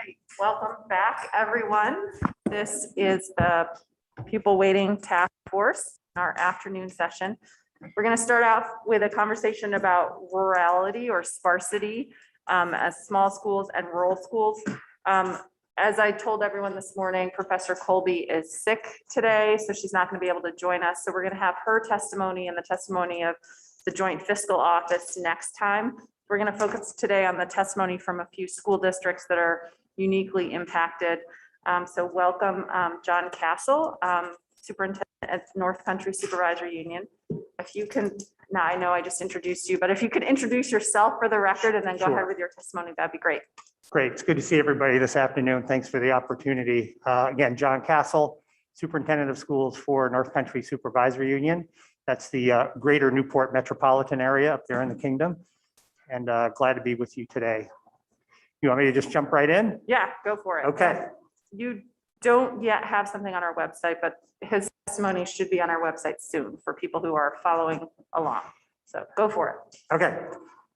right, welcome back, everyone. This is the Pupil Weighting Task Force, our afternoon session. We're going to start off with a conversation about rurality or sparsity as small schools and rural schools. As I told everyone this morning, Professor Colby is sick today, so she's not going to be able to join us. So we're going to have her testimony and the testimony of the Joint Fiscal Office next time. We're going to focus today on the testimony from a few school districts that are uniquely impacted. So welcome, John Castle, Superintendent at North Country Supervisory Union. If you can, now I know I just introduced you, but if you could introduce yourself for the record and then go ahead with your testimony, that'd be great. Great. It's good to see everybody this afternoon. Thanks for the opportunity. Again, John Castle, Superintendent of Schools for North Country Supervisory Union. That's the greater Newport metropolitan area up there in the kingdom. And glad to be with you today. You want me to just jump right in? Yeah, go for it. Okay. You don't yet have something on our website, but his testimony should be on our website soon for people who are following along. So go for it. Okay.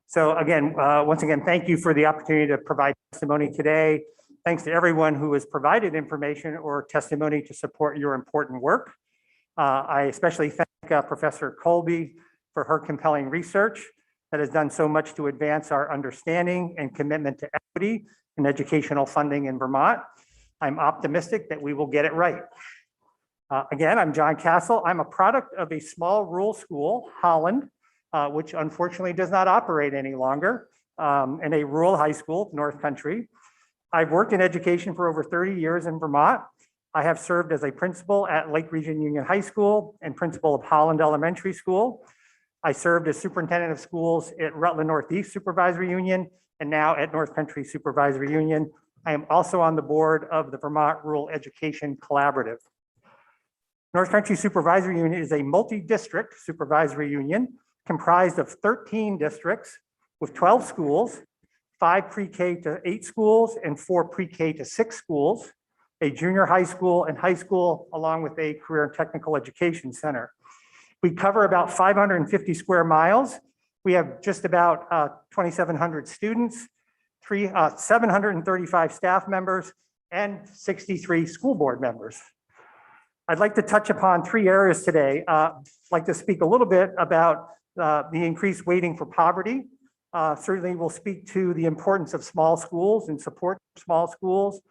So again, once again, thank you for the opportunity to provide testimony today. Thanks to everyone who has provided information or testimony to support your important work. I especially thank Professor Colby for her compelling research that has done so much to advance our understanding and commitment to equity in educational funding in Vermont. I'm optimistic that we will get it right. Again, I'm John Castle. I'm a product of a small rural school, Holland, which unfortunately does not operate any longer, and a rural high school, North Country. I've worked in education for over 30 years in Vermont. I have served as a principal at Lake Region Union High School and principal of Holland Elementary School. I served as superintendent of schools at Rutland Northeast Supervisory Union and now at North Country Supervisory Union. I am also on the board of the Vermont Rural Education Collaborative. North Country Supervisory Union is a multi-district supervisory union comprised of 13 districts with 12 schools, 5 pre-K to 8 schools and 4 pre-K to 6 schools, a junior high school and high school, along with a career and technical education center. We cover about 550 square miles. We have just about 2,700 students, 735 staff members, and 63 school board members. I'd like to touch upon 3 areas today. I'd like to speak a little bit about the increased weighting for poverty. Certainly we'll speak to the importance of small schools and support small schools,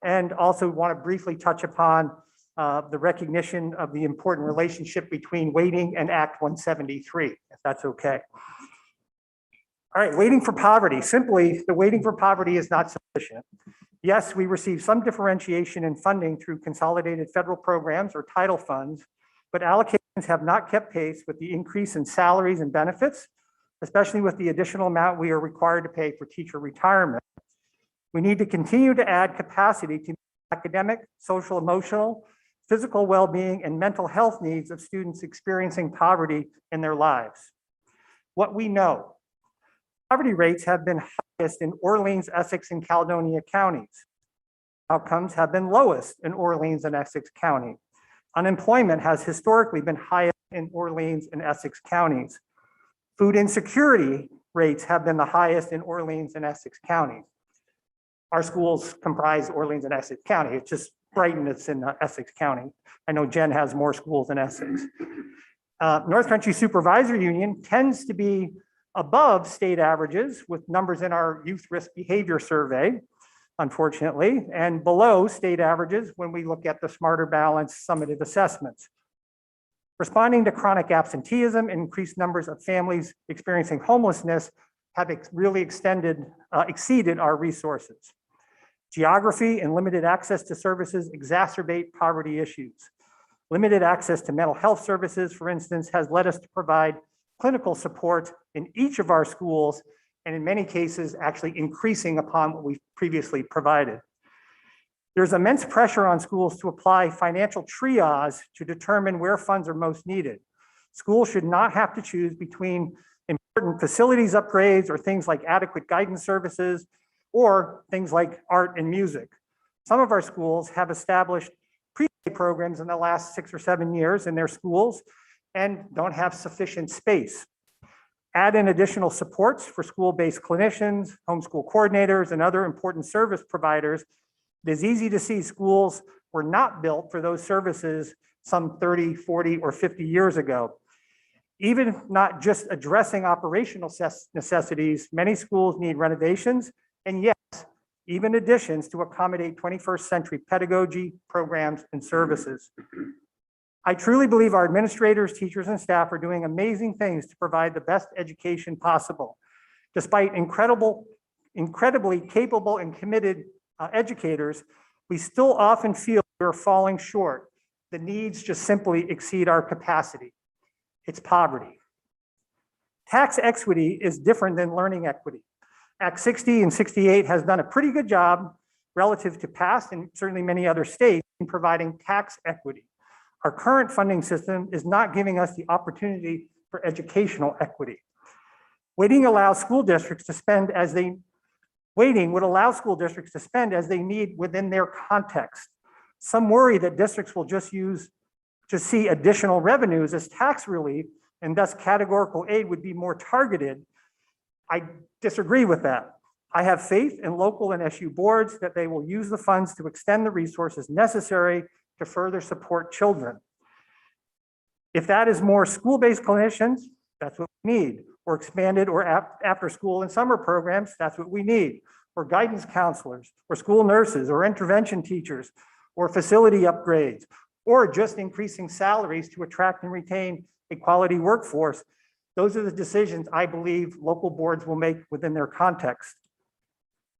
and also want to briefly touch upon the recognition of the important relationship between weighting and Act 173, if that's okay. All right, weighting for poverty. Simply, the weighting for poverty is not sufficient. Yes, we receive some differentiation in funding through consolidated federal programs or title funds, but allocations have not kept pace with the increase in salaries and benefits, especially with the additional amount we are required to pay for teacher retirement. We need to continue to add capacity to academic, social, emotional, physical well-being, and mental health needs of students experiencing poverty in their lives. What we know, poverty rates have been highest in Orleans, Essex, and Caledonia counties. Outcomes have been lowest in Orleans and Essex County. Unemployment has historically been highest in Orleans and Essex counties. Food insecurity rates have been the highest in Orleans and Essex counties. Our schools comprise Orleans and Essex County. It's just Brighton that's in Essex County. I know Jen has more schools in Essex. North Country Supervisory Union tends to be above state averages with numbers in our youth risk behavior survey, unfortunately, and below state averages when we look at the Smarter Balance summative assessments. Responding to chronic absenteeism and increased numbers of families experiencing homelessness have really exceeded our resources. Geography and limited access to services exacerbate poverty issues. Limited access to mental health services, for instance, has led us to provide clinical support in each of our schools, and in many cases, actually increasing upon what we've previously provided. There's immense pressure on schools to apply financial triage to determine where funds are most needed. Schools should not have to choose between important facilities upgrades or things like adequate guidance services or things like art and music. Some of our schools have established pre-K programs in the last 6 or 7 years in their schools and don't have sufficient space. Add in additional supports for school-based clinicians, homeschool coordinators, and other important service providers. It is easy to see schools were not built for those services some 30, 40, or 50 years ago. Even if not just addressing operational necessities, many schools need renovations, and yes, even additions to accommodate 21st century pedagogy, programs, and services. I truly believe our administrators, teachers, and staff are doing amazing things to provide the best education possible. Despite incredibly capable and committed educators, we still often feel we're falling short. The needs just simply exceed our capacity. It's poverty. Tax equity is different than learning equity. Act 60 and 68 has done a pretty good job relative to past and certainly many other states in providing tax equity. Our current funding system is not giving us the opportunity for educational equity. Waiting would allow school districts to spend as they need within their context. Some worry that districts will just see additional revenues as tax relief, and thus categorical aid would be more targeted. I disagree with that. I have faith in local and SU boards that they will use the funds to extend the resources necessary to further support children. If that is more school-based clinicians, that's what we need. Or expanded or after school and summer programs, that's what we need. Or guidance counselors, or school nurses, or intervention teachers, or facility upgrades, or just increasing salaries to attract and retain a quality workforce. Those are the decisions I believe local boards will make within their context.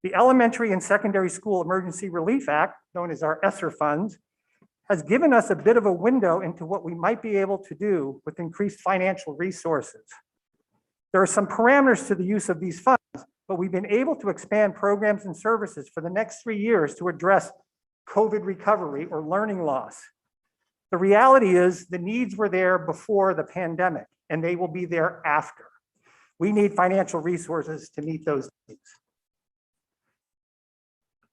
The Elementary and Secondary School Emergency Relief Act, known as our ESSER funds, has given us a bit of a window into what we might be able to do with increased financial resources. There are some parameters to the use of these funds, but we've been able to expand programs and services for the next 3 years to address COVID recovery or learning loss. The reality is the needs were there before the pandemic, and they will be there after. We need financial resources to meet those needs.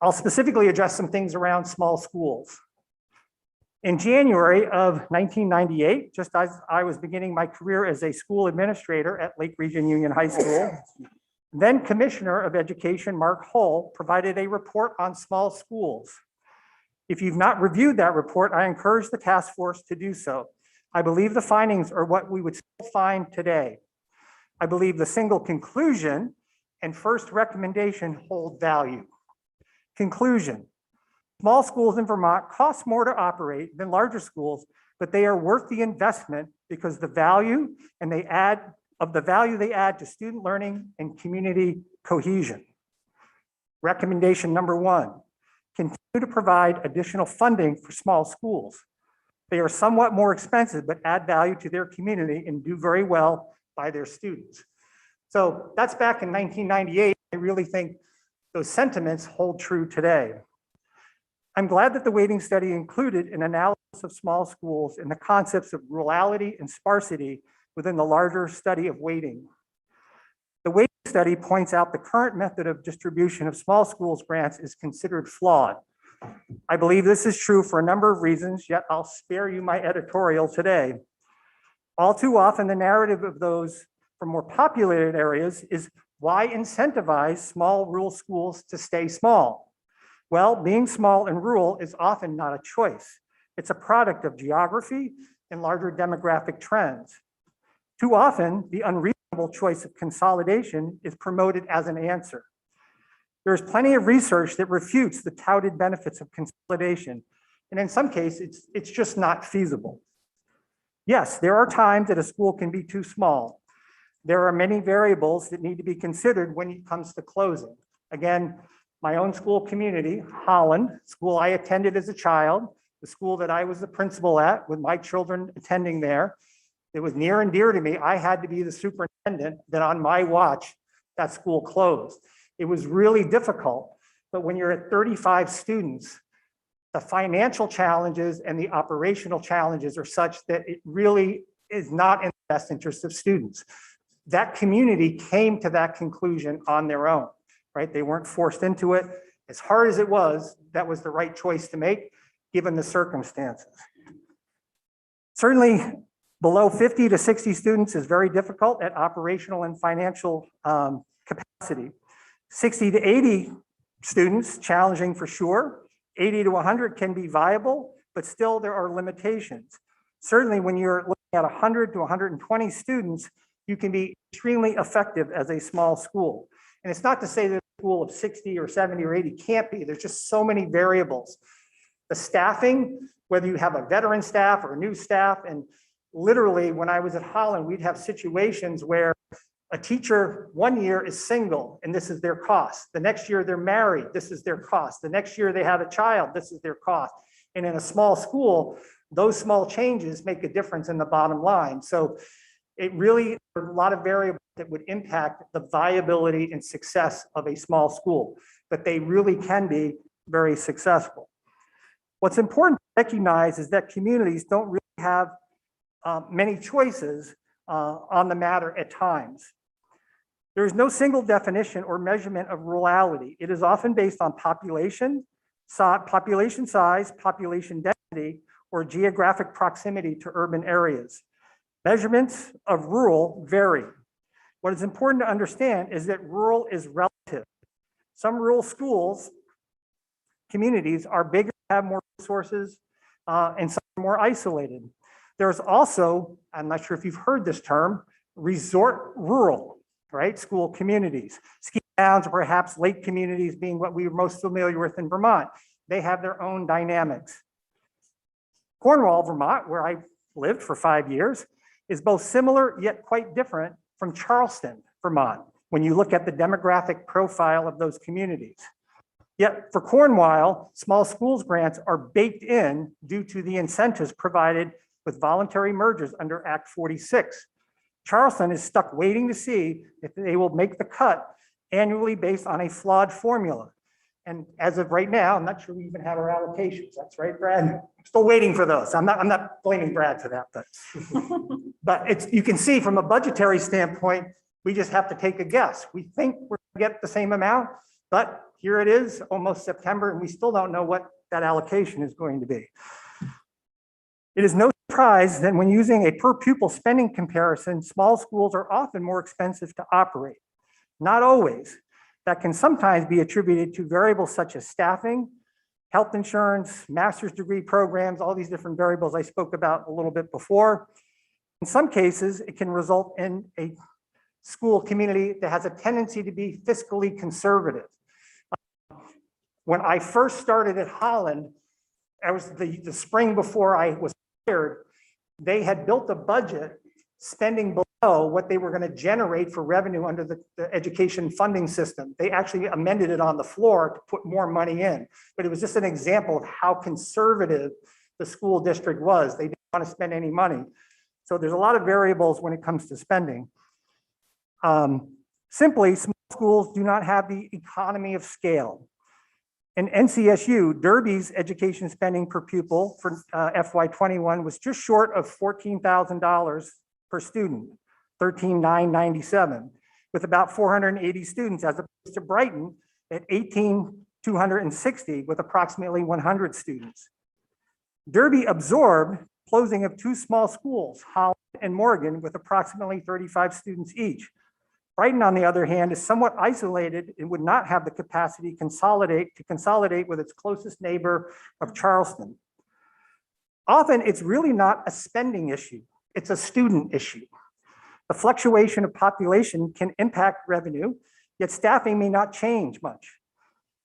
I'll specifically address some things around small schools. In January of 1998, just as I was beginning my career as a school administrator at Lake Region Union High School, then Commissioner of Education Mark Hull provided a report on small schools. If you've not reviewed that report, I encourage the task force to do so. I believe the findings are what we would still find today. I believe the single conclusion and first recommendation hold value. Conclusion: small schools in Vermont cost more to operate than larger schools, but they are worth the investment because the value they add to student learning and community cohesion. Recommendation number 1, continue to provide additional funding for small schools. They are somewhat more expensive, but add value to their community and do very well by their students. So that's back in 1998. I really think those sentiments hold true today. I'm glad that the weighting study included an analysis of small schools and the concepts of rurality and sparsity within the larger study of weighting. The weighting study points out the current method of distribution of small schools grants is considered flawed. I believe this is true for a number of reasons, yet I'll spare you my editorial today. All too often, the narrative of those from more populated areas is why incentivize small rural schools to stay small? Well, being small and rural is often not a choice. It's a product of geography and larger demographic trends. Too often, the unreasonable choice of consolidation is promoted as an answer. There's plenty of research that refutes the touted benefits of consolidation, and in some cases, it's just not feasible. Yes, there are times that a school can be too small. There are many variables that need to be considered when it comes to closing. Again, my own school community, Holland, school I attended as a child, the school that I was the principal at with my children attending there, it was near and dear to me. I had to be the superintendent that on my watch, that school closed. It was really difficult, but when you're at 35 students, the financial challenges and the operational challenges are such that it really is not in the best interest of students. That community came to that conclusion on their own, right? They weren't forced into it. As hard as it was, that was the right choice to make given the circumstances. Certainly, Below 50 to 60 students is very difficult at operational and financial capacity. 60 to 80 students, challenging for sure. 80 to 100 can be viable, but still there are limitations. Certainly when you're looking at 100 to 120 students, you can be extremely effective as a small school. And it's not to say that a school of 60 or 70 or 80 can't be. There's just so many variables. The staffing, whether you have a veteran staff or a new staff, and literally when I was at Holland, we'd have situations where a teacher 1 year is single and this is their cost. The next year they're married, this is their cost. The next year they have a child, this is their cost. And in a small school, those small changes make a difference in the bottom line. So it really, there are a lot of variables that would impact the viability and success of a small school, but they really can be very successful. What's important to recognize is that communities don't really have many choices on the matter at times. There is no single definition or measurement of rurality. It is often based on population size, population density, or geographic proximity to urban areas. Measurements of rural vary. What is important to understand is that rural is relative. Some rural schools, communities are bigger, have more resources, and some are more isolated. There's also, I'm not sure if you've heard this term, resort rural, right? School communities. Ski towns, or perhaps lake communities being what we are most familiar with in Vermont. They have their own dynamics. Cornwall, Vermont, where I lived for 5 years, is both similar yet quite different from Charleston, Vermont, when you look at the demographic profile of those communities. Yet for Cornwall, small schools grants are baked in due to the incentives provided with voluntary mergers under Act 46. Charleston is stuck waiting to see if they will make the cut annually based on a flawed formula. And as of right now, I'm not sure we even have our allocations. That's right, Brad? I'm still waiting for those. I'm not blaming Brad for that, but you can see from a budgetary standpoint, we just have to take a guess. We think we're gonna get the same amount, but here it is, almost September, and we still don't know what that allocation is going to be. It is no surprise that when using a per pupil spending comparison, small schools are often more expensive to operate. Not always. That can sometimes be attributed to variables such as staffing, health insurance, master's degree programs, all these different variables I spoke about a little bit before. In some cases, it can result in a school community that has a tendency to be fiscally conservative. When I first started at Holland, I was the spring before I was hired, they had built a budget spending below what they were going to generate for revenue under the education funding system. They actually amended it on the floor to put more money in, but it was just an example of how conservative the school district was. They didn't want to spend any money. So there's a lot of variables when it comes to spending. Simply, small schools do not have the economy of scale. In NCSU, Derby's education spending per pupil for FY21 was just short of $14,000 per student, $13,997, with about 480 students, as opposed to Brighton at 18,260 with approximately 100 students. Derby absorbed closing of 2 small schools, Holland and Morgan, with approximately 35 students each. Brighton, on the other hand, is somewhat isolated and would not have the capacity to consolidate with its closest neighbor of Charleston. Often, it's really not a spending issue. It's a student issue. The fluctuation of population can impact revenue, yet staffing may not change much.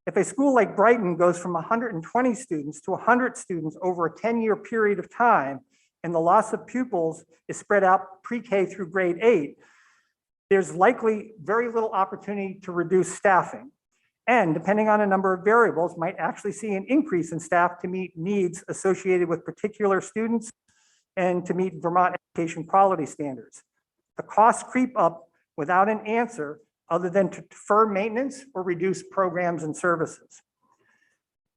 If a school like Brighton goes from 120 students to 100 students over a 10-year period of time, and the loss of pupils is spread out pre-K through grade 8, there's likely very little opportunity to reduce staffing. And depending on a number of variables, might actually see an increase in staff to meet needs associated with particular students and to meet Vermont education quality standards. The costs creep up without an answer other than to defer maintenance or reduce programs and services.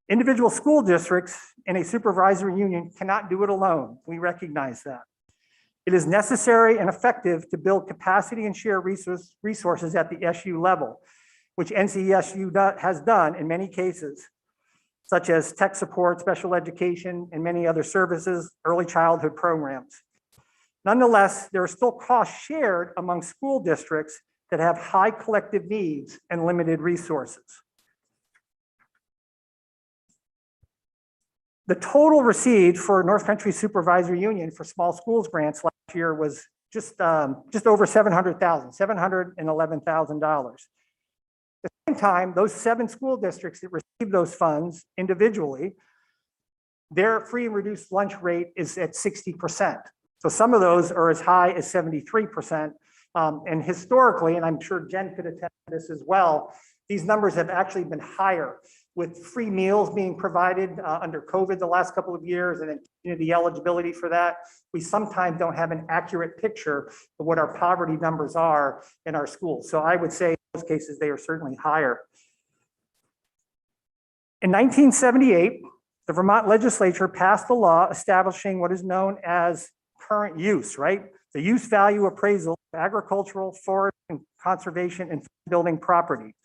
Individual school districts and a supervisory union cannot do it alone. We recognize that. It is necessary and effective to build capacity and share resources at the SU level, which NCSU has done in many cases, such as tech support, special education, and many other services, early childhood programs. Nonetheless, there are still costs shared among school districts that have high collective needs and limited resources. The total received for North Country Supervisory Union for small schools grants last year was just over $700,000, $711,000. At the same time, those 7 school districts that received those funds individually, their free and reduced lunch rate is at 60%. So some of those are as high as 73%. And historically, and I'm sure Jen could attest to this as well, these numbers have actually been higher, with free meals being provided under COVID the last couple of years, and then the eligibility for that. We sometimes don't have an accurate picture of what our poverty numbers are in our schools. So I would say in most cases, they are certainly higher. In 1978, the Vermont legislature passed a law establishing what is known as current use, right? The use value appraisal of agricultural, forest, and conservation and building property.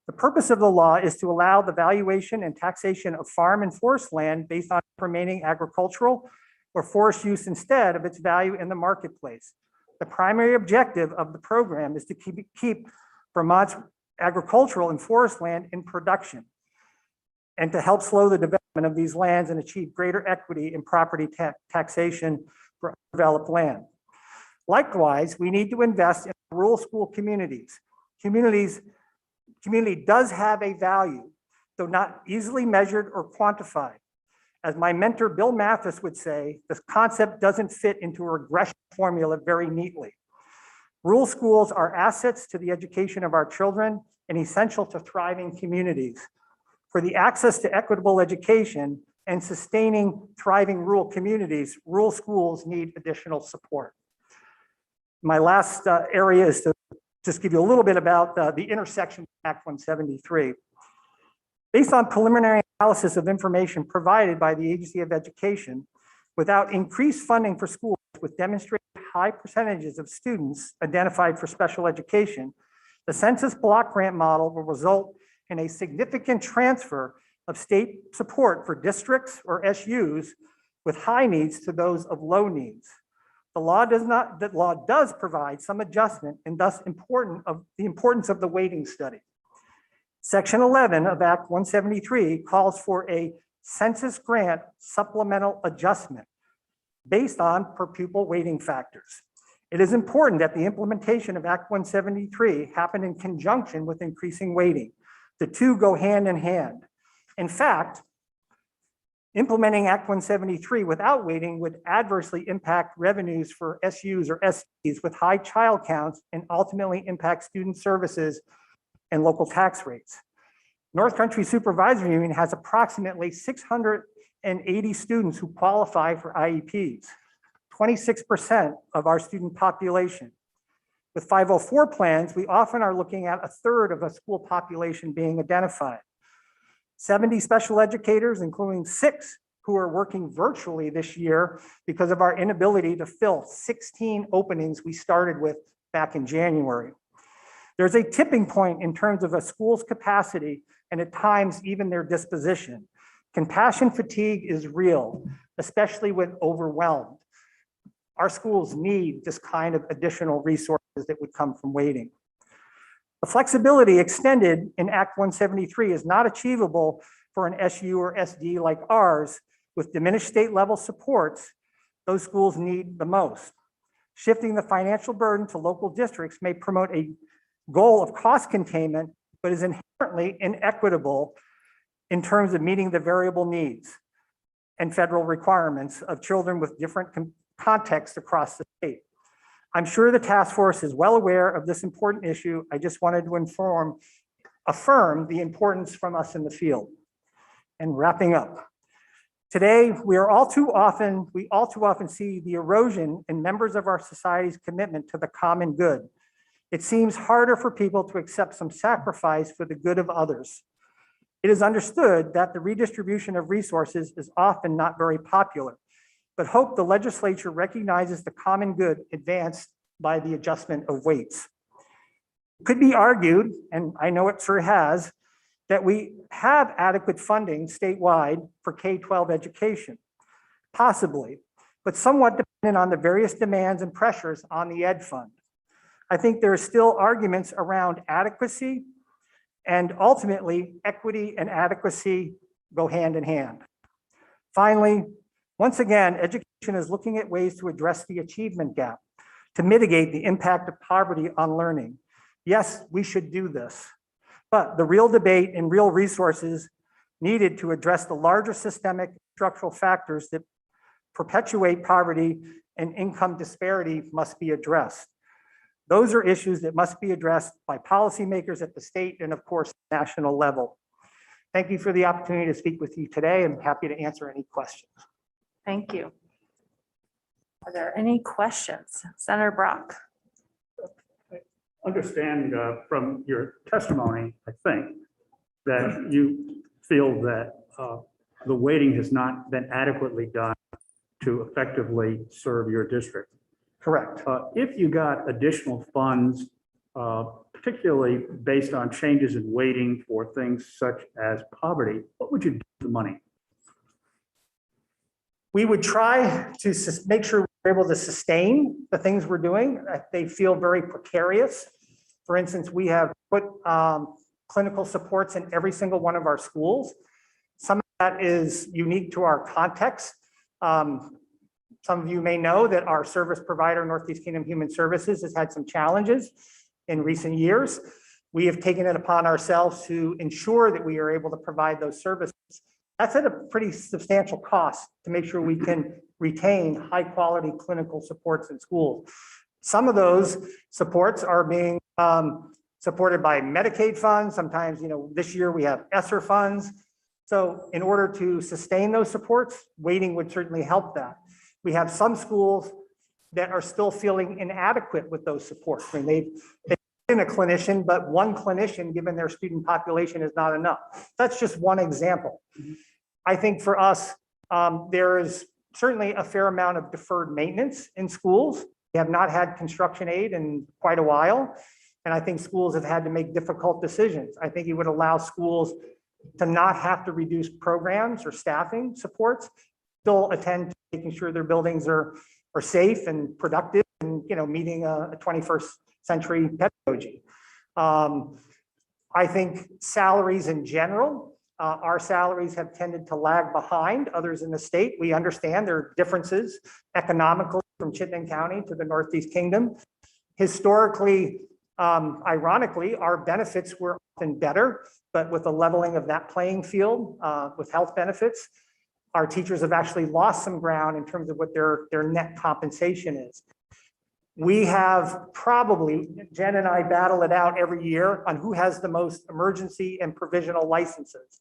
The purpose of the law is to allow the valuation and taxation of farm and forest land based on remaining agricultural or forest use instead of its value in the marketplace. The primary objective of the program is to keep Vermont's agricultural and forest land in production and to help slow the development of these lands and achieve greater equity in property taxation for undeveloped land. Likewise, we need to invest in rural school communities. Community does have a value, though not easily measured or quantified. As my mentor, Bill Mathis, would say, this concept doesn't fit into a regression formula very neatly. Rural schools are assets to the education of our children and essential to thriving communities. For the access to equitable education and sustaining thriving rural communities, rural schools need additional support. My last area is to just give you a little bit about the intersection of Act 173. Based on preliminary analysis of information provided by the Agency of Education, without increased funding for schools with demonstrated high percentages of students identified for special education, the census block grant model will result in a significant transfer of state support for districts or SUs with high needs to those of low needs. The law does provide some adjustment and thus the importance of the weighting study. Section 11 of Act 173 calls for a census grant supplemental adjustment based on per pupil weighting factors. It is important that the implementation of Act 173 happen in conjunction with increasing weighting. The two go hand in hand. In fact, implementing Act 173 without weighting would adversely impact revenues for SUs or STs with high child counts and ultimately impact student services and local tax rates. North Country Supervisory Union has approximately 680 students who qualify for IEPs, 26% of our student population. With 504 plans, we often are looking at a third of a school population being identified. 70 special educators, including 6 who are working virtually this year because of our inability to fill 16 openings we started with back in January. There's a tipping point in terms of a school's capacity and at times even their disposition. Compassion fatigue is real, especially when overwhelmed. Our schools need this kind of additional resources that would come from weighting. The flexibility extended in Act 173 is not achievable for an SU or SD like ours with diminished state level supports those schools need the most. Shifting the financial burden to local districts may promote a goal of cost containment, but is inherently inequitable in terms of meeting the variable needs and federal requirements of children with different contexts across the state. I'm sure the task force is well aware of this important issue. I just wanted to affirm the importance from us in the field. And wrapping up, today we all too often see the erosion in members of our society's commitment to the common good. It seems harder for people to accept some sacrifice for the good of others. It is understood that the redistribution of resources is often not very popular, but hope the legislature recognizes the common good advanced by the adjustment of weights. It could be argued, and I know it sure has, that we have adequate funding statewide for K-12 education. Possibly, but somewhat dependent on the various demands and pressures on the ed fund. I think there are still arguments around adequacy, and ultimately equity and adequacy go hand in hand. Finally, once again, education is looking at ways to address the achievement gap, to mitigate the impact of poverty on learning. Yes, we should do this, but the real debate and real resources needed to address the larger systemic structural factors that perpetuate poverty and income disparity must be addressed. Those are issues that must be addressed by policymakers at the state and, of course, national level. Thank you for the opportunity to speak with you today. I'm happy to answer any questions. Thank you. Are there any questions? Senator Brock? Understand from your testimony, I think, that you feel that the weighting has not been adequately done to effectively serve your district. Correct. If you got additional funds, particularly based on changes in weighting for things such as poverty, what would you do with the money? We would try to make sure we're able to sustain the things we're doing. They feel very precarious. For instance, we have put clinical supports in every single one of our schools. Some of that is unique to our context. Some of you may know that our service provider, Northeast Kingdom Human Services, has had some challenges in recent years. We have taken it upon ourselves to ensure that we are able to provide those services. That's at a pretty substantial cost to make sure we can retain high quality clinical supports in schools. Some of those supports are being supported by Medicaid funds. Sometimes, this year we have ESSER funds. So in order to sustain those supports, weighting would certainly help that. We have some schools that are still feeling inadequate with those supports. I mean, they've been a clinician, but one clinician given their student population is not enough. That's just one example. I think for us, there is certainly a fair amount of deferred maintenance in schools. We have not had construction aid in quite a while, and I think schools have had to make difficult decisions. I think it would allow schools to not have to reduce programs or staffing supports, still attend to making sure their buildings are safe and productive and meeting a 21st century pedagogy. I think salaries in general, our salaries have tended to lag behind others in the state. We understand there are differences economically from Chittenden County to the Northeast Kingdom. Historically, ironically, our benefits were often better, but with the leveling of that playing field with health benefits, our teachers have actually lost some ground in terms of what their net compensation is. We have probably, Jen and I battle it out every year on who has the most emergency and provisional licenses.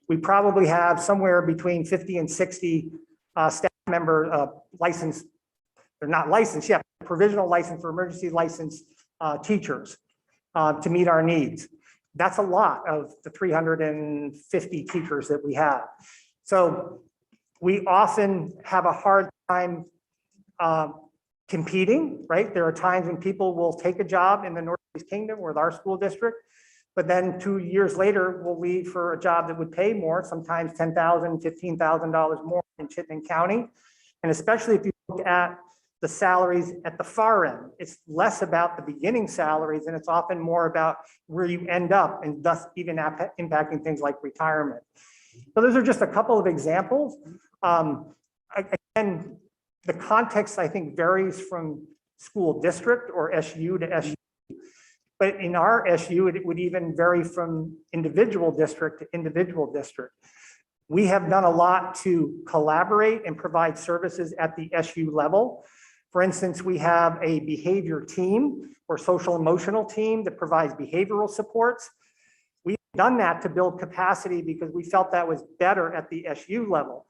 We probably have somewhere between 50 and 60 staff member licensed, they're not licensed yet, provisional license or emergency license teachers to meet our needs. That's a lot of the 350 teachers that we have. So we often have a hard time competing, right? There are times when people will take a job in the Northeast Kingdom or our school district, but then 2 years later will leave for a job that would pay more, sometimes $10,000, $15,000 more in Chittenden County. And especially if you look at the salaries at the far end, it's less about the beginning salaries and it's often more about where you end up and thus even impacting things like retirement. So those are just a couple of examples. Again, the context I think varies from school district or SU to SU. But in our SU, it would even vary from individual district to individual district. We have done a lot to collaborate and provide services at the SU level. For instance, we have a behavior team or social emotional team that provides behavioral supports. We've done that to build capacity because we felt that was better at the SU level.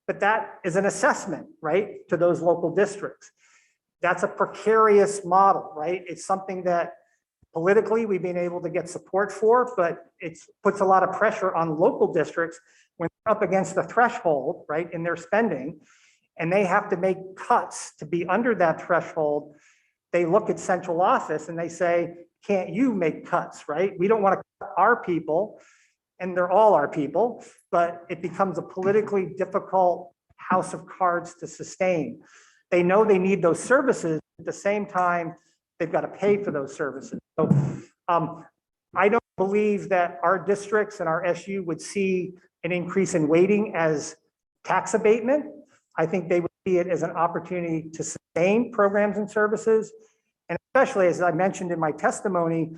But that is an assessment, right, to those local districts. That's a precarious model, right? It's something that politically we've been able to get support for, but it puts a lot of pressure on local districts when they're up against the threshold, right, in their spending, and they have to make cuts to be under that threshold. They look at central office and they say, can't you make cuts, right? We don't want to cut our people, and they're all our people, but it becomes a politically difficult house of cards to sustain. They know they need those services. At the same time, they've got to pay for those services. So I don't believe that our districts and our SU would see an increase in weighting as tax abatement. I think they would see it as an opportunity to sustain programs and services. And especially, as I mentioned in my testimony,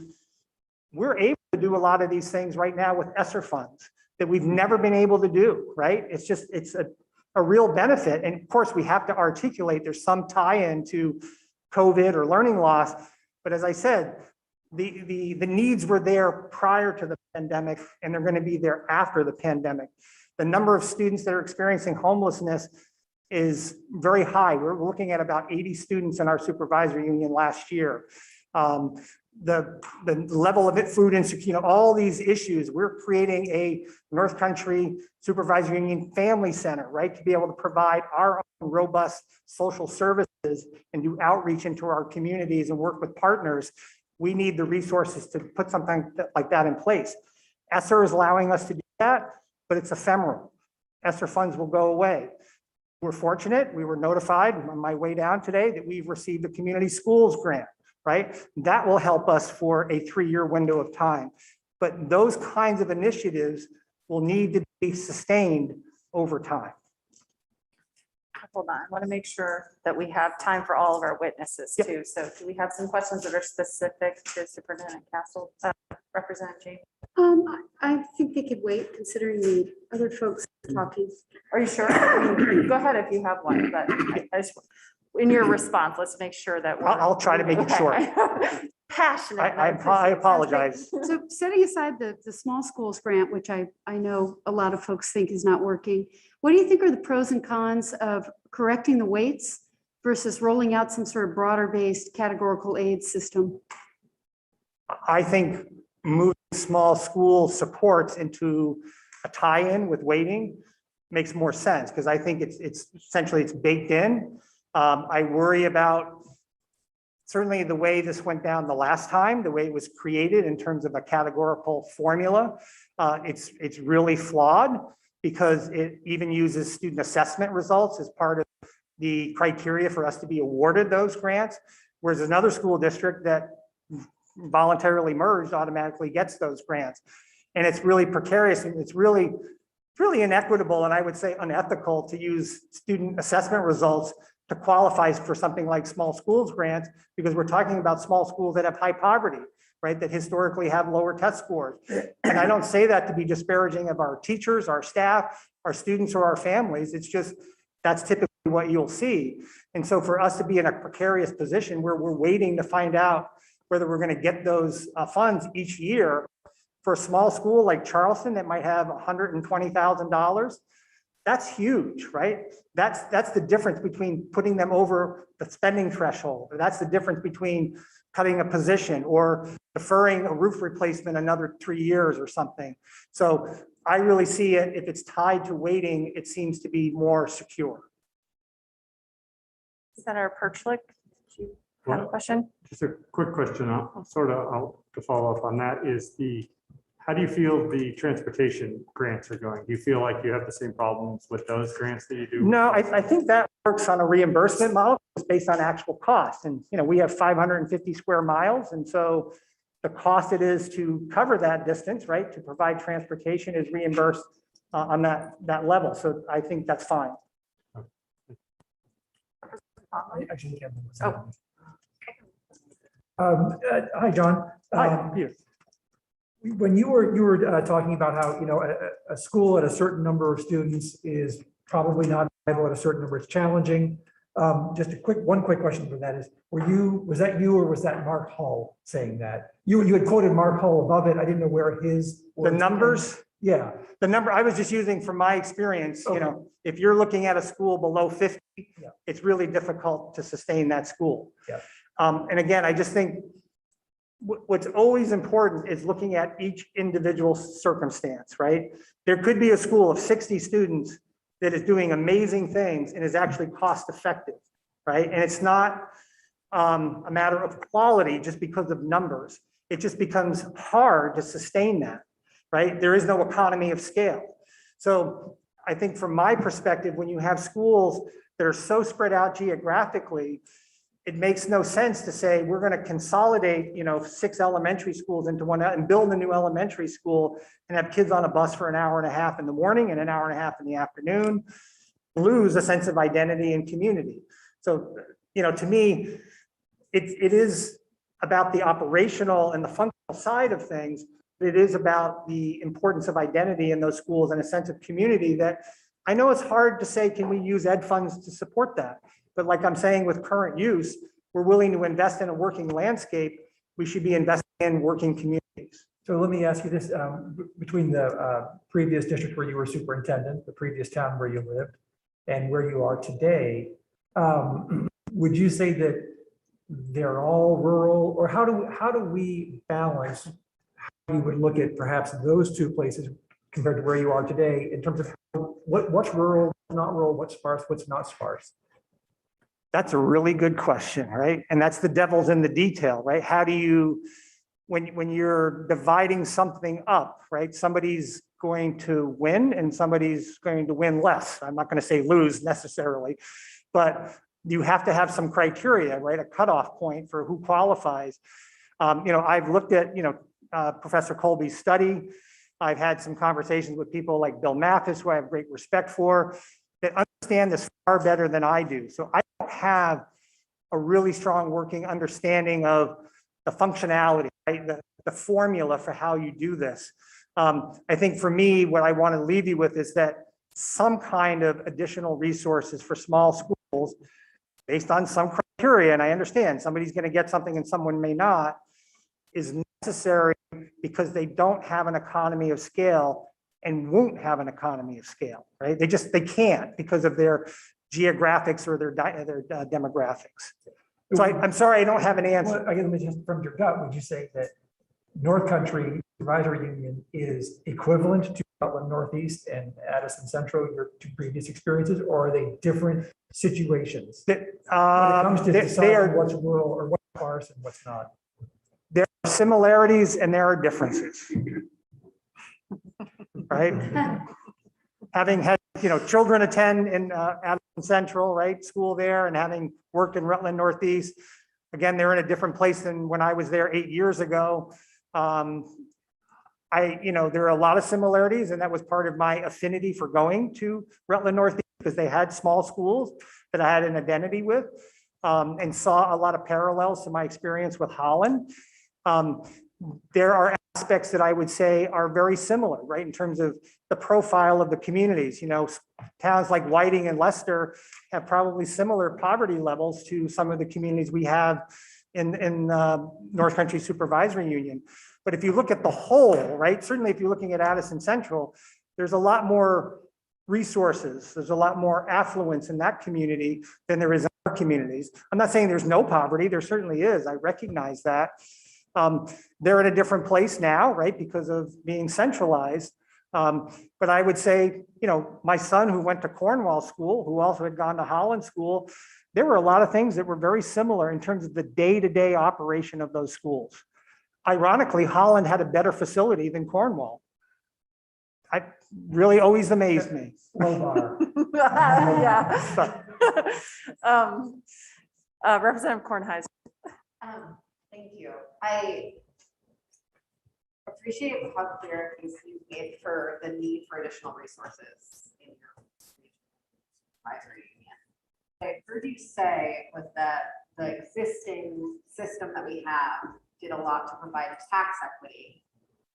we're able to do a lot of these things right now with ESSER funds that we've never been able to do, right? It's just, it's a real benefit. And of course, we have to articulate there's some tie-in to COVID or learning loss. But as I said, the needs were there prior to the pandemic, and they're going to be there after the pandemic. The number of students that are experiencing homelessness is very high. We're looking at about 80 students in our supervisory union last year. The level of food insecurity, all these issues, we're creating a North Country Supervisory Union Family Center, right? To be able to provide our own robust social services and do outreach into our communities and work with partners. We need the resources to put something like that in place. ESSER is allowing us to do that, but it's ephemeral. ESSER funds will go away. We're fortunate, we were notified on my way down today that we've received a community schools grant, right? That will help us for a 3-year window of time. But those kinds of initiatives will need to be sustained over time. Hold on, I want to make sure that we have time for all of our witnesses Yep. too. So do we have some questions that are specific to Superintendent Castle, Representative James? I think they could wait considering the other folks talking. Are you sure? I mean, go ahead if you have one, but I just, in your response, let's make sure that we're. I'll try to make it short. Passionate. I apologize. So setting aside the small schools grant, which I know a lot of folks think is not working, what do you think are the pros and cons of correcting the weights versus rolling out some sort of broader based categorical aid system? I think moving small school supports into a tie-in with weighting makes more sense because I think it's essentially baked in. I worry about certainly the way this went down the last time, the way it was created in terms of a categorical formula. It's really flawed because it even uses student assessment results as part of the criteria for us to be awarded those grants, whereas another school district that voluntarily merged automatically gets those grants. And it's really precarious and it's really inequitable and I would say unethical to use student assessment results to qualify for something like small schools grants, because we're talking about small schools that have high poverty, right? That historically have lower test scores. And I don't say that to be disparaging of our teachers, our staff, our students, or our families. It's just, that's typically what you'll see. And so for us to be in a precarious position where we're waiting to find out whether we're going to get those funds each year for a small school like Charleston that might have $120,000, that's huge, right? That's the difference between putting them over the spending threshold. That's the difference between cutting a position or deferring a roof replacement another 3 years or something. So I really see it, if it's tied to weighting, it seems to be more secure. Senator Perchlik, do you have a question? Just a quick question, to follow up on that is how do you feel the transportation grants are going? Do you feel like you have the same problems with those grants that you do? No, I think that works on a reimbursement model. It's based on actual cost. And, we have 550 square miles. And so the cost it is to cover that distance, right, to provide transportation is reimbursed on that level. So I think that's fine. Hi, John. Hi, Peter. When you were talking about how, a school at a certain number of students is probably not viable at a certain number, it's challenging. Just one quick question for that is, was that you or was that Mark Hull saying that? You had quoted Mark Hull above it. I didn't know where his. The numbers? Yeah. The number I was just using from my experience, Okay. If you're looking at a school below 50, Yeah. it's really difficult to sustain that school. Yeah. And again, I just think what's always important is looking at each individual circumstance, right? There could be a school of 60 students that is doing amazing things and is actually cost effective, right? And it's not a matter of quality just because of numbers. It just becomes hard to sustain that, right? There is no economy of scale. So I think from my perspective, when you have schools that are so spread out geographically, it makes no sense to say we're going to consolidate, 6 elementary schools into one and build a new elementary school and have kids on a bus for an hour and a half in the morning and an hour and a half in the afternoon, lose a sense of identity and community. So, to me, it is about the operational and the functional side of things. But it is about the importance of identity in those schools and a sense of community that I know it's hard to say, can we use ed funds to support that? But like I'm saying with current use, we're willing to invest in a working landscape. We should be investing in working communities. So let me ask you this, between the previous district where you were superintendent, the previous town where you lived, and where you are today, would you say that they're all rural, or how do we balance how we would look at perhaps those two places compared to where you are today in terms of what's rural, not rural, what's sparse, what's not sparse? That's a really good question, right? And that's the devil's in the detail, right? How do you, when you're dividing something up, right? Somebody's going to win and somebody's going to win less. I'm not going to say lose necessarily, but you have to have some criteria, right? A cutoff point for who qualifies. I've looked at, Professor Colby's study. I've had some conversations with people like Bill Mathis, who I have great respect for, that understand this far better than I do. So I don't have a really strong working understanding of the functionality, right? The formula for how you do this. I think for me, what I want to leave you with is that some kind of additional resources for small schools based on some criteria, and I understand somebody's going to get something and someone may not, is necessary because they don't have an economy of scale and won't have an economy of scale, right? They can't because of their geographics or their demographics. So I'm sorry, I don't have an answer. Well, again, just from your gut, would you say that North Country Supervisory Union is equivalent to Rutland Northeast and Addison Central, your two previous experiences, or are they different situations? When it comes to deciding what's rural or what's sparse and what's not. There are similarities and there are differences. Right? Having had, children attend in Addison Central, right, school there, and having worked in Rutland Northeast, again, they're in a different place than when I was there 8 years ago. There are a lot of similarities, and that was part of my affinity for going to Rutland Northeast because they had small schools that I had an identity with, and saw a lot of parallels to my experience with Holland. There are aspects that I would say are very similar, right, in terms of the profile of the communities. Towns like Whiting and Leicester have probably similar poverty levels to some of the communities we have in North Country Supervisory Union. But if you look at the whole, right, certainly if you're looking at Addison Central, there's a lot more resources. There's a lot more affluence in that community than there is in our communities. I'm not saying there's no poverty. There certainly is. I recognize that. They're in a different place now, right, because of being centralized. But I would say, my son who went to Cornwall School, who also had gone to Holland School, there were a lot of things that were very similar in terms of the day-to-day operation of those schools. Ironically, Holland had a better facility than Cornwall. I really always amazed me. Yeah. Representative Kornheiser. Thank you. I appreciate how clear things you made for the need for additional resources in your advisory union. What I heard you say was that the existing system that we have did a lot to provide tax equity.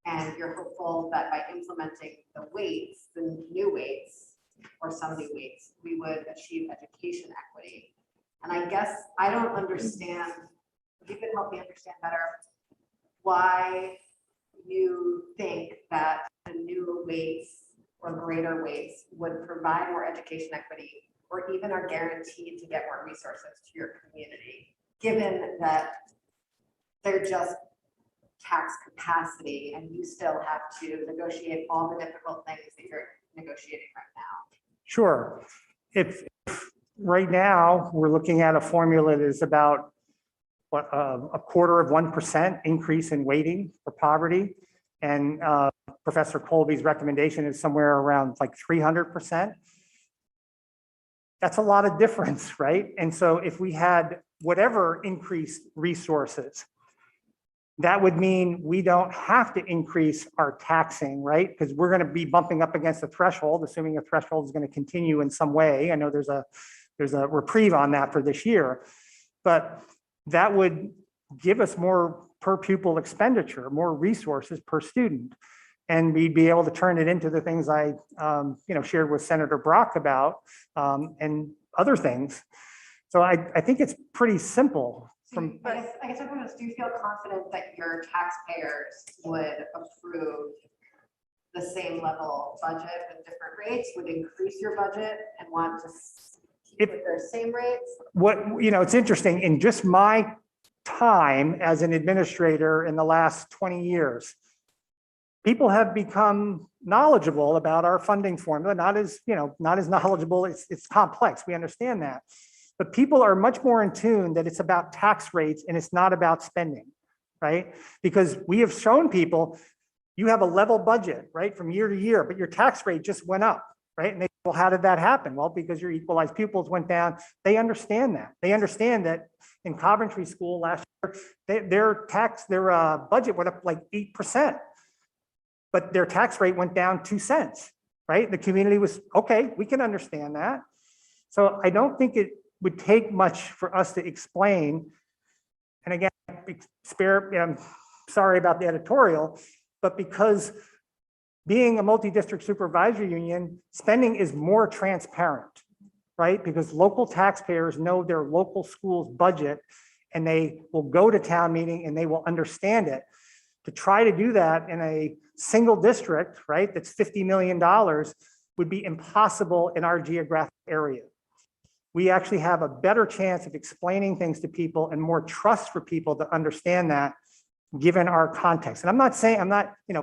And you're hopeful that by implementing the weights, the new weights, or some new weights, we would achieve education equity. And I guess I don't understand, if you could help me understand better, why you think that the new weights or greater weights would provide more education equity, or even are guaranteed to get more resources to your community, given that they're just tax capacity and you still have to negotiate all the difficult things that you're negotiating right now. Sure. If right now we're looking at a formula that is about a 1/4% increase in weighting for poverty. And Professor Colby's recommendation is somewhere around like 300%. That's a lot of difference, right? And so if we had whatever increased resources, that would mean we don't have to increase our taxing, right? Because we're going to be bumping up against the threshold, assuming the threshold is going to continue in some way. I know there's a reprieve on that for this year, but that would give us more per pupil expenditure, more resources per student. And we'd be able to turn it into the things I shared with Senator Brock about and other things. So I think it's pretty simple. From I guess everyone else, do you feel confident that your taxpayers would approve the same level of budget with different rates, would increase your budget and want to keep it their same rates? It's interesting, in just my time as an administrator in the last 20 years, people have become knowledgeable about our funding formula, not as knowledgeable, it's complex, we understand that. But people are much more in tune that it's about tax rates and it's not about spending, right? Because we have shown people, you have a level budget, right, from year to year, but your tax rate just went up, right? And they, well, how did that happen? Well, because your equalized pupils went down. They understand that. They understand that in Coventry School last year, their budget went up like 8%, but their tax rate went down 2 cents, right? The community was, okay, we can understand that. So I don't think it would take much for us to explain. And again, I'm sorry about the editorial, but because being a multi-district supervisory union, spending is more transparent, right? Because local taxpayers know their local school's budget and they will go to town meeting and they will understand it. To try to do that in a single district, right, that's $50 million would be impossible in our geographic area. We actually have a better chance of explaining things to people and more trust for people to understand that given our context. And I'm not saying,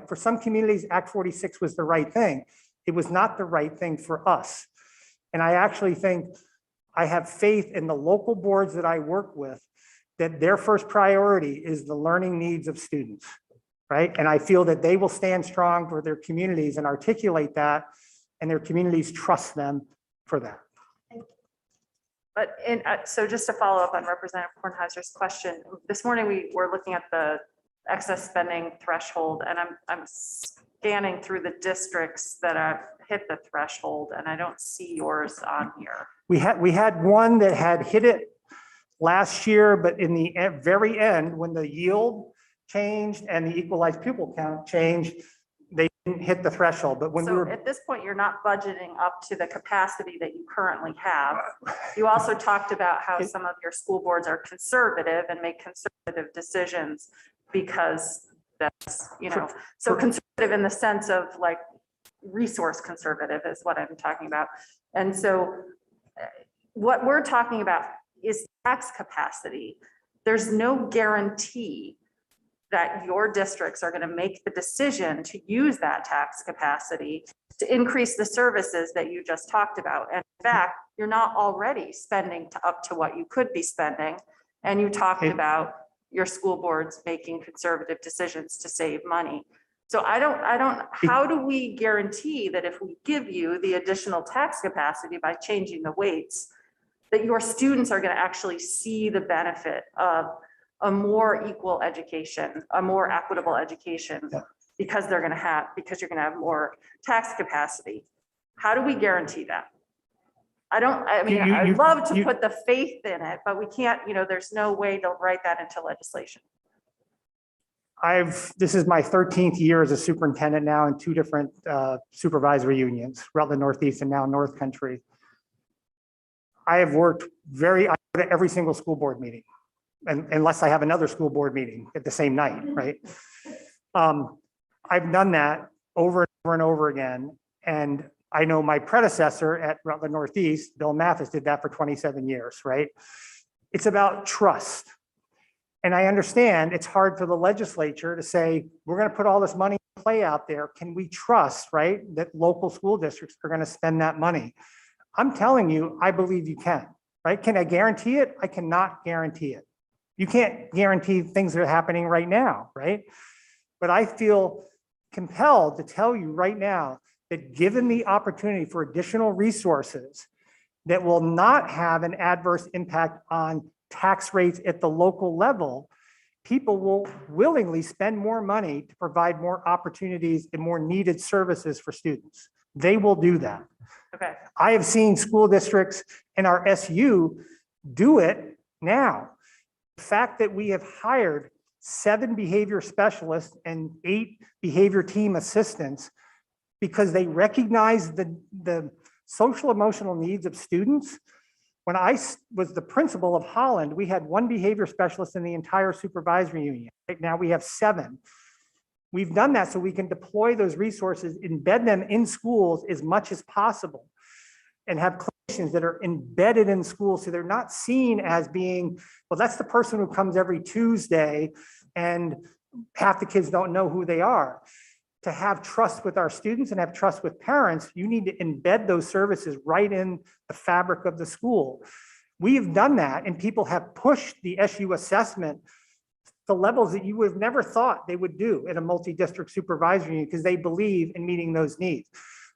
for some communities, Act 46 was the right thing. It was not the right thing for us. And I actually think I have faith in the local boards that I work with, that their first priority is the learning needs of students, right? And I feel that they will stand strong for their communities and articulate that, and their communities trust them for that. But so just to follow up on Representative Kornheiser's question, this morning we were looking at the excess spending threshold, and I'm scanning through the districts that have hit the threshold, and I don't see yours on here. We had one that had hit it last year, but in the very end, when the yield changed and the equalized pupil count changed, they didn't hit the threshold. But when we So were at this point, you're not budgeting up to the capacity that you currently have. You also talked about how some of your school boards are conservative and make conservative decisions because that's, so conservative in the sense of like resource conservative is what I'm talking about. And so what we're talking about is tax capacity. There's no guarantee that your districts are going to make the decision to use that tax capacity to increase the services that you just talked about. And in fact, you're not already spending up to what you could be spending. And you talked about your school boards making conservative decisions to save money. So how do we guarantee that if we give you the additional tax capacity by changing the weights, that your students are going to actually see the benefit of a more equal education, a more equitable education, because you're going to have more tax capacity? How do we guarantee that? I'd love to put the faith in it, but we can't, there's no way to write that into legislation. This is my 13th year as a superintendent now in 2 different supervisory unions, Rutland Northeast and now North Country. I have worked I go to every single school board meeting, unless I have another school board meeting at the same night, right? I've done that over and over and over again. And I know my predecessor at Rutland Northeast, Bill Mathis, did that for 27 years, right? It's about trust. And I understand it's hard for the legislature to say, we're going to put all this money in play out there. Can we trust, right, that local school districts are going to spend that money? I'm telling you, I believe you can, right? Can I guarantee it? I cannot guarantee it. You can't guarantee things that are happening right now, right? But I feel compelled to tell you right now that given the opportunity for additional resources that will not have an adverse impact on tax rates at the local level, people will willingly spend more money to provide more opportunities and more needed services for students. They will do that. Okay, I have seen school districts in our SU do it now. The fact that we have hired 7 behavior specialists and 8 behavior team assistants because they recognize the social emotional needs of students. When I was the principal of Holland, we had 1 behavior specialist in the entire supervisory union. Right now we have 7. We've done that so we can deploy those resources, embed them in schools as much as possible, and have clinicians that are embedded in schools so they're not seen as being, well, that's the person who comes every Tuesday and half the kids don't know who they are. To have trust with our students and have trust with parents, you need to embed those services right in the fabric of the school. We have done that, and people have pushed the SU assessment to levels that you would have never thought they would do in a multi-district supervisory unit because they believe in meeting those needs.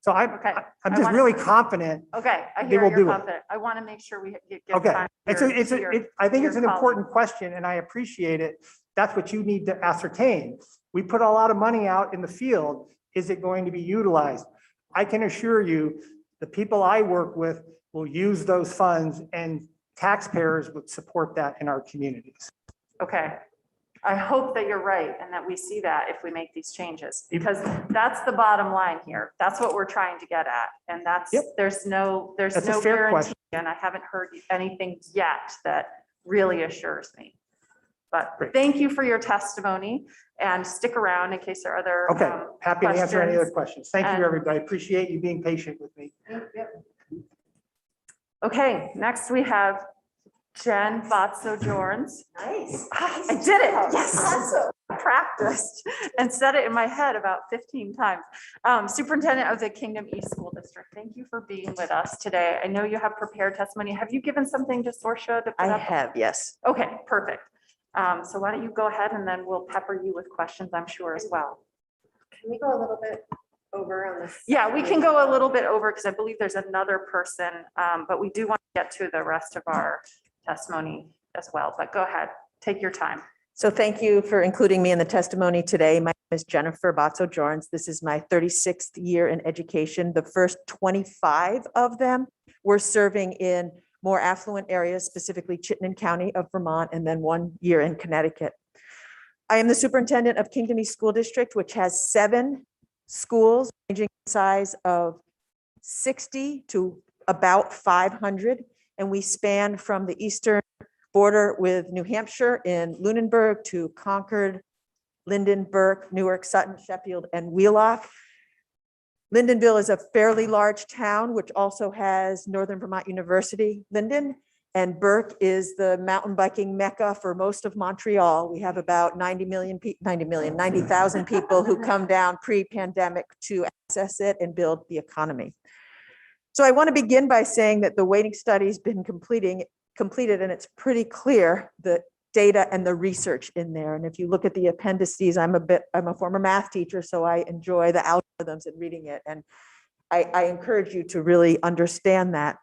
So I'm just really confident. okay, I They hear will you're do it. confident. I want to make sure we give Okay, time. I think it's to an your important question, and I appreciate it. That's what you need to ascertain. We put a lot of money out in the field. Is it going to be utilized? I can assure you, the people I work with will use those funds, and taxpayers would support that in our communities. Okay. I hope that you're right and that we see that if we make these changes, because that's the bottom line here. That's what we're trying to get at. And that's, Yep. there's no That's a fair guarantee. question. And I haven't heard anything yet that really assures me. But Great. thank you for your testimony, and stick around in case there are other. Okay, happy to answer any other questions. questions. Thank And- you, everybody. I appreciate you being patient with me. Okay, next we have Jen Vazo Jones. Nice. I did it, yes. I practiced and said it in my head about 15 times. Superintendent of the Kingdom East School District, thank you for being with us today. I know you have prepared testimony. Have you given something to Sorsha to put I up? have, yes. Okay, perfect. So why don't you go ahead and then we'll pepper you with questions, I'm sure, as well. Can we go a little bit over on this? Yeah, we can go a little bit over because I believe there's another person, but we do want to get to the rest of our testimony as well. But go ahead, take your time. So thank you for including me in the testimony today. My name is Jennifer Vazo Jones. This is my 36th year in education. The first 25 of them were serving in more affluent areas, specifically Chittenden County of Vermont, and then 1 year in Connecticut. I am the superintendent of Kingdom East School District, which has 7 schools ranging in size of 60 to about 500. And we span from the eastern border with New Hampshire in Lunenburg to Concord, Linden, Burke, Newark, Sutton, Sheffield, and Wheelock. Lindenville is a fairly large town, which also has Northern Vermont University, Linden, and Burke is the mountain biking mecca for most of Montreal. We have about 90,000 people who come down pre-pandemic to access it and build the economy. So I want to begin by saying that the weighting study's been completed, and it's pretty clear the data and the research in there. And if you look at the appendices, I'm a former math teacher, so I enjoy the algorithms and reading it. And I encourage you to really understand that.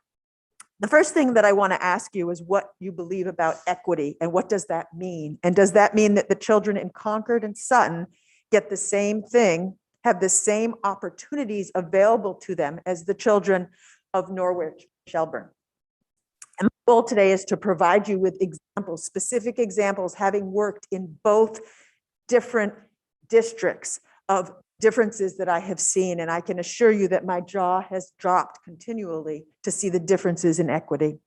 The first thing that I want to ask you is what you believe about equity and what does that mean? And does that mean that the children in Concord and Sutton get the same thing, have the same opportunities available to them as the children of Norwich, Shelburne? And my goal today is to provide you with examples, specific examples, having worked in both different districts of differences that I have seen. And I can assure you that my jaw has dropped continually to see the differences in equity.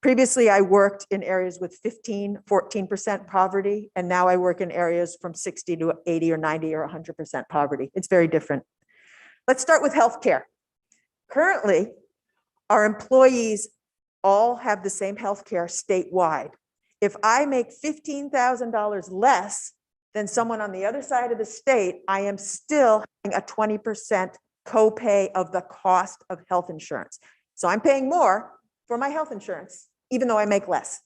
Previously, I worked in areas with 14% poverty, and now I work in areas from 60 to 80 or 90 or 100% poverty. It's very different. Let's start with healthcare. Currently, our employees all have the same healthcare statewide. If I make $15,000 less than someone on the other side of the state, I am still having a 20% copay of the cost of health insurance. So I'm paying more for my health insurance, even though I make less,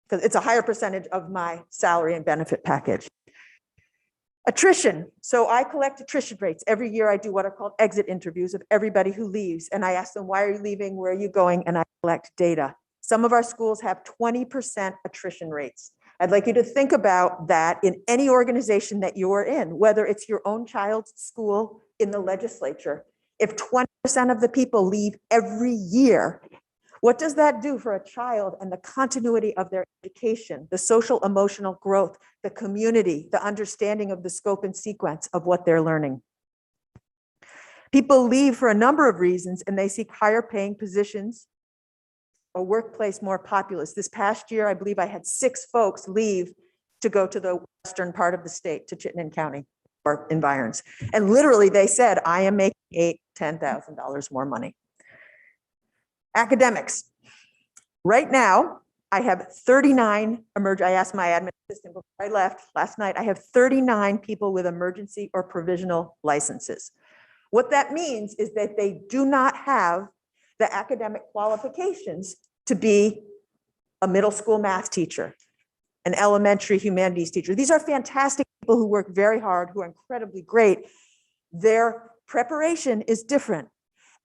because it's a higher percentage of my salary and benefit package. Attrition. So I collect attrition rates. Every year I do what are called exit interviews of everybody who leaves. And I ask them, why are you leaving? Where are you going? And I collect data. Some of our schools have 20% attrition rates. I'd like you to think about that in any organization that you're in, whether it's your own child's school in the legislature. If 20% of the people leave every year, what does that do for a child and the continuity of their education, the social emotional growth, the community, the understanding of the scope and sequence of what they're learning? People leave for a number of reasons and they seek higher paying positions, a workplace more populous. This past year, I believe I had 6 folks leave to go to the western part of the state, to Chittenden County or environs. And literally they said, I am making $8,000, $10,000 more money. Academics. Right now, I have 39 I asked my admin assistant before I left last night, I have 39 people with emergency or provisional licenses. What that means is that they do not have the academic qualifications to be a middle school math teacher, an elementary humanities teacher. These are fantastic people who work very hard, who are incredibly great. Their preparation is different.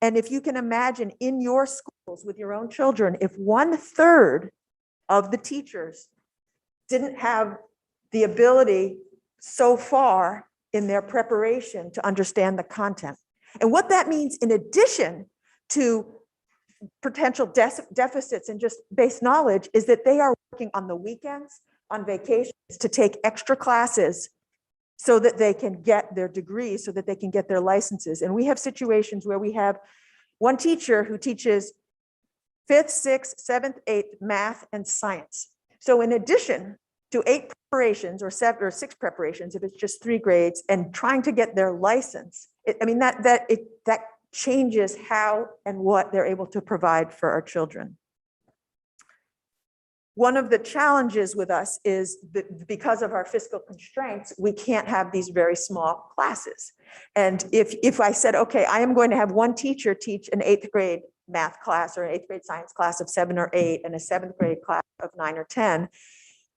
And if you can imagine in your schools with your own children, if 1/3 of the teachers didn't have the ability so far in their preparation to understand the content. And what that means in addition to potential deficits in just base knowledge is that they are working on the weekends, on vacations, to take extra classes so that they can get their degrees, so that they can get their licenses. And we have situations where we have one teacher who teaches 5th, 6th, 7th, 8th math and science. So in addition to 8 preparations or 7 or 6 preparations, if it's just 3 grades, and trying to get their license, that changes how and what they're able to provide for our children. One of the challenges with us is that because of our fiscal constraints, we can't have these very small classes. And if I said, okay, I am going to have one teacher teach an 8th grade math class or an 8th grade science class of 7 or 8 and a 7th grade class of 9 or 10,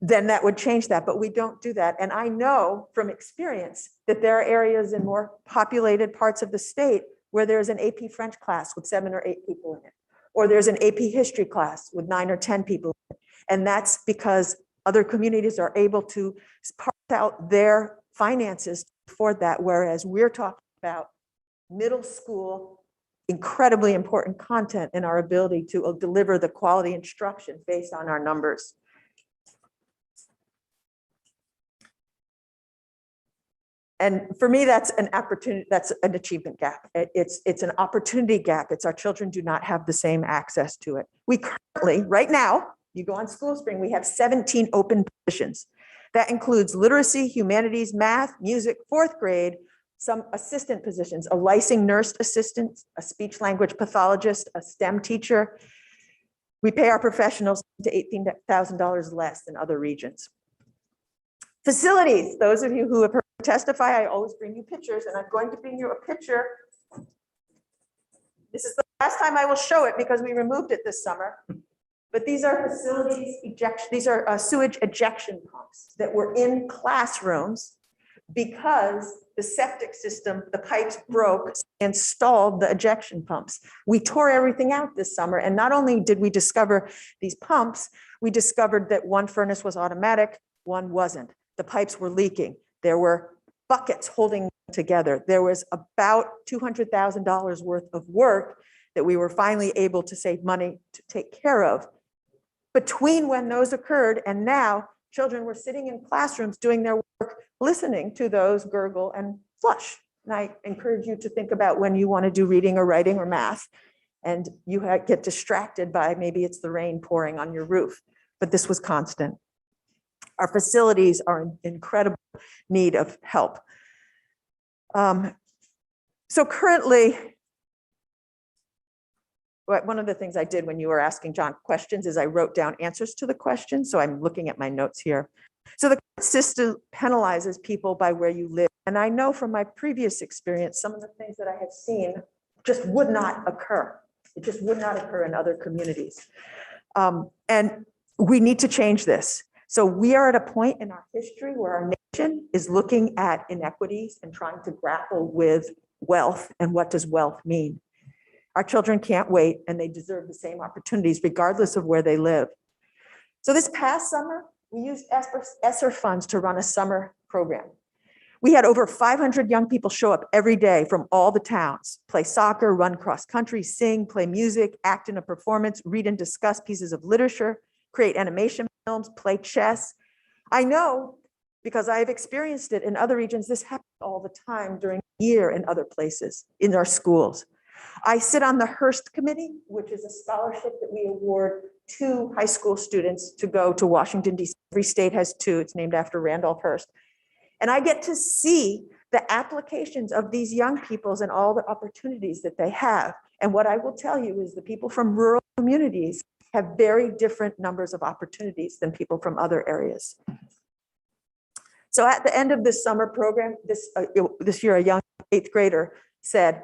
then that would change that, but we don't do that. And I know from experience that there are areas in more populated parts of the state where there's an AP French class with 7 or 8 people in it, or there's an AP history class with 9 or 10 people in it. And that's because other communities are able to parse out their finances to afford that, whereas we're talking about middle school, incredibly important content in our ability to deliver the quality instruction based on our numbers. And for me, that's an opportunity, that's an achievement gap. It's an opportunity gap. It's our children do not have the same access to it. We currently, right now, you go on School Spring, we have 17 open positions. That includes literacy, humanities, math, music, 4th grade, some assistant positions, a licensed nurse assistant, a speech language pathologist, a STEM teacher. We pay our professionals to $18,000 less than other regions. Facilities, those of you who have heard me testify, I always bring you pictures, and I'm going to bring you a picture. This is the last time I will show it because we removed it this summer. But these are facilities ejection, these are sewage ejection pumps that were in classrooms because the septic system, the pipes broke, installed the ejection pumps. We tore everything out this summer, and not only did we discover these pumps, we discovered that one furnace was automatic, one wasn't. The pipes were leaking. There were buckets holding them together. There was about $200,000 worth of work that we were finally able to save money to take care of. Between when those occurred and now, children were sitting in classrooms doing their work, listening to those gurgle and flush. And I encourage you to think about when you want to do reading or writing or math, and you get distracted by maybe it's the rain pouring on your roof, but this was constant. Our facilities are in incredible need of help. So currently, one of the things I did when you were asking John questions is I wrote down answers to the questions. So I'm looking at my notes here. So the system penalizes people by where you live. And I know from my previous experience, some of the things that I have seen just would not occur. It just would not occur in other communities. And we need to change this. So we are at a point in our history where our is looking at inequities and trying to grapple with wealth and what does wealth mean. Our children can't wait and they deserve the same opportunities regardless of where they live. So this past summer, we used ESSER funds to run a summer program. We had over 500 young people show up every day from all the towns, play soccer, run cross country, sing, play music, act in a performance, read and discuss pieces of literature, create animation films, play chess. I know because I've experienced it in other regions, this happens all the time during the year in other places, in our schools. I sit on the Hearst Committee, which is a scholarship that we award to high school students to go to Washington, D.C. Every state has two. It's named after Randolph Hearst. And I get to see the applications of these young peoples and all the opportunities that they have. And what I will tell you is the people from rural communities have very different numbers of opportunities than people from other areas. So at the end of this summer program, this year, a young 8th grader said,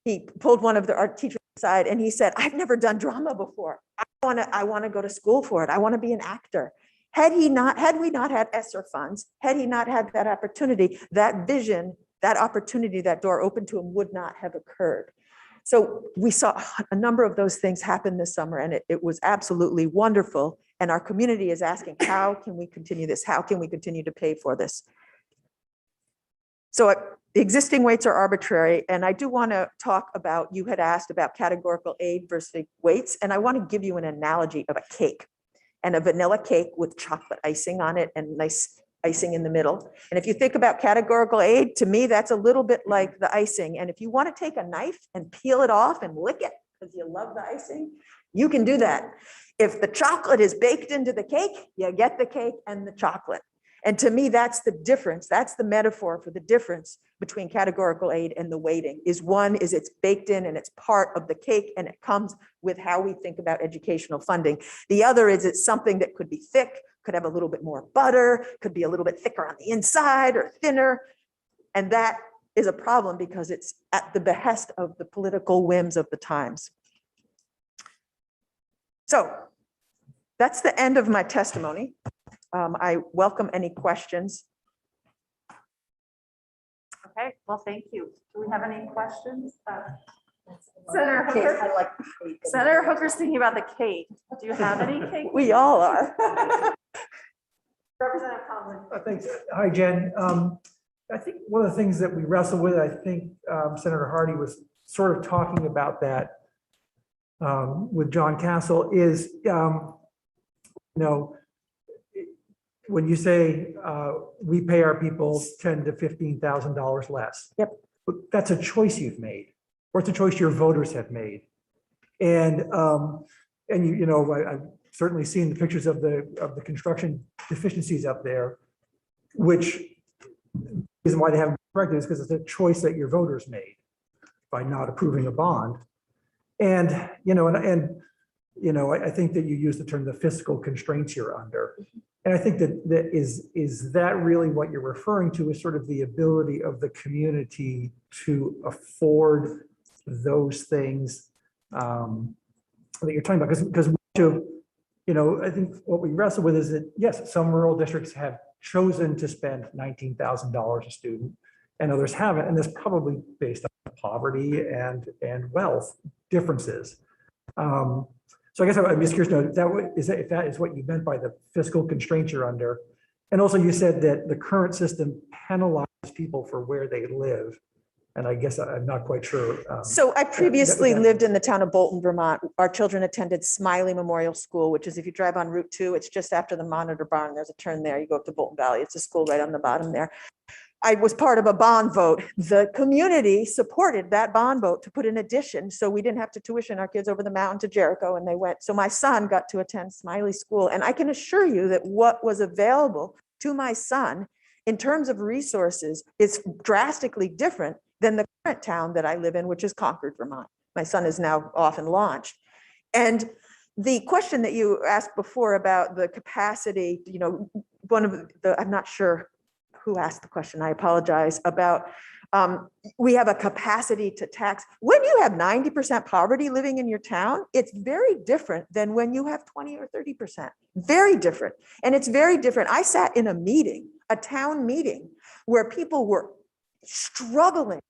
he pulled one of our teachers aside and he said, I've never done drama before. I want to go to school for it. I want to be an actor. Had we not had ESSER funds, had he not had that opportunity, that vision, that opportunity, that door open to him would not have occurred. So we saw a number of those things happen this summer and it was absolutely wonderful. And our community is asking, how can we continue this? How can we continue to pay for this? So the existing weights are arbitrary. And I do want to talk about, you had asked about categorical aid versus weights. And I want to give you an analogy of a cake and a vanilla cake with chocolate icing on it and nice icing in the middle. And if you think about categorical aid, to me, that's a little bit like the icing. And if you want to take a knife and peel it off and lick it because you love the icing, you can do that. If the chocolate is baked into the cake, you get the cake and the chocolate. And to me, that's the difference. That's the metaphor for the difference between categorical aid and the weighting is one is it's baked in and it's part of the cake and it comes with how we think about educational funding. The other is it's something that could be thick, could have a little bit more butter, could be a little bit thicker on the inside or thinner. And that is a problem because it's at the behest of the political whims of the times. So that's the end of my testimony. I welcome any questions. Okay, well, thank you. Do we have any questions? Senator Hooker? Senator Hooker's thinking about the cake. Do you have any cake? We all are. Representative Conlon. Thanks. Hi, Jen. I think one of the things that we wrestle with, I think Senator Hardy was sort of talking about that with John Castle is, when you say we pay our people $10,000 to $15,000 less. Yep. That's a choice you've made, or it's a choice your voters have made. And I've certainly seen the pictures of the construction deficiencies up there, which the reason why they haven't been corrected is because it's a choice that your voters made by not approving a bond. And I think that you use the term the fiscal constraints you're under. And I think that is that really what you're referring to is sort of the ability of the community to afford those things that you're talking about. Because I think what we wrestle with is that, yes, some rural districts have chosen to spend $19,000 a student and others haven't. And that's probably based on poverty and wealth differences. So I guess I'm just curious to know if that is what you meant by the fiscal constraints you're under. And also you said that the current system penalizes people for where they live. And I guess I'm not quite sure. So I previously lived in the town of Bolton, Vermont. Our children attended Smiley Memorial School, which is if you drive on Route 2, it's just after the Monitor Barn. There's a turn there. You go up to Bolton Valley. It's a school right on the bottom there. I was part of a bond vote. The community supported that bond vote to put an addition so we didn't have to tuition our kids over the mountain to Jericho, and they went. So my son got to attend Smiley School. And I can assure you that what was available to my son in terms of resources is drastically different than the current town that I live in, which is Concord, Vermont. My son is now off and launched. And the question that you asked before about the capacity, I'm not sure who asked the question, I apologize, about We have a capacity to tax. When you have 90% poverty living in your town, it's very different than when you have 20 or 30%. Very different. And it's very different. I sat in a meeting, a town meeting, where people were struggling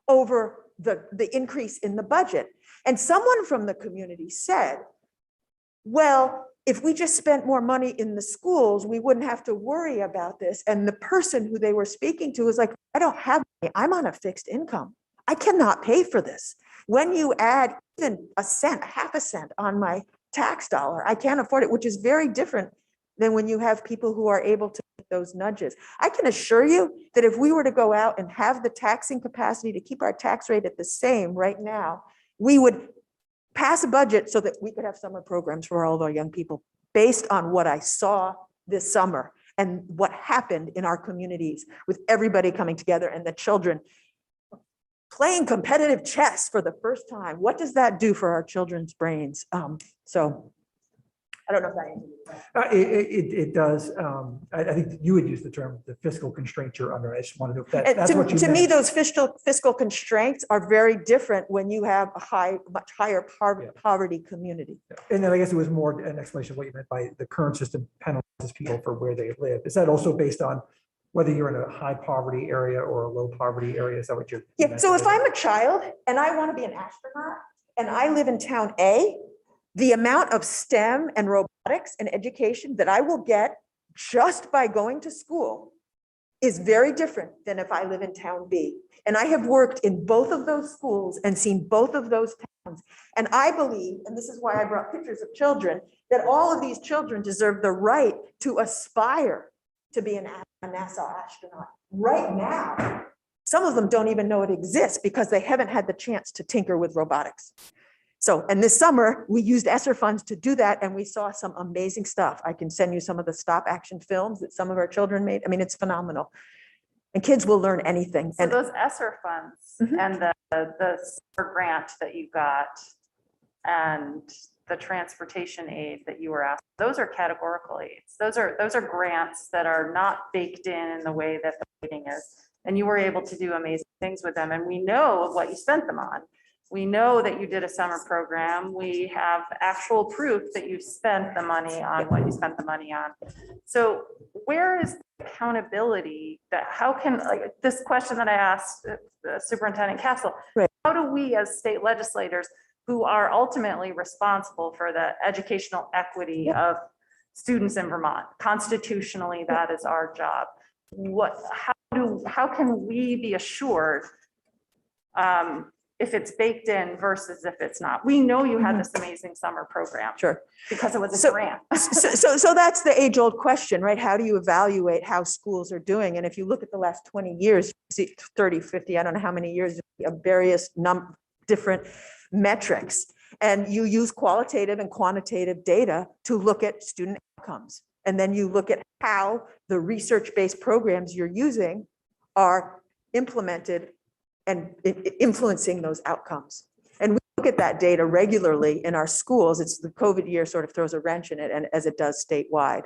over the increase in the budget. And someone from the community said, well, if we just spent more money in the schools, we wouldn't have to worry about this. And the person who they were speaking to was like, I don't have money. I'm on a fixed income. I cannot pay for this. When you add even a cent, half a cent on my tax dollar, I can't afford it, which is very different than when you have people who are able to make those nudges. I can assure you that if we were to go out and have the taxing capacity to keep our tax rate at the same right now, we would pass a budget so that we could have summer programs for all of our young people based on what I saw this summer and what happened in our communities with everybody coming together and the children playing competitive chess for the first time. What does that do for our children's brains? So I don't know if that answers your question. It does. I think you would use the term, the fiscal constraints you're under. I just wanted to know if And that's what you to me, meant. those fiscal constraints are very different when you have a much higher poverty community. And then I guess it was more an explanation of what you meant by the current system penalizes people for where they live. Is that also based on whether you're in a high poverty area or a low poverty area? Is that what you're? Yeah, so if I'm a child and I want to be an astronaut and I live in town A, the amount of STEM and robotics and education that I will get just by going to school is very different than if I live in town B. And I have worked in both of those schools and seen both of those towns. And I believe, and this is why I brought pictures of children, that all of these children deserve the right to aspire to be a NASA astronaut. Right now, some of them don't even know it exists because they haven't had the chance to tinker with robotics. So, and this summer, we used ESSER funds to do that, and we saw some amazing stuff. I can send you some of the stop action films that some of our children made. I mean, it's phenomenal. And kids will learn anything. So And those ESSER funds Mhm. and the summer grant that you got and the transportation aid that you were asked, those are categorical aids. Those are grants that are not baked in the way that the rating is. And you were able to do amazing things with them. And we know what you spent them on. We know that you did a summer program. We have actual proof that you spent the money on what you spent the money on. So where is the accountability that, how can, like this question that I asked Superintendent Castle, Right. how do we as state legislators who are ultimately responsible for the educational equity of students in Vermont, constitutionally, that is our job. How can we be assured if it's baked in versus if it's not? We know you had this amazing summer program sure. because it was a So- grant. So that's the age-old question, right? How do you evaluate how schools are doing? And if you look at the last 20 years, 30, 50, I don't know how many years of various different metrics. And you use qualitative and quantitative data to look at student outcomes. And then you look at how the research-based programs you're using are implemented and influencing those outcomes. And we look at that data regularly in our schools. It's the COVID year sort of throws a wrench in it, and as it does statewide.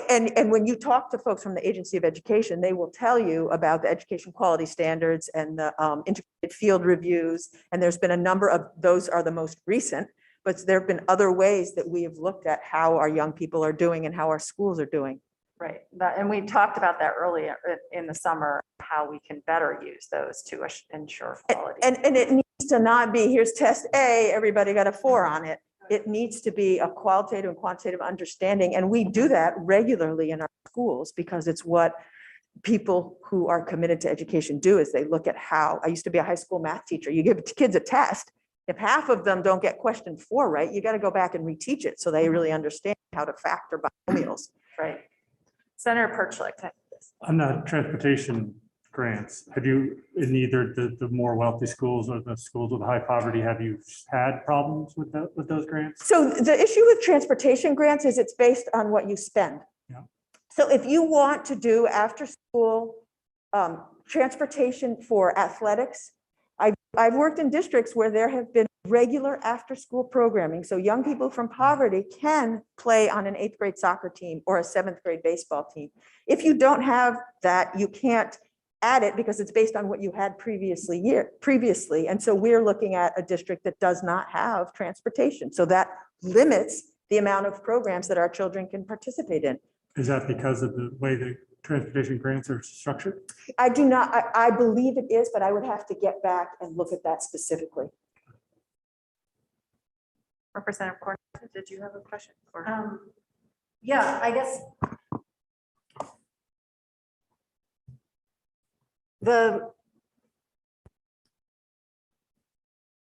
And when you talk to folks from the Agency of Education, they will tell you about the education quality standards and the integrated field reviews. And there's been a number of those are the most recent, but there have been other ways that we have looked at how our young people are doing and how our schools are doing. Right. And we talked about that earlier in the summer, how we can better use those to ensure quality. And it needs to not be, here's test A, everybody got a 4 on it. It needs to be a qualitative and quantitative understanding. And we do that regularly in our schools because it's what people who are committed to education do is they look at how, I used to be a high school math teacher. You give kids a test. If half of them don't get question 4 right, you got to go back and reteach it so they really understand how to factor binomials. Right. Senator Perchlik. On the transportation grants, have you, in either the more wealthy schools or the schools with high poverty, have you had problems with those grants? So the issue with transportation grants is it's based on what you spend. Yeah. So if you want to do after school transportation for athletics, I've worked in districts where there have been regular after school programming. So young people from poverty can play on an 8th grade soccer team or a 7th grade baseball team. If you don't have that, you can't add it because it's based on what you had previously. And so we're looking at a district that does not have transportation. So that limits the amount of programs that our children can participate in. Is that because of the way the transportation grants are structured? I do not, I believe it is, but I would have to get back and look at that specifically. Representative Corn, did you have a question? Yeah, I guess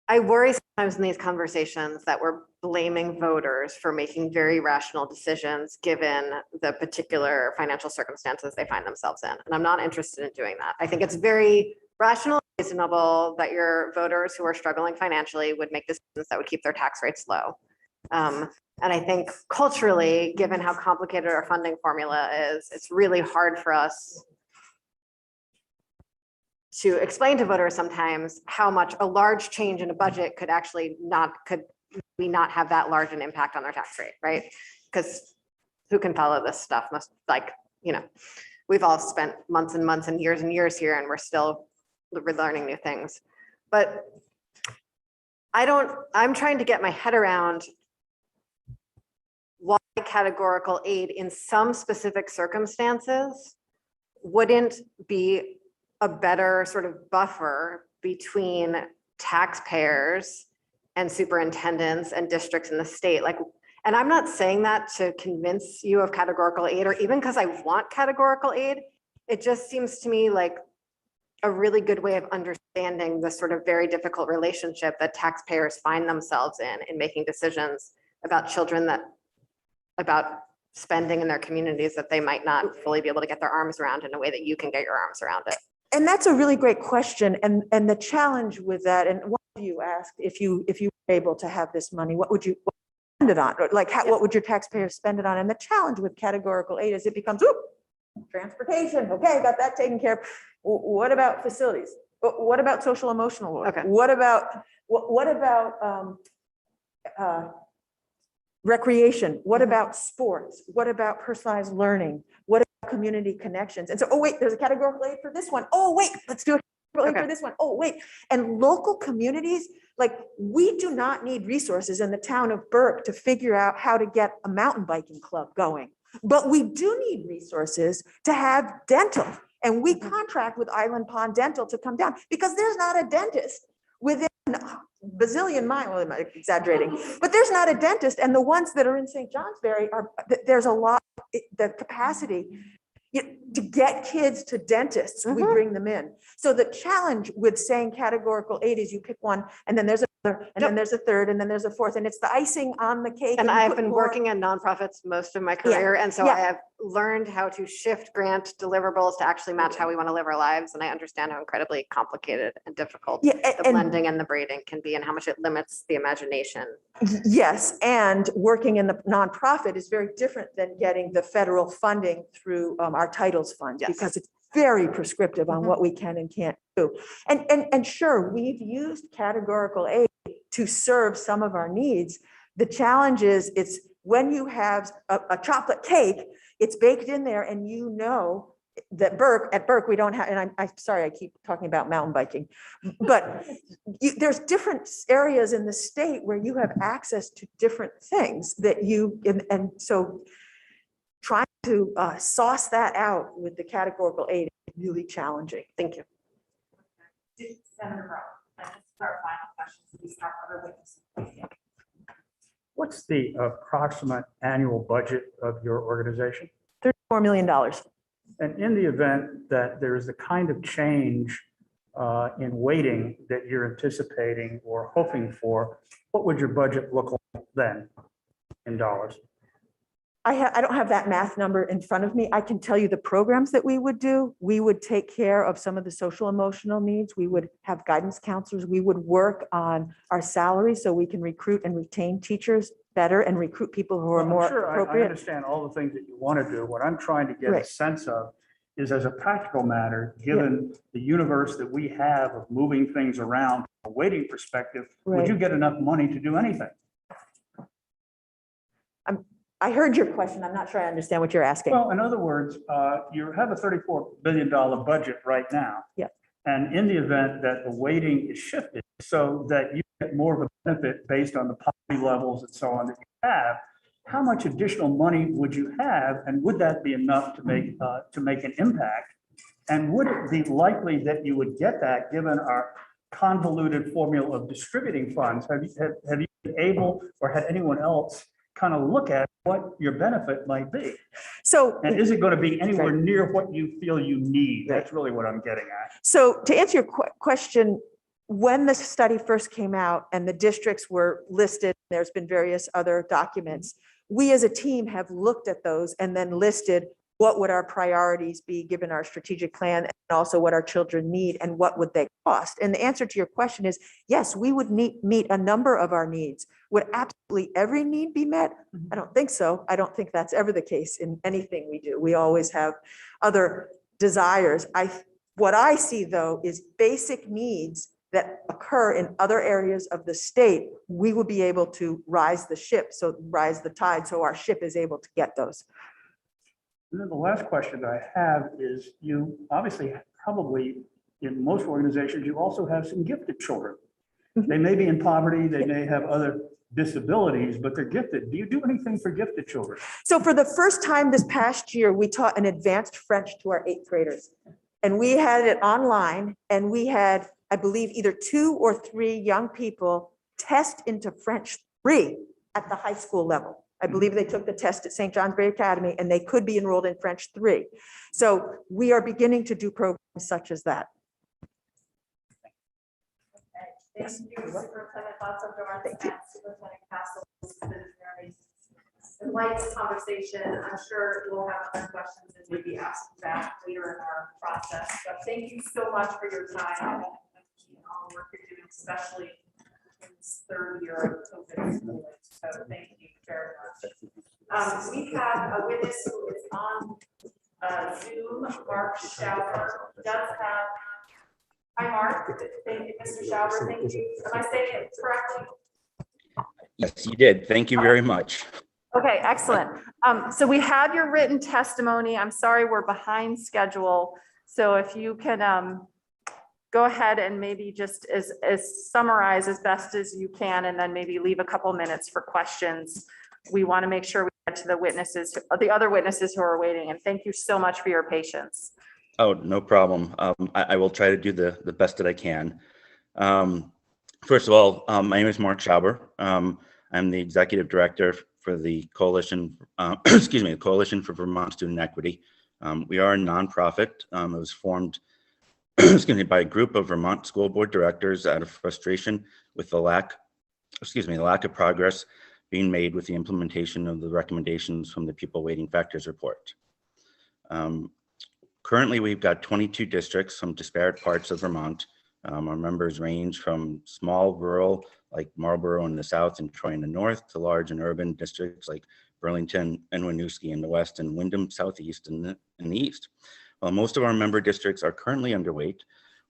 I worry sometimes in these conversations that we're blaming voters for making very rational decisions given the particular financial circumstances they find themselves in. And I'm not interested in doing that. I think it's very rational, reasonable that your voters who are struggling financially would make decisions that would keep their tax rates low. And I think culturally, given how complicated our funding formula is, it's really hard for us to explain to voters sometimes how much a large change in a budget could actually not have that large an impact on their tax rate, right? Because who can follow this stuff? Most we've all spent months and months and years here, and we're learning new things. But I'm trying to get my head around why categorical aid in some specific circumstances wouldn't be a better sort of buffer between taxpayers and superintendents and districts in the state. And I'm not saying that to convince you of categorical aid or even because I want categorical aid. It just seems to me like a really good way of understanding the sort of very difficult relationship that taxpayers find themselves in making decisions about children about spending in their communities that they might not fully be able to get their arms around in a way that you can get your arms around it. And that's a really great question. And the challenge with that, and one of you asked, if you were able to have this money, what would you spend it on? What would your taxpayers spend it on? And the challenge with categorical aid is it becomes, transportation, okay, got that taken care of. What about facilities? What about social emotional work? Okay. What about recreation? What about sports? What about personalized learning? What about community connections? And so, oh wait, there's a categorical aid for this one. Oh wait, let's do a categorical aid for this one. Oh wait, and local communities, we do not need resources in the town of Burke to figure out how to get a mountain biking club going. But we do need resources to have dental. And we contract with Island Pond Dental to come down because there's not a dentist within bazillion miles, well, I'm exaggerating, but there's not a dentist. And the ones that are in St. Johnsbury there's a lot, the capacity to get kids to dentists, we bring them in. So the challenge with saying categorical aid is you pick one and then there's another, and then there's a third, and then there's a fourth, and it's the icing on the cake. And you I've put been more- working in nonprofits most of my career. And so Yeah. I have learned how to shift grant deliverables to actually match how we want to live our lives. And I understand how incredibly complicated and difficult Yeah, the and blending and the braiding can be and how much it limits the imagination. yes, and working in the nonprofit is very different than getting the federal funding through our titles fund, Yes. because it's very prescriptive on what we can and can't do. And sure, we've used categorical aid to serve some of our needs. The challenge is it's when you have a chocolate cake, it's baked in there and you know that at Burke, we don't have, and I'm sorry, I keep talking about mountain biking, but there's different areas in the state where you have access to different things that and so trying to sauce that out with the categorical aid is really challenging. Thank you. Senator Brown, and this is our final question. We start other witnesses. What's the approximate annual budget of your organization? $34 million. And in the event that there is the kind of change in weighting that you're anticipating or hoping for, what would your budget look like then in dollars? I don't have that math number in front of me. I can tell you the programs that we would do. We would take care of some of the social emotional needs. We would have guidance counselors. We would work on our salaries so we can recruit and retain teachers better and recruit people who are I'm more sure I appropriate. understand all the things that you want to do. What I'm trying to get a Right. sense of is, as a practical matter, given the universe that we have of moving things around from a weighting perspective, would Right. you get enough money to do anything? I heard your question. I'm not sure I understand what you're asking. Well, in other words, you have a $34 billion budget right now. Yeah. And in the event that the weighting is shifted so that you get more of a benefit based on the poverty levels and so on that you have, how much additional money would you have? And would that be enough to make an impact? And would it be likely that you would get that given our convoluted formula of distributing funds? Have you been able, or had anyone else kind of look at what your benefit might be? So, And is it going to be anywhere near what you feel you need? That's really what I'm getting at. so to answer your question, when the study first came out and the districts were listed, there's been various other documents. We as a team have looked at those and then listed what would our priorities be given our strategic plan, and also what our children need and what would they cost. And the answer to your question is yes, we would meet a number of our needs. Would absolutely every need be met? I don't think so. I don't think that's ever the case in anything we do. We always have other desires. What I see though is basic needs that occur in other areas of the state. We will be able to rise the tide, so our ship is able to get those. And then the last question that I have is, you obviously probably in most organizations, you also have some gifted children. They may be in poverty, they may have other disabilities, but they're gifted. Do you do anything for gifted children? So for the first time this past year, we taught an advanced French to our 8th graders. And we had it online, and we had, I believe, either 2 or 3 young people test into French 3 at the high school level. I believe they took the test at St. John's Bay Academy, and they could be enrolled in French 3. So we are beginning to do programs such as that. Thank you, Superintendent Vazo Jones and Superintendent Castle. This has been very enlightening conversation. I'm sure we'll have other questions and maybe ask back later in our process. But thank you so much for your time and all the work you're doing, especially in this 3rd year of COVID. So thank you very much. We have a witness who is on Zoom, Mark Schauber, does have. Hi, Mark. Thank you, Mr. Schauber. Thank you. Am I saying it correctly? Yes, you did. Thank you very much. Okay, excellent. So we have your written testimony. I'm sorry, we're behind schedule. So if you can go ahead and maybe just as summarize as best as you can, and then maybe leave a couple minutes for questions. We want to make sure we get to the witnesses, the other witnesses who are waiting. And thank you so much for your patience. Oh, no problem. I will try to do the best that I can. First of all, my name is Mark Schauber. I'm the executive director for the Coalition, the Coalition for Vermont Student Equity. We are a nonprofit. It was formed by a group of Vermont school board directors out of frustration with the lack of progress being made with the implementation of the recommendations from the Pupil Weighting Factors report. Currently, we've got 22 districts from disparate parts of Vermont. Our members range from small rural, like Marlborough in the south and Troy in the north, to large and urban districts like Burlington and Winooski in the west and Windham southeast in the east. While most of our member districts are currently underweight,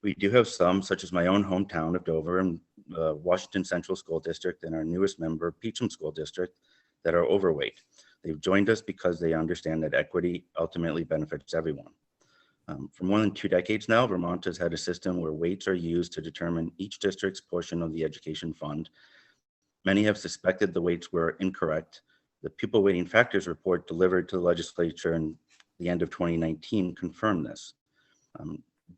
we do have some, such as my own hometown of Dover and Washington Central School District and our newest member, Peacham School District, that are overweight. They've joined us because they understand that equity ultimately benefits everyone. For more than 2 decades now, Vermont has had a system where weights are used to determine each district's portion of the education fund. Many have suspected the weights were incorrect. The Pupil Weighting Factors report delivered to the legislature in the end of 2019 confirmed this.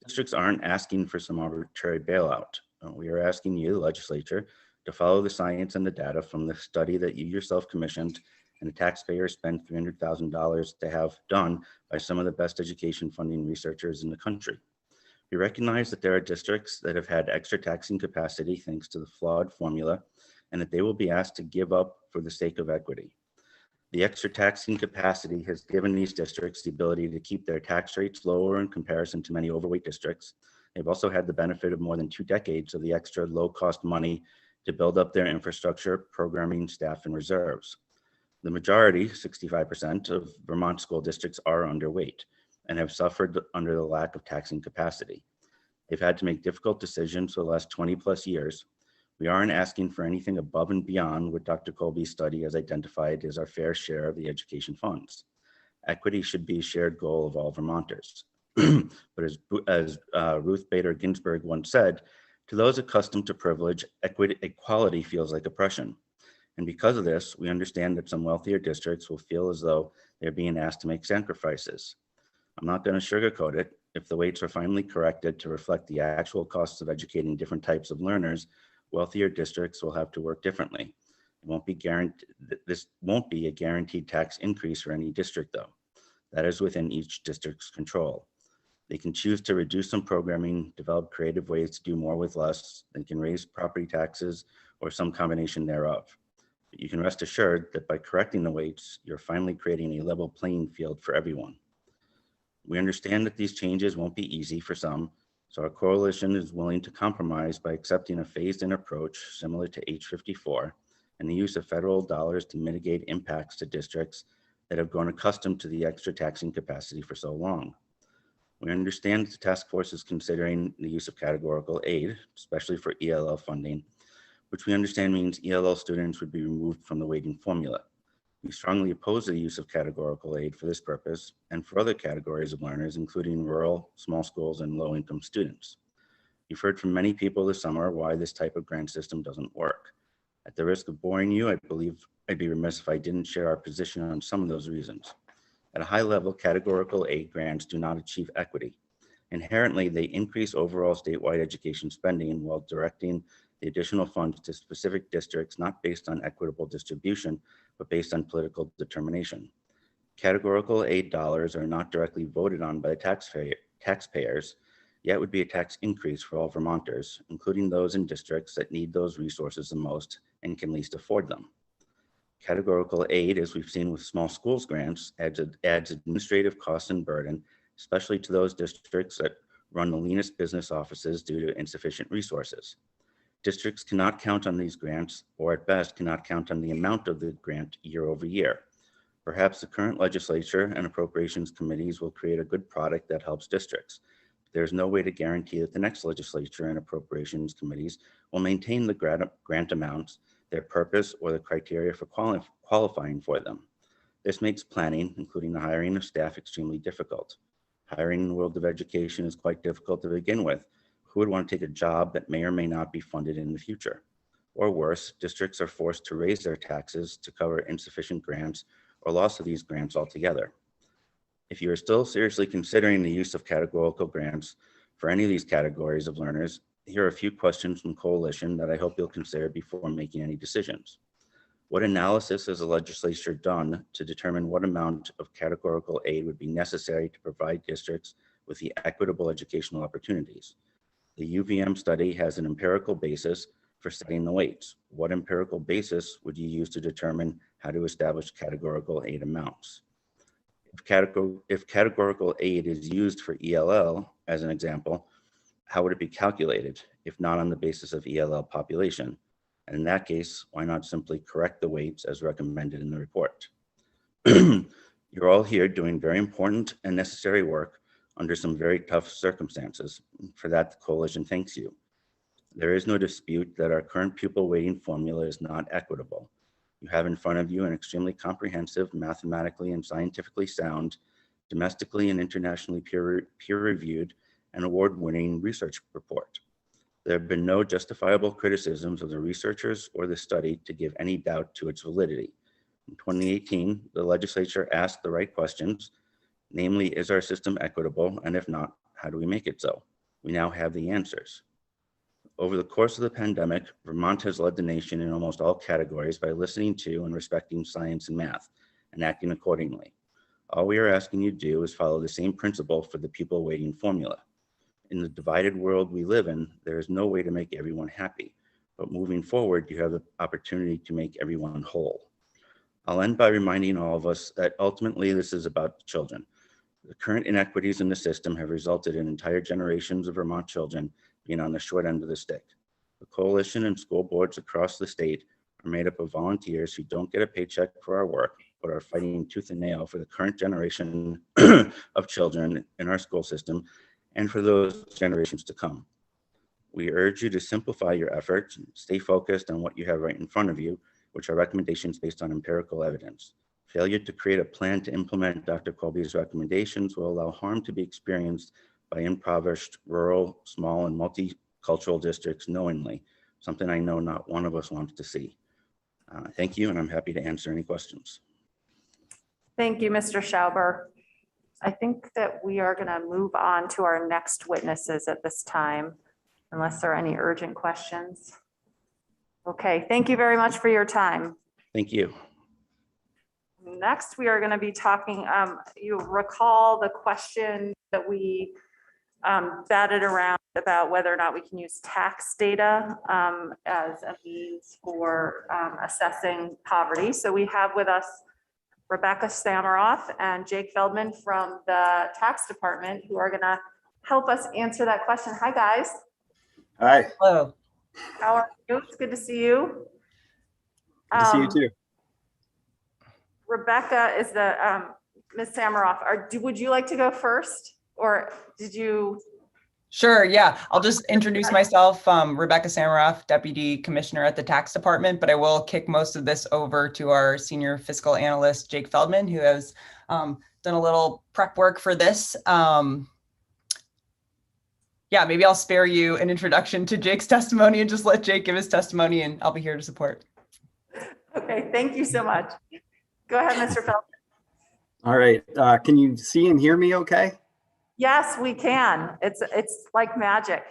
Districts aren't asking for some arbitrary bailout. We are asking you, the legislature, to follow the science and the data from the study that you yourself commissioned and the taxpayers spent $300,000 to have done by some of the best education funding researchers in the country. We recognize that there are districts that have had extra taxing capacity thanks to the flawed formula, and that they will be asked to give up for the sake of equity. The extra taxing capacity has given these districts the ability to keep their tax rates lower in comparison to many overweight districts. They've also had the benefit of more than 2 decades of the extra low-cost money to build up their infrastructure, programming, staff, and reserves. The majority, 65% of Vermont school districts are underweight and have suffered under the lack of taxing capacity. They've had to make difficult decisions for the last 20 plus years. We aren't asking for anything above and beyond what Dr. Colby's study has identified as our fair share of the education funds. Equity should be a shared goal of all Vermonters. But as Ruth Bader Ginsburg once said, to those accustomed to privilege, equality feels like oppression. And because of this, we understand that some wealthier districts will feel as though they're being asked to make sacrifices. I'm not going to sugarcoat it. If the weights are finally corrected to reflect the actual costs of educating different types of learners, wealthier districts will have to work differently. This won't be a guaranteed tax increase for any district, though. That is within each district's control. They can choose to reduce some programming, develop creative ways to do more with less, and can raise property taxes or some combination thereof. But you can rest assured that by correcting the weights, you're finally creating a level playing field for everyone. We understand that these changes won't be easy for some, so our coalition is willing to compromise by accepting a phased-in approach similar to H54 and the use of federal dollars to mitigate impacts to districts that have grown accustomed to the extra taxing capacity for so long. We understand that the task force is considering the use of categorical aid, especially for ELL funding, which we understand means ELL students would be removed from the weighting formula. We strongly oppose the use of categorical aid for this purpose and for other categories of learners, including rural, small schools, and low-income students. You've heard from many people this summer why this type of grant system doesn't work. At the risk of boring you, I believe I'd be remiss if I didn't share our position on some of those reasons. At a high level, categorical aid grants do not achieve equity. Inherently, they increase overall statewide education spending while directing the additional funds to specific districts, not based on equitable distribution, but based on political determination. Categorical aid dollars are not directly voted on by the taxpayers, yet would be a tax increase for all Vermonters, including those in districts that need those resources the most and can least afford them. Categorical aid, as we've seen with small schools grants, adds administrative costs and burden, especially to those districts that run the leanest business offices due to insufficient resources. Districts cannot count on these grants, or at best cannot count on the amount of the grant year over year. Perhaps the current legislature and appropriations committees will create a good product that helps districts. There's no way to guarantee that the next legislature and appropriations committees will maintain the grant amounts, their purpose, or the criteria for qualifying for them. This makes planning, including the hiring of staff, extremely difficult. Hiring in the world of education is quite difficult to begin with. Who would want to take a job that may or may not be funded in the future? Or worse, districts are forced to raise their taxes to cover insufficient grants or loss of these grants altogether. If you are still seriously considering the use of categorical grants for any of these categories of learners, here are a few questions from Coalition that I hope you'll consider before making any decisions. What analysis has the legislature done to determine what amount of categorical aid would be necessary to provide districts with the equitable educational opportunities? The UVM study has an empirical basis for setting the weights. What empirical basis would you use to determine how to establish categorical aid amounts? If categorical aid is used for ELL, as an example, how would it be calculated if not on the basis of ELL population? And in that case, why not simply correct the weights as recommended in the report? You're all here doing very important and necessary work under some very tough circumstances. For that, the Coalition thanks you. There is no dispute that our current pupil weighting formula is not equitable. You have in front of you an extremely comprehensive, mathematically and scientifically sound, domestically and internationally peer-reviewed, and award-winning research report. There have been no justifiable criticisms of the researchers or the study to give any doubt to its validity. In 2018, the legislature asked the right questions, namely, is our system equitable? And if not, how do we make it so? We now have the answers. Over the course of the pandemic, Vermont has led the nation in almost all categories by listening to and respecting science and math and acting accordingly. All we are asking you to do is follow the same principle for the pupil weighting formula. In the divided world we live in, there is no way to make everyone happy, but moving forward, you have the opportunity to make everyone whole. I'll end by reminding all of us that ultimately this is about children. The current inequities in the system have resulted in entire generations of Vermont children being on the short end of the stick. The Coalition and school boards across the state are made up of volunteers who don't get a paycheck for our work, but are fighting tooth and nail for the current generation of children in our school system and for those generations to come. We urge you to simplify your efforts, and stay focused on what you have right in front of you, which are recommendations based on empirical evidence. Failure to create a plan to implement Dr. Colby's recommendations will allow harm to be experienced by impoverished, rural, small, and multicultural districts knowingly, something I know not one of us wants to see. Thank you, and I'm happy to answer any questions. Thank you, Mr. Schauber. I think that we are going to move on to our next witnesses at this time, unless there are any urgent questions. Okay, thank you very much for your time. Thank you. Next, we are going to be talking, you recall the question that we batted around about whether or not we can use tax data as a means for assessing poverty. So we have with us Rebecca Samaroff and Jake Feldman from the tax department who are going to help us answer that question. Hi, guys. Hi. Hello. How are you? It's good to see you. Good to see you too. Rebecca is the Ms. Samaroff. Would you like to go first, or did you? Sure, yeah. I'll just introduce myself. Rebecca Samaroff, Deputy Commissioner at the Tax Department, but I will kick most of this over to our Senior Fiscal Analyst, Jake Feldman, who has done a little prep work for this. Yeah, maybe I'll spare you an introduction to Jake's testimony and just let Jake give his testimony, and I'll be here to support. Okay, thank you so much. Go ahead, Mr. Feldman. All right. Can you see and hear me okay? Yes, we can. It's like magic.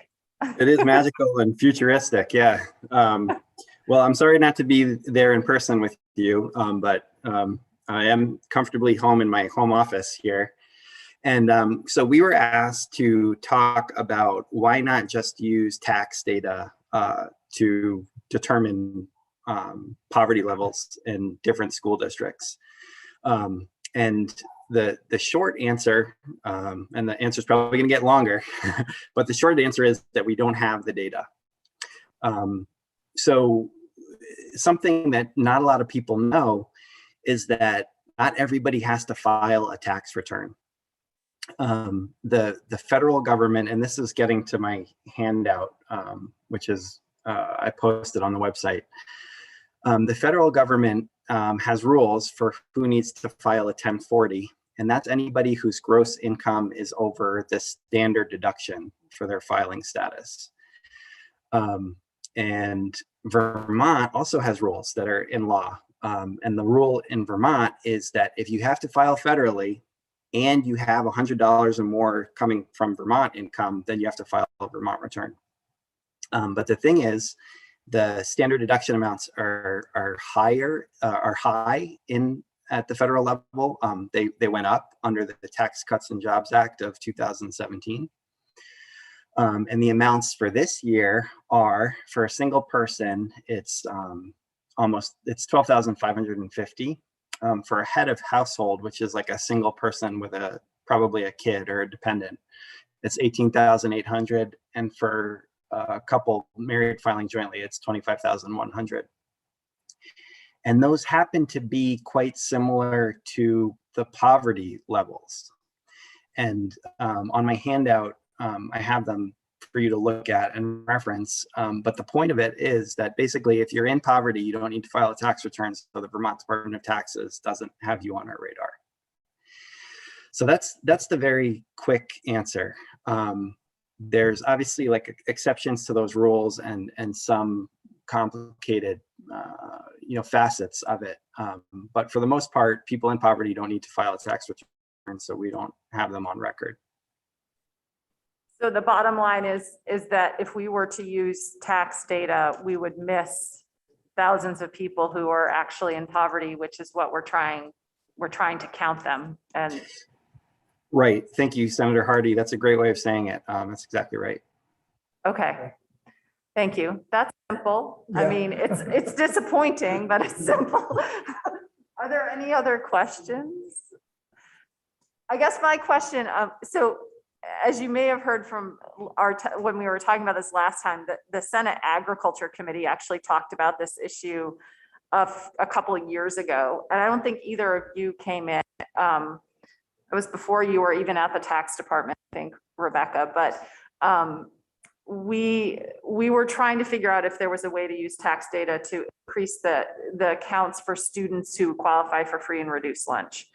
It is magical and futuristic. Yeah. Well, I'm sorry not to be there in person with you, but I am comfortably home in my home office here. And so we were asked to talk about why not just use tax data to determine poverty levels in different school districts. And the short answer, and the answer is probably going to get longer, but the short answer is that we don't have the data. So something that not a lot of people know is that not everybody has to file a tax return. The federal government, and this is getting to my handout, which is I posted on the website. The federal government has rules for who needs to file a 1040, and that's anybody whose gross income is over the standard deduction for their filing status. And Vermont also has rules that are in law. And the rule in Vermont is that if you have to file federally and you have $100 or more coming from Vermont income, then you have to file a Vermont return. But the thing is, the standard deduction amounts are high at the federal level. They went up under the Tax Cuts and Jobs Act of 2017. And the amounts for this year are, for a single person, it's $12,550. For a head of household, which is like a single person with probably a kid or a dependent, it's $18,800. And for a couple married filing jointly, it's $25,100. And those happen to be quite similar to the poverty levels. And on my handout, I have them for you to look at and reference. But the point of it is that basically, if you're in poverty, you don't need to file a tax return, so the Vermont Department of Taxes doesn't have you on our radar. So that's the very quick answer. There's obviously like exceptions to those rules and some complicated facets of it. But for the most part, people in poverty don't need to file a tax return, so we don't have them on record. So the bottom line is that if we were to use tax data, we would miss thousands of people who are actually in poverty, which is what we're trying to count them. And right. Thank you, Senator Hardy. That's a great way of saying it. That's exactly right. Okay. Thank you. That's simple. Yeah. I mean, it's disappointing, but it's simple. Are there any other questions? I guess my question, so as you may have heard from when we were talking about this last time, the Senate Agriculture Committee actually talked about this issue a couple of years ago. And I don't think either of you came in. It was before you were even at the tax department, I think, Rebecca, but we were trying to figure out if there was a way to use tax data to increase the counts for students who qualify for free and reduced lunch.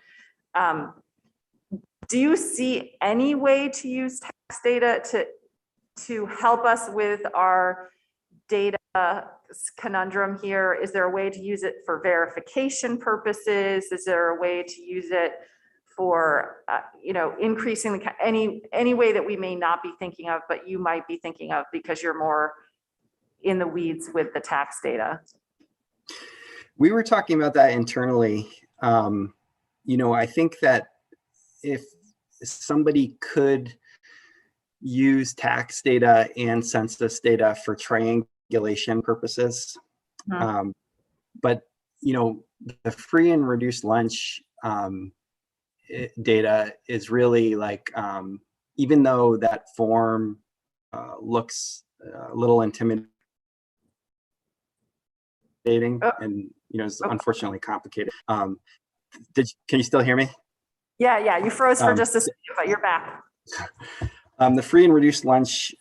Do you see any way to use tax data to help us with our data conundrum here? Is there a way to use it for verification purposes? Is there a way to use it for, increasing any way that we may not be thinking of, but you might be thinking of because you're more in the weeds with the tax data? We were talking about that internally. I think that if somebody could use tax data and census data for triangulation purposes, but the free and reduced lunch data is really like, even though that form looks a little intimidating and is unfortunately complicated. Can you still hear me? Yeah, you froze for just a second, but you're back. The free and reduced lunch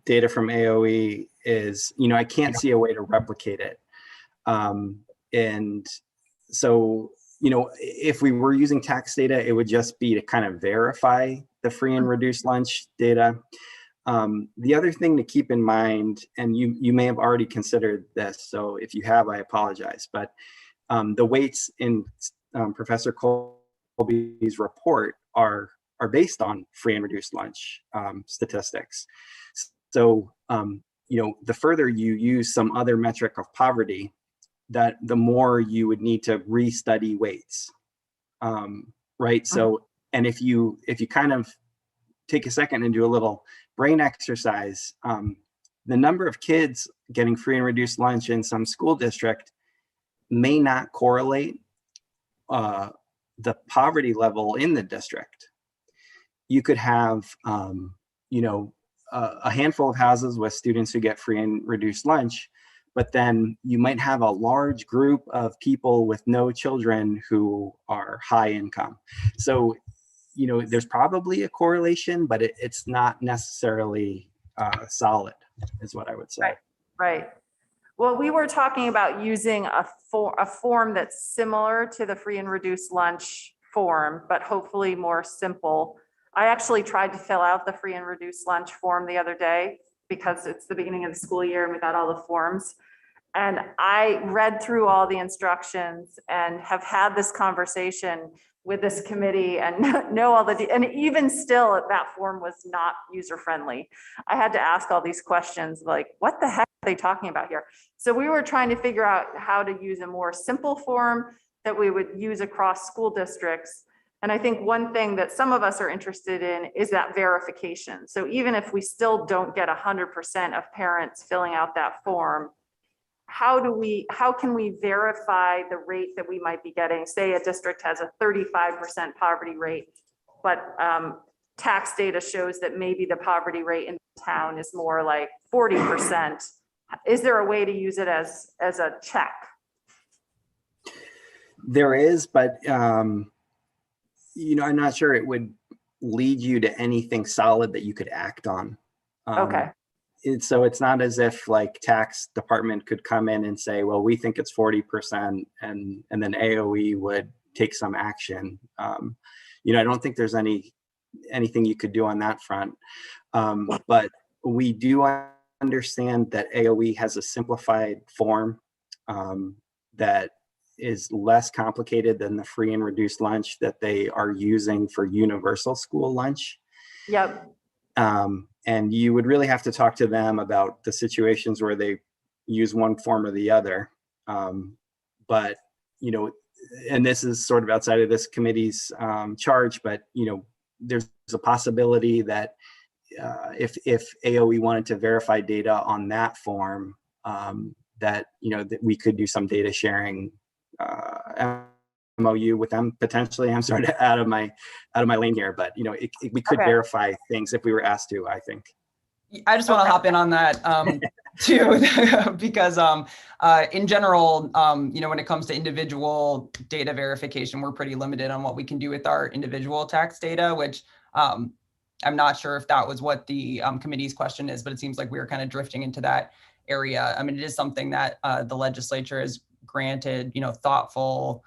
data from AOE is, I can't see a way to replicate it. And so, if we were using tax data, it would just be to kind of verify the free and reduced lunch data. The other thing to keep in mind, and you may have already considered this, so if you have, I apologize, but the weights in Professor Colby's report are based on free and reduced lunch statistics. So, the further you use some other metric of poverty, that the more you would need to restudy weights, right? So, and if you kind of take a second and do a little brain exercise, the number of kids getting free and reduced lunch in some school district may not correlate the poverty level in the district. You could have, a handful of houses with students who get free and reduced lunch, but then you might have a large group of people with no children who are high income. So, there's probably a correlation, but it's not necessarily solid, is what I would say. Right. Well, we were talking about using a form that's similar to the free and reduced lunch form, but hopefully more simple. I actually tried to fill out the free and reduced lunch form the other day because it's the beginning of the school year and we got all the forms. And I read through all the instructions and have had this conversation with this committee and know all and even still that form was not user friendly. I had to ask all these questions like, what the heck are they talking about here? So we were trying to figure out how to use a more simple form that we would use across school districts. And I think one thing that some of us are interested in is that verification. So even if we still don't get 100% of parents filling out that form, how can we verify the rate that we might be getting? Say a district has a 35% poverty rate, but tax data shows that maybe the poverty rate in the town is more like 40%. Is there a way to use it as a check? There is, but I'm not sure it would lead you to anything solid that you could act on. Okay. So it's not as if like tax department could come in and say, well, we think it's 40% and then AOE would take some action. I don't think there's anything you could do on that front. But we do understand that AOE has a simplified form that is less complicated than the free and reduced lunch that they are using for universal school lunch. Yep. And you would really have to talk to them about the situations where they use one form or the other. But, and this is sort of outside of this committee's charge, but, there's a possibility that if AOE wanted to verify data on that form, that we could do some data sharing MOU with them potentially. I'm sort of out of my lane here, but we could verify things if we were asked to, I think. I just want to hop in on that too, because in general, when it comes to individual data verification, we're pretty limited on what we can do with our individual tax data, which I'm not sure if that was what the committee's question is, but it seems like we were kind of drifting into that area. I mean, it is something that the legislature has granted, thoughtful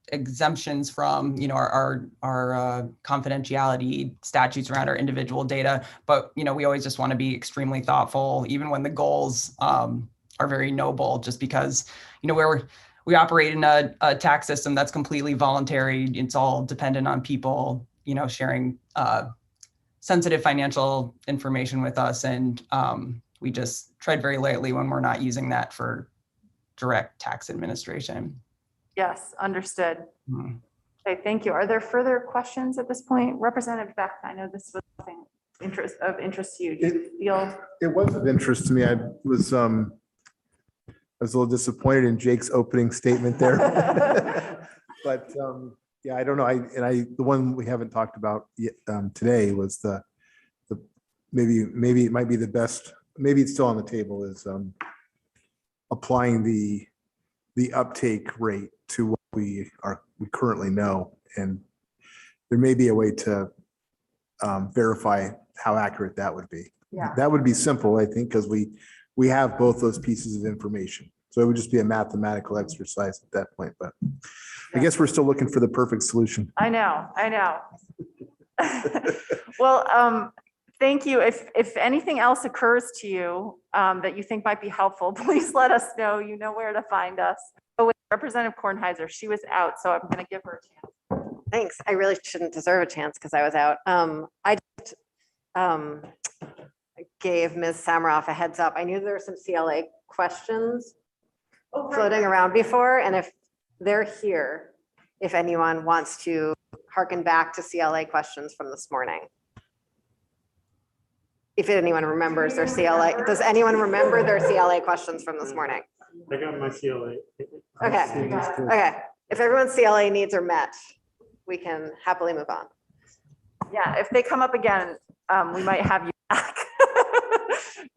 exemptions from, our confidentiality statutes around our individual data. But, we always just want to be extremely thoughtful, even when the goals are very noble, just because, we operate in a tax system that's completely voluntary. It's all dependent on people, sharing sensitive financial information with us. And we just tread very lightly when we're not using that for direct tax administration. Yes, understood. Okay, thank you. Are there further questions at this point? Representative Beck, I know this was something of interest to you. Do you feel? It was of interest to me. I was a little disappointed in Jake's opening statement there. But yeah, I don't know. The one we haven't talked about yet, today was the maybe it might be the best, maybe it's still on the table, is applying the uptake rate to what we currently know. And there may be a way to verify how accurate that would be. Yeah. That would be simple, I think, because we have both those pieces of information. So it would just be a mathematical exercise at that point, but I guess we're still looking for the perfect solution. I know. Well, thank you. If anything else occurs to you that you think might be helpful, please let us know. You know where to find us. Oh, with Representative Kornheiser, she was out, so I'm going to give her a chance. Thanks. I really shouldn't deserve a chance because I was out. I just, gave Ms. Samaroff a heads up. I knew there were some CLA questions floating around before, and if they're here, if anyone wants to harken back to CLA questions from this morning. If anyone remembers their CLA, does anyone remember their CLA questions from this morning? I got my CLA. Okay. If everyone's CLA needs are met, we can happily move on. Yeah, if they come up again, we might have you back.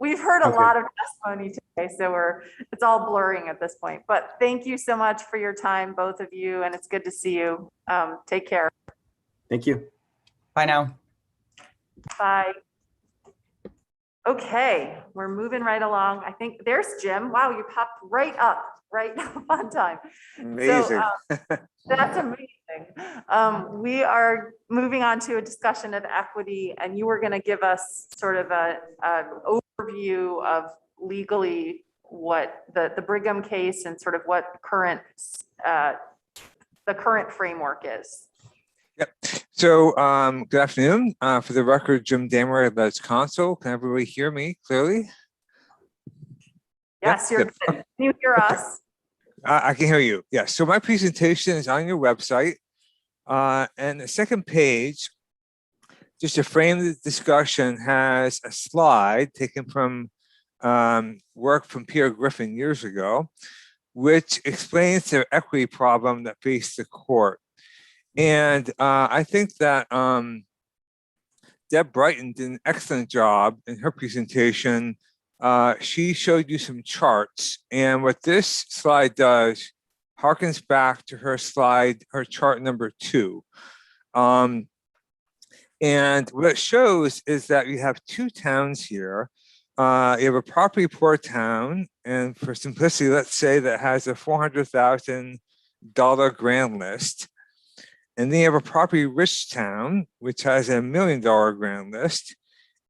We've heard a lot of testimony today, so it's all blurring at this point. But thank you so much for your time, both of you, and it's good to see you. Take care. Thank you. Bye now. Bye. Okay, we're moving right along. I think there's Jim. Wow, you popped right up on time. Amazing. So, that's amazing. We are moving on to a discussion of equity, and you were going to give us sort of an overview of legally what the Brigham case and sort of what the current framework is. Yep. So good afternoon. For the record, Jim Damer, that's counsel. Can everybody hear me clearly? Yes, you're good. Can you hear us? I can hear you. Yes. So my presentation is on your website. And the second page, just to frame the discussion, has a slide taken from work from Pierre Griffin years ago, which explains the equity problem that faced the court. And I think that Deb Brighton did an excellent job in her presentation. She showed you some charts, and what this slide does harkens back to her chart number 2. And what it shows is that you have 2 towns here. You have a property poor town, and for simplicity, let's say that has a $400,000 grand list. And then you have a property rich town, which has a $1 million grand list.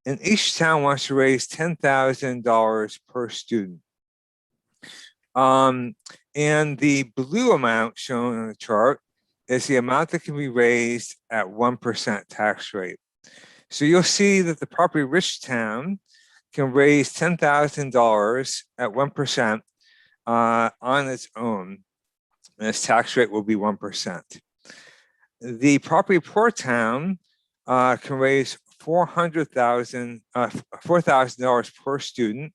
And each town wants to raise $10,000 per student. And the blue amount shown on the chart is the amount that can be raised at 1% tax rate. So you'll see that the property rich town can raise $10,000 at 1% on its own, and its tax rate will be 1%. The property poor town can raise $4,000 per student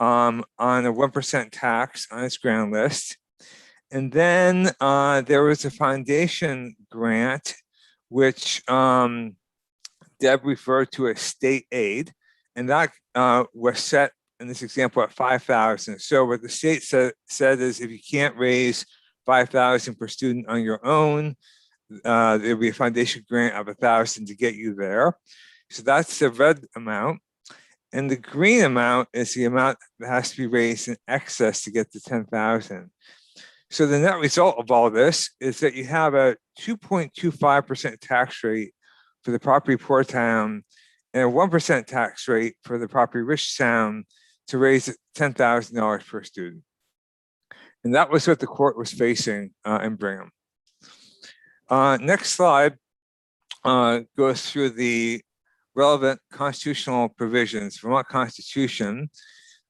on a 1% tax on its ground list. And then there was a foundation grant, which Deb referred to as state aid, and that was set in this example at $5,000. So what the state said is if you can't raise $5,000 per student on your own, there'll be a foundation grant of 1,000 to get you there. So that's the red amount. And the green amount is the amount that has to be raised in excess to get to 10,000. So the net result of all this is that you have a 2.25% tax rate for the property poor town and a 1% tax rate for the property rich town to raise $10,000 per student. And that was what the court was facing in Brigham. Next slide goes through the relevant constitutional provisions. Vermont Constitution.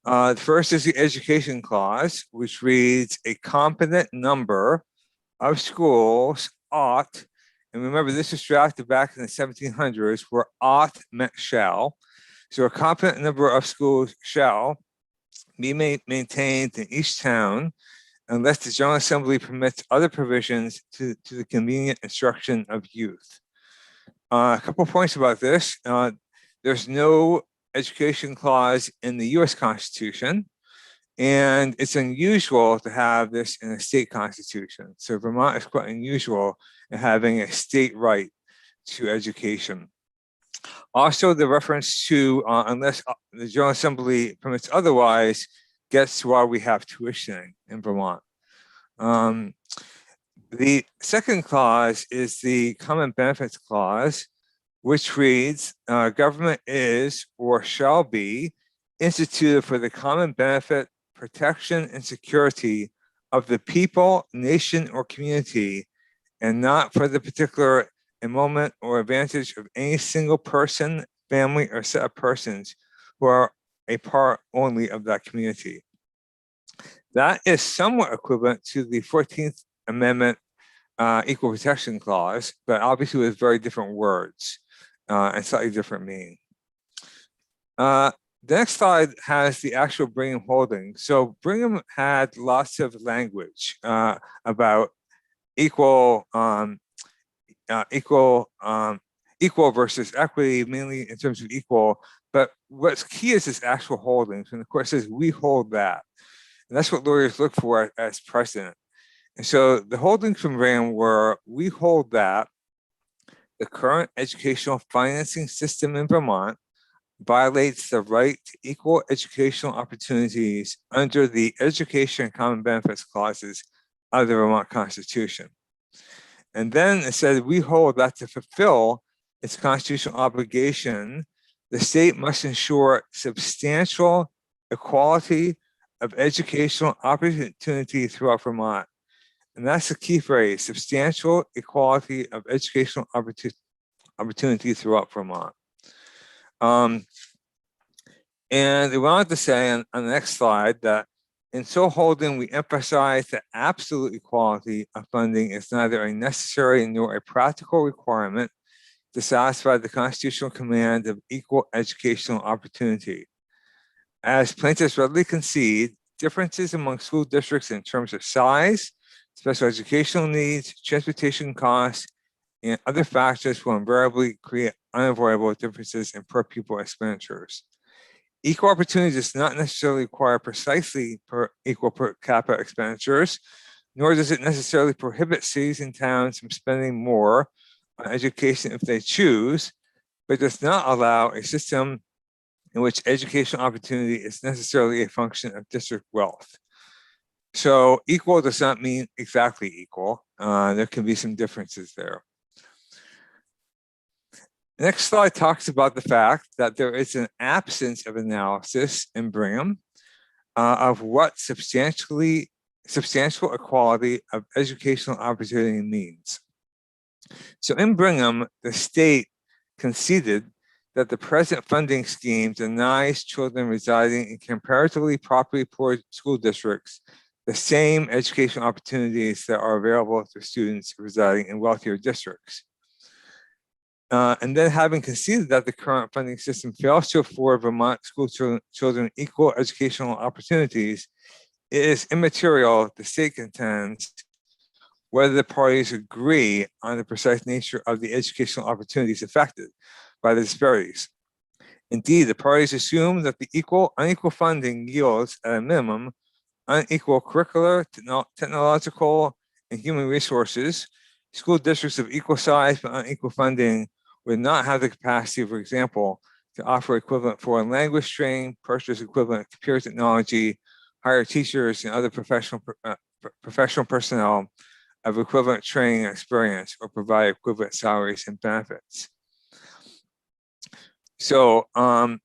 The first is the education clause, which reads a competent number of schools ought, and remember this was drafted back in the 1700s where ought meant shall. So a competent number of schools shall be maintained in each town unless the General Assembly permits other provisions to the convenient instruction of youth. A couple of points about this. There's no education clause in the US Constitution, and it's unusual to have this in a state constitution. So Vermont is quite unusual in having a state right to education. Also, the reference to unless the General Assembly permits otherwise gets to why we have tuition in Vermont. The second clause is the Common Benefits Clause, which reads, government is or shall be instituted for the common benefit, protection, and security of the people, nation, or community, and not for the particular emolument or advantage of any single person, family, or set of persons who are a part only of that community. That is somewhat equivalent to the 14th Amendment Equal Protection Clause, but obviously with very different words and slightly different meaning. The next slide has the actual Brigham holding. So Brigham had lots of language about equal versus equity, mainly in terms of equal. But what's key is this actual holdings. And the court says we hold that. And that's what lawyers look for as precedent. And so the holdings from Brigham were, we hold that the current educational financing system in Vermont violates the right to equal educational opportunities under the Education and Common Benefits Clauses of the Vermont Constitution. And then it said, we hold that to fulfill its constitutional obligation, the state must ensure substantial equality of educational opportunity throughout Vermont. And that's the key phrase, substantial equality of educational opportunity throughout Vermont. And we wanted to say on the next slide that in so holding, we emphasize that absolute equality of funding is neither a necessary nor a practical requirement to satisfy the constitutional command of equal educational opportunity. As plaintiffs readily concede, differences among school districts in terms of size, special educational needs, transportation costs, and other factors will invariably create unavoidable differences in per pupil expenditures. Equal opportunity does not necessarily require precisely equal per capita expenditures, nor does it necessarily prohibit cities and towns from spending more on education if they choose, but does not allow a system in which educational opportunity is necessarily a function of district wealth. So equal does not mean exactly equal. There can be some differences there. The next slide talks about the fact that there is an absence of analysis in Brigham of what substantial equality of educational opportunity means. So in Brigham, the state conceded that the present funding scheme denies children residing in comparatively properly poor school districts the same educational opportunities that are available to students residing in wealthier districts. And then having conceded that the current funding system fails to afford Vermont school children equal educational opportunities, it is immaterial, the state contends, whether the parties agree on the precise nature of the educational opportunities affected by the disparities. Indeed, the parties assume that the unequal funding yields, at a minimum, unequal curricular, technological, and human resources, School districts of equal size but unequal funding would not have the capacity, for example, to offer equivalent foreign language training, purchase equivalent computer technology, hire teachers and other professional personnel of equivalent training and experience, or provide equivalent salaries and benefits. So I'll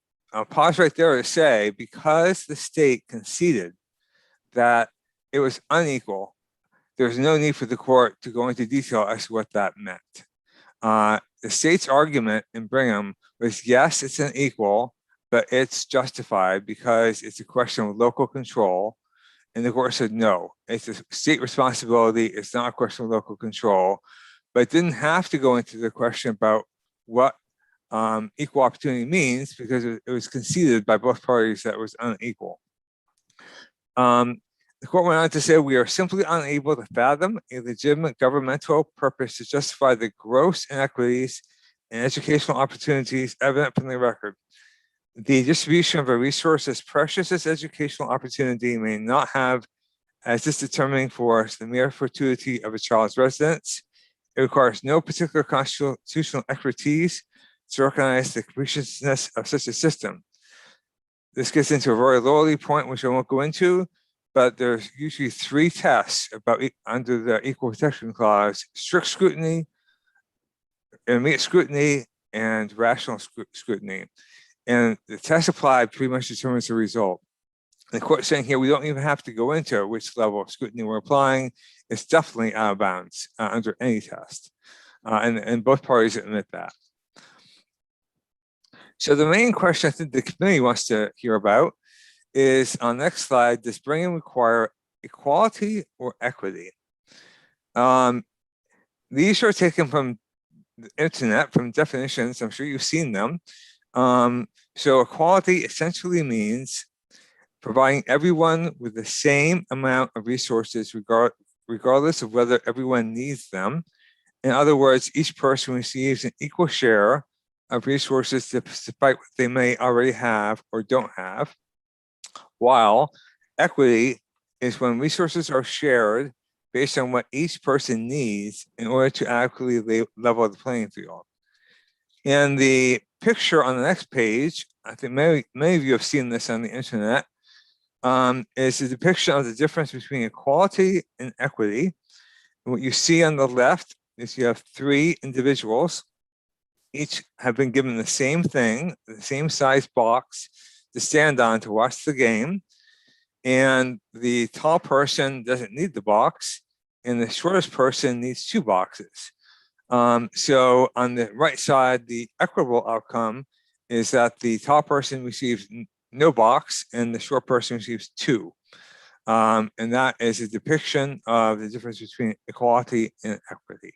pause right there to say, because the state conceded that it was unequal, there's no need for the court to go into detail as to what that meant. The state's argument in Brigham was, yes, it's unequal, but it's justified because it's a question of local control. And the court said, no, it's a state responsibility. It's not a question of local control, but it didn't have to go into the question about what equal opportunity means, because it was conceded by both parties that it was unequal. The court went on to say, we are simply unable to fathom a legitimate governmental purpose to justify the gross inequities in educational opportunities evident from the record. The distribution of a resource as precious as educational opportunity may not have as its determining force the mere fortuity of a child's residence. It requires no particular constitutional expertise to recognize the capriciousness of such a system. This gets into a very lowly point, which I won't go into, but there's usually three tests under the Equal Protection Clause: strict scrutiny, intermediate scrutiny, and rational scrutiny. And the test applied pretty much determines the result. The court saying here, we don't even have to go into which level of scrutiny we're applying. It's definitely out of bounds under any test. And both parties admit that. So the main question I think the committee wants to hear about is, on the next slide, does Brigham require equality or equity? These are taken from the internet, from definitions. I'm sure you've seen them. So equality essentially means providing everyone with the same amount of resources, regardless of whether everyone needs them. In other words, each person receives an equal share of resources despite what they may already have or don't have. While equity is when resources are shared based on what each person needs in order to adequately level the playing field. And the picture on the next page, I think many of you have seen this on the internet, is a depiction of the difference between equality and equity. And what you see on the left is you have three individuals. Each have been given the same thing, the same size box to stand on to watch the game. And the tall person doesn't need the box, and the shortest person needs two boxes. So on the right side, the equitable outcome is that the tall person receives no box and the short person receives two. And that is a depiction of the difference between equality and equity.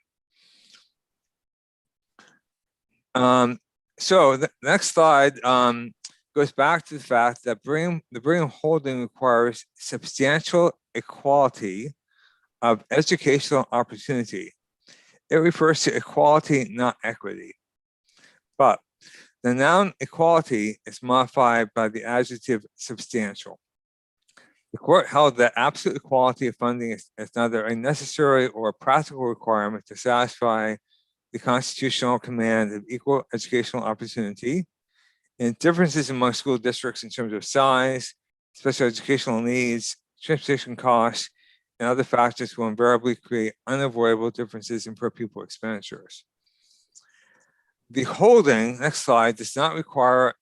So the next slide goes back to the fact that the Brigham holding requires substantial equality of educational opportunity. It refers to equality, not equity. But the noun equality is modified by the adjective substantial. The court held that absolute equality of funding is neither a necessary or a practical requirement to satisfy the constitutional command of equal educational opportunity, and differences among school districts in terms of size, special educational needs, transportation costs, and other factors will invariably create unavoidable differences in per pupil expenditures. The holding, next slide, does not require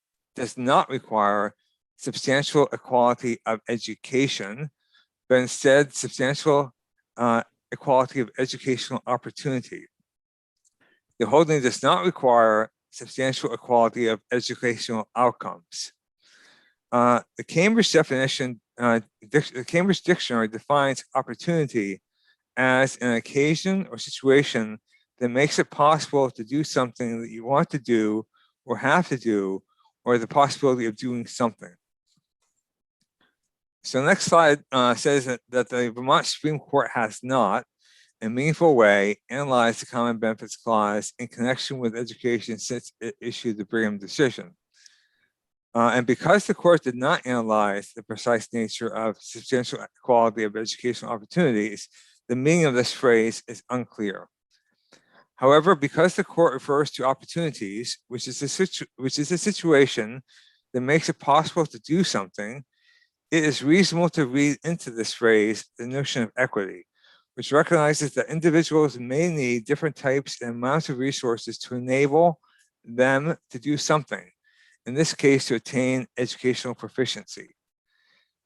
substantial equality of education, but instead substantial equality of educational opportunity. The holding does not require substantial equality of educational outcomes. The Cambridge definition, the Cambridge Dictionary defines opportunity as an occasion or situation that makes it possible to do something that you want to do or have to do, or the possibility of doing something. So the next slide says that the Vermont Supreme Court has not, in a meaningful way, analyzed the Common Benefits Clause in connection with education since it issued the Brigham decision. And because the court did not analyze the precise nature of substantial equality of educational opportunities, the meaning of this phrase is unclear. However, because the court refers to opportunities, which is a situation that makes it possible to do something, it is reasonable to read into this phrase the notion of equity, which recognizes that individuals may need different types and amounts of resources to enable them to do something, in this case, to attain educational proficiency.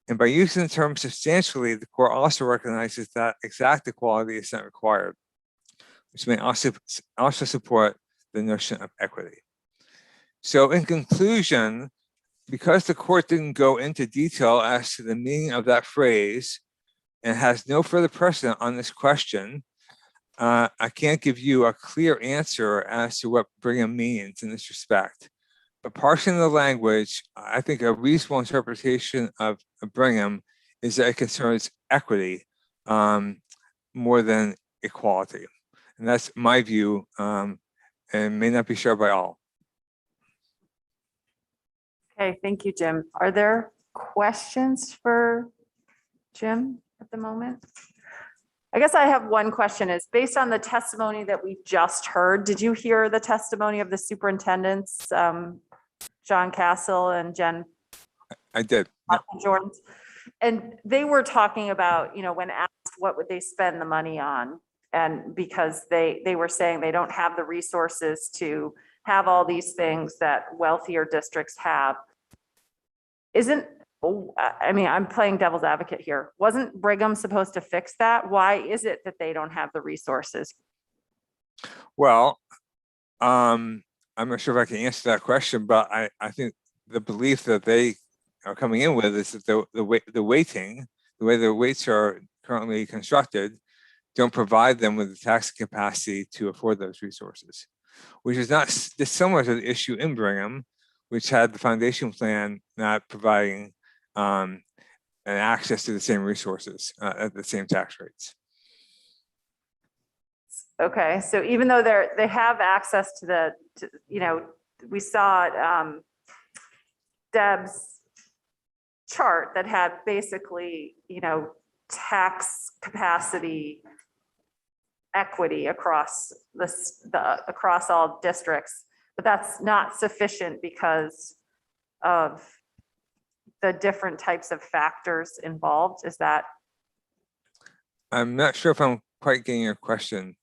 And by using the term substantially, the court also recognizes that exact equality is not required, which may also support the notion of equity. So in conclusion, because the court didn't go into detail as to the meaning of that phrase and has no further precedent on this question, I can't give you a clear answer as to what Brigham means in this respect. But parsing the language, I think a reasonable interpretation of Brigham is that it concerns equity more than equality. And that's my view, and may not be shared by all. Okay, thank you, Jim. Are there questions for Jim at the moment? I guess I have one question is based on the testimony that we just heard, did you hear the testimony of the superintendents, John Castle and Jen I did. Jones? And they were talking about, you know, when asked what would they spend the money on? And because they were saying they don't have the resources to have all these things that wealthier districts have. I mean, I'm playing devil's advocate here. Wasn't Brigham supposed to fix that? Why is it that they don't have the resources? Well, I'm not sure if I can answer that question, but I think the belief that they are coming in with is that the way the weights are currently constructed don't provide them with the tax capacity to afford those resources, which is not dissimilar to the issue in Brigham, which had the foundation plan not providing an access to the same resources at the same tax rates. Okay, so even though they have access to you know, we saw Deb's chart that had basically, you know, tax capacity equity across across all districts, but that's not sufficient because of the different types of factors involved. Is that? I'm not sure if I'm quite getting your question.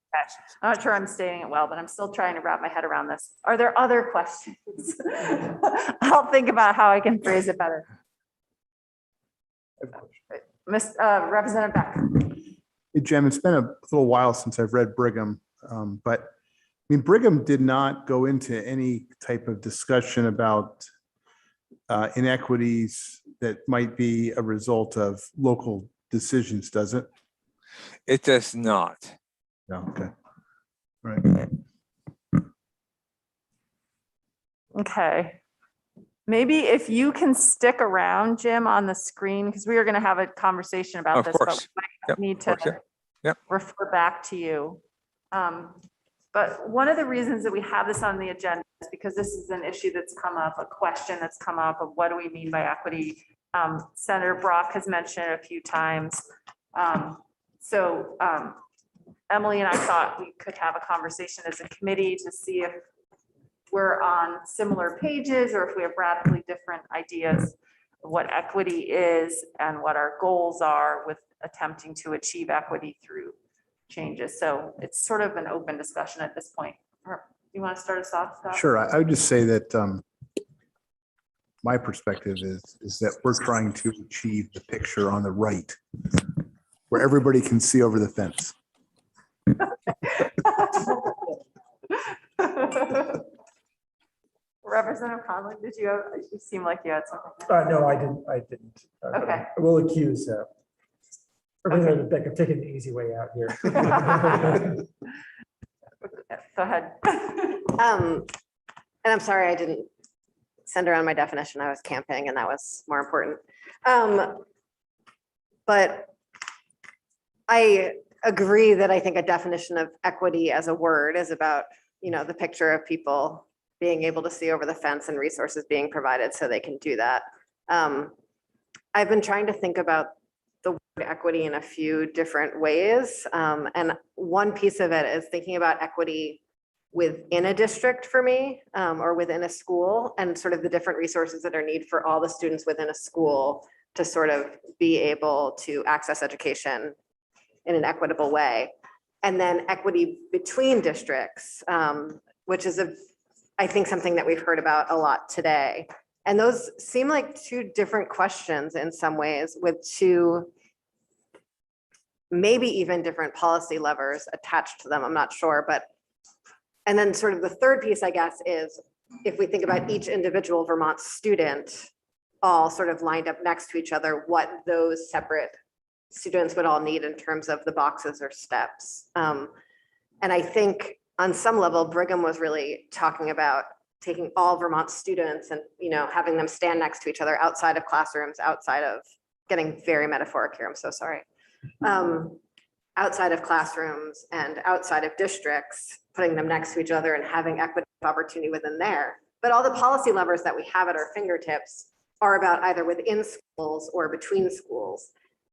I'm not sure I'm stating it well, but I'm still trying to wrap my head around this. Are there other questions? I'll think about how I can phrase it better. Representative Beck. Hey, Jim, it's been a little while since I've read Brigham, but I mean, Brigham did not go into any type of discussion about inequities that might be a result of local decisions, does it? It does not. No, okay. All right. Okay. Maybe if you can stick around, Jim, on the screen, because we are going to have a conversation about this, but we might need to refer back to you. But one of the reasons that we have this on the agenda is because this is an issue that's come up, a question that's come up of what do we mean by equity? Senator Brock has mentioned it a few times. Emily and I thought we could have a conversation as a committee to see if we're on similar pages or if we have radically different ideas of what equity is and what our goals are with attempting to achieve equity through changes. So it's sort of an open discussion at this point. You want to start us off, Scott? Sure. I would just say that my perspective is that we're trying to achieve the picture on the right where everybody can see over the fence. Representative Conley, you seem like you had something. No, I didn't. Okay. I will accuse Representative Beck of taking the easy way out here. Go ahead. And I'm sorry, I didn't send around my definition. I was camping and that was more important. But I agree that I think a definition of equity as a word is about, you know, the picture of people being able to see over the fence and resources being provided so they can do that. I've been trying to think about the word equity in a few different ways. And one piece of it is thinking about equity within a district for me, or within a school, and sort of the different resources that are needed for all the students within a school to sort of be able to access education in an equitable way. And then equity between districts, which is I think something that we've heard about a lot today. And those seem like two different questions in some ways, with two maybe even different policy levers attached to them. I'm not sure, but and then sort of the third piece, I guess, is if we think about each individual Vermont student all sort of lined up next to each other, what those separate students would all need in terms of the boxes or steps. And I think on some level, Brigham was really talking about taking all Vermont students and, you know, having them stand next to each other outside of classrooms, outside of, getting very metaphoric here, I'm so sorry. Outside of classrooms and outside of districts, putting them next to each other and having equity opportunity within there. But all the policy levers that we have at our fingertips are about either within schools or between schools.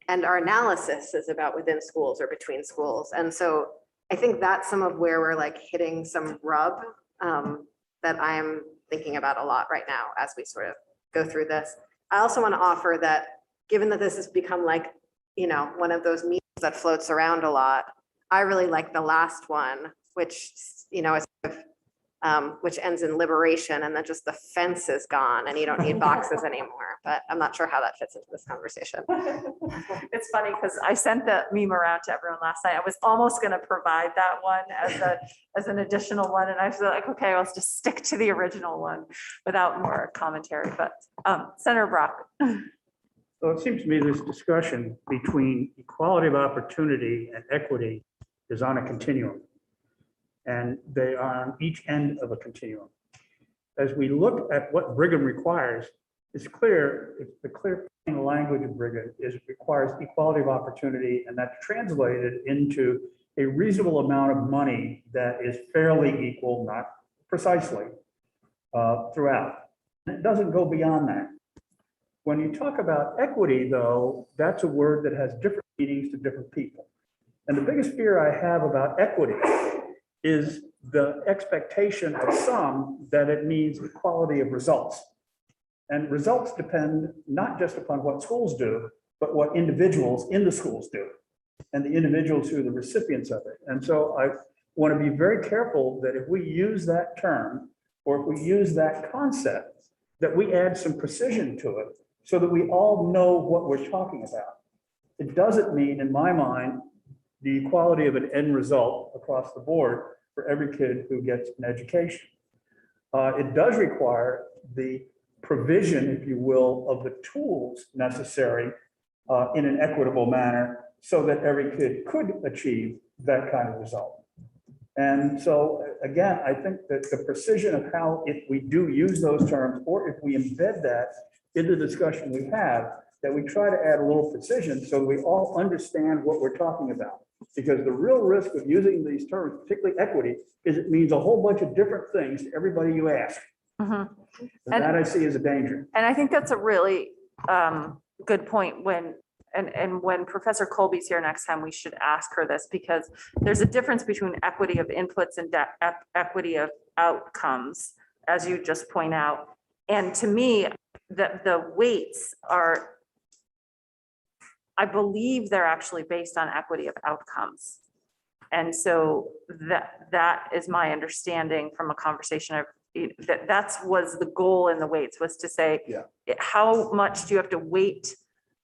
And our analysis is about within schools or between schools. And so I think that's some of where we're like hitting some rub that I'm thinking about a lot right now as we sort of go through this. I also want to offer that given that this has become like, you know, one of those memes that floats around a lot, I really like the last one, which, you know, is which ends in liberation, and then just the fence is gone and you don't need boxes anymore. But I'm not sure how that fits into this conversation. It's funny because I sent that meme around to everyone last night. I was almost going to provide that one as an additional one, and I was like, okay, I'll just stick to the original one without more commentary. But Senator Brock. So it seems to me this discussion between equality of opportunity and equity is on a continuum. And they are on each end of a continuum. As we look at what Brigham requires, it's clear, the clear language of Brigham is it requires equality of opportunity, and that's translated into a reasonable amount of money that is fairly equal, not precisely, throughout. It doesn't go beyond that. When you talk about equity, though, that's a word that has different meanings to different people. And the biggest fear I have about equity is the expectation of some that it means equality of results. And results depend not just upon what schools do, but what individuals in the schools do, and the individuals who are the recipients of it. And so I want to be very careful that if we use that term, or if we use that concept, that we add some precision to it so that we all know what we're talking about. It doesn't mean, in my mind, the equality of an end result across the board for every kid who gets an education. It does require the provision, if you will, of the tools necessary in an equitable manner so that every kid could achieve that kind of result. And so, again, I think that the precision of how, if we do use those terms, or if we embed that in the discussion we have, that we try to add a little precision so we all understand what we're talking about. Because the real risk of using these terms, particularly equity, is it means a whole bunch of different things to everybody you ask. And that I see as a danger. And I think that's a really good point when, and when Professor Colby's here next time, we should ask her this, because there's a difference between equity of inputs and equity of outcomes, as you just point out. And to me, the weights are, I believe they're actually based on equity of outcomes. And so that is my understanding from a conversation of that was the goal in the weights, was to say, how much do you have to weight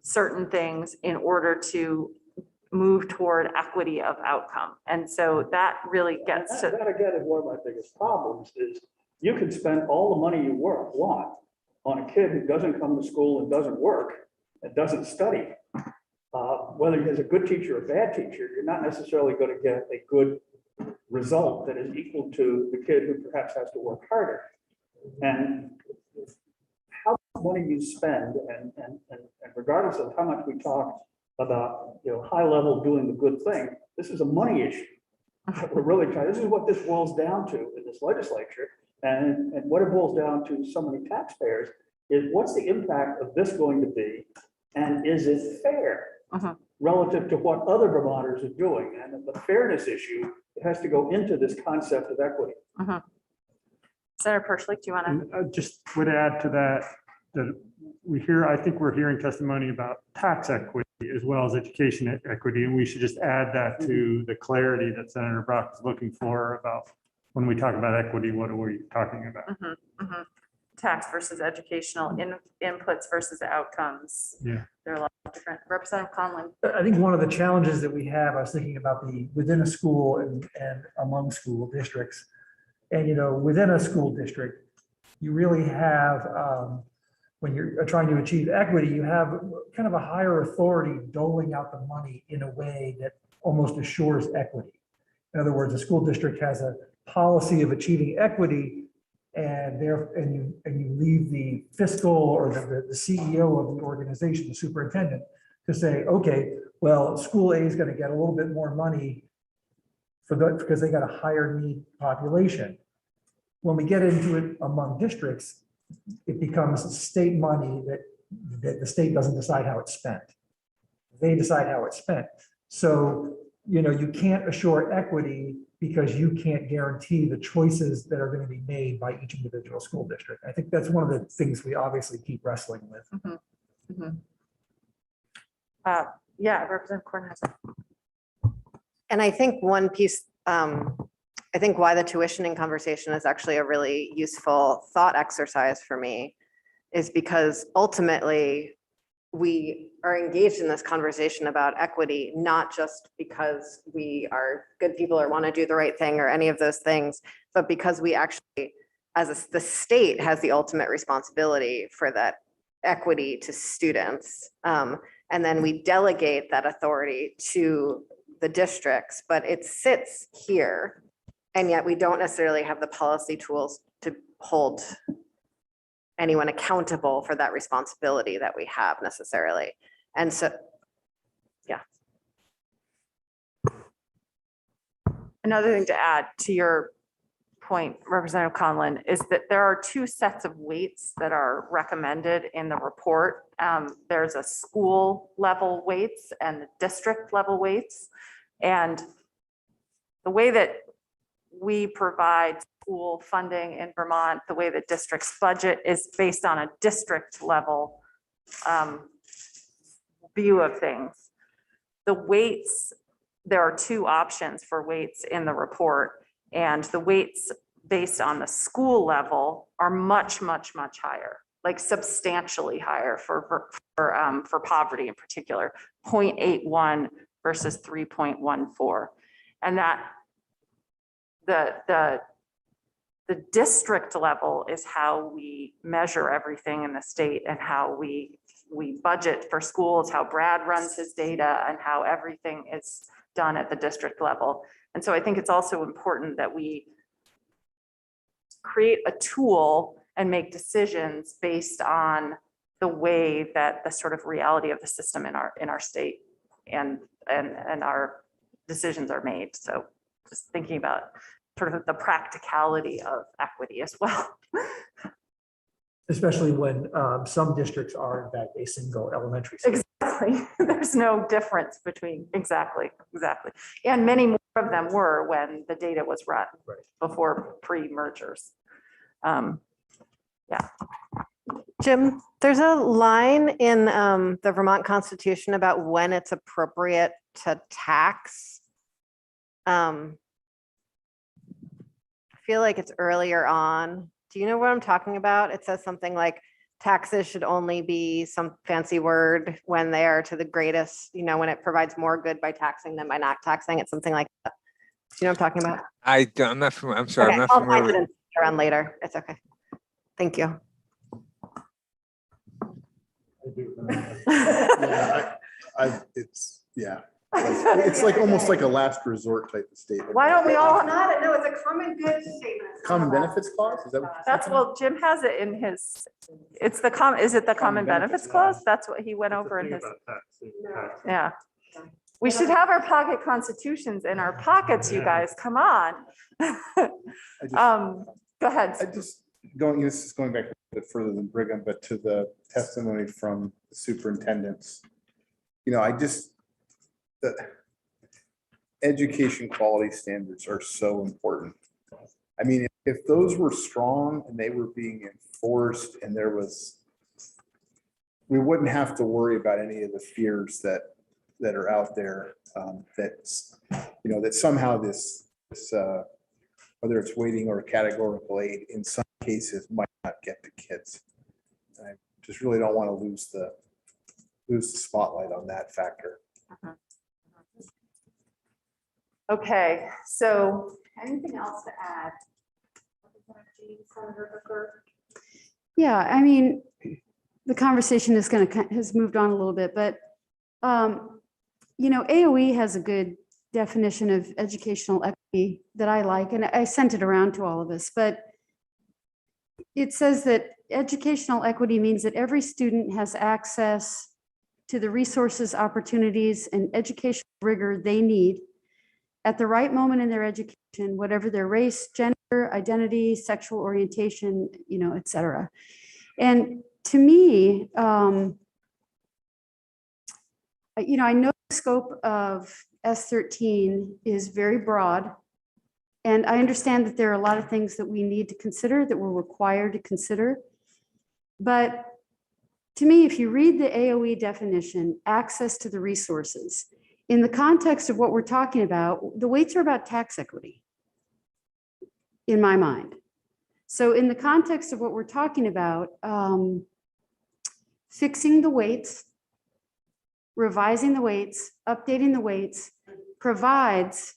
certain things in order to move toward equity of outcome? And so that really gets to that again is one of my biggest problems is you can spend all the money you want on a kid who doesn't come to school and doesn't work and doesn't study. Whether he has a good teacher or a bad teacher, you're not necessarily going to get a good result that is equal to the kid who perhaps has to work harder. And how much money you spend, and regardless of how much we talk about, you know, high level doing the good thing, this is a money issue. We're really trying. This is what this boils down to in this legislature, and what it boils down to so many taxpayers is what's the impact of this going to be, and is it fair? relative to what other Vermonters are doing. And the fairness issue has to go into this concept of equity. Senator Pershlik, do you want to? And I just would add to that, that I think we're hearing testimony about tax equity as well as education equity, and we should just add that to the clarity that Senator Brock is looking for about when we talk about equity, what are we talking about? Tax versus educational inputs versus outcomes. Yeah. There are a lot of different. Representative Conlon. I think one of the challenges that we have, I was thinking about within a school and among school districts. And, within a school district, you really have, when you're trying to achieve equity, you have kind of a higher authority doling out the money in a way that almost assures equity. In other words, a school district has a policy of achieving equity, and you leave the fiscal or the CEO of the organization, the superintendent, to say, okay, well, school A is going to get a little bit more money because they got a higher need population. When we get into it among districts, it becomes state money that the state doesn't decide how it's spent. They decide how it's spent. So, you can't assure equity because you can't guarantee the choices that are going to be made by each individual school district. I think that's one of the things we obviously keep wrestling with. Yeah, Representative Cornhusker. And I think one piece, I think why the tuitioning conversation is actually a really useful thought exercise for me is because ultimately we are engaged in this conversation about equity, not just because we are good people or want to do the right thing or any of those things, but because we actually, the state has the ultimate responsibility for that equity to students. And then we delegate that authority to the districts, but it sits here. And yet we don't necessarily have the policy tools to hold anyone accountable for that responsibility that we have necessarily. And so, yeah. Another thing to add to your point, Representative Conlon, is that there are two sets of weights that are recommended in the report. There's a school level weights and district level weights. And the way that we provide school funding in Vermont, the way that districts budget is based on a district level view of things. The weights, there are two options for weights in the report, and the weights based on the school level are much, much, much higher, like substantially higher for poverty in particular, 0.81 versus 3.14. And that the district level is how we measure everything in the state and how we budget for schools, how Brad runs his data, and how everything is done at the district level. And so I think it's also important that we create a tool and make decisions based on the way that the sort of reality of the system in our state and our decisions are made. So just thinking about sort of the practicality of equity as well. Especially when some districts are in fact a single elementary school. Exactly. There's no difference between, exactly. And many more of them were when the data was run before pre-mergers. Yeah. Jim, there's a line in the Vermont Constitution about when it's appropriate to tax. I feel like it's earlier on. Do you know what I'm talking about? It says something like taxes should only be some fancy word when they are to the greatest, when it provides more good by taxing than by not taxing. It's something like that. Do you know what I'm talking about? I'm not familiar. I'm sorry. Okay, I'm not I'll familiar. find it around later. It's okay. Thank you. It's like almost like a last resort type of statement. Why don't we all? No, it's a common good statement. Common benefits clause? Is that what? That's, well, Jim has it in his, is it the common benefits clause? That's what he went over in his, yeah. We should have our pocket constitutions in our pockets, you guys, come on. Go ahead. This is going back a bit further than Brigham, but to the testimony from the superintendents. the education quality standards are so important. I mean, if those were strong and they were being enforced and we wouldn't have to worry about any of the fears that are out there, that somehow this whether it's weighting or categorical aid in some cases might not get to kids. I just really don't want to lose the spotlight on that factor. Okay, so anything else to add? Yeah, I mean, the conversation has moved on a little bit, but, AOE has a good definition of educational equity that I like, and I sent it around to all of us, but it says that educational equity means that every student has access to the resources, opportunities, and educational rigor they need at the right moment in their education, whatever their race, gender, identity, sexual orientation, et cetera. And to me, I know the scope of S13 is very broad. And I understand that there are a lot of things that we need to consider, that we're required to consider. But to me, if you read the AOE definition, access to the resources, in the context of what we're talking about, the weights are about tax equity, in my mind. So in the context of what we're talking about, fixing the weights, revising the weights, updating the weights, provides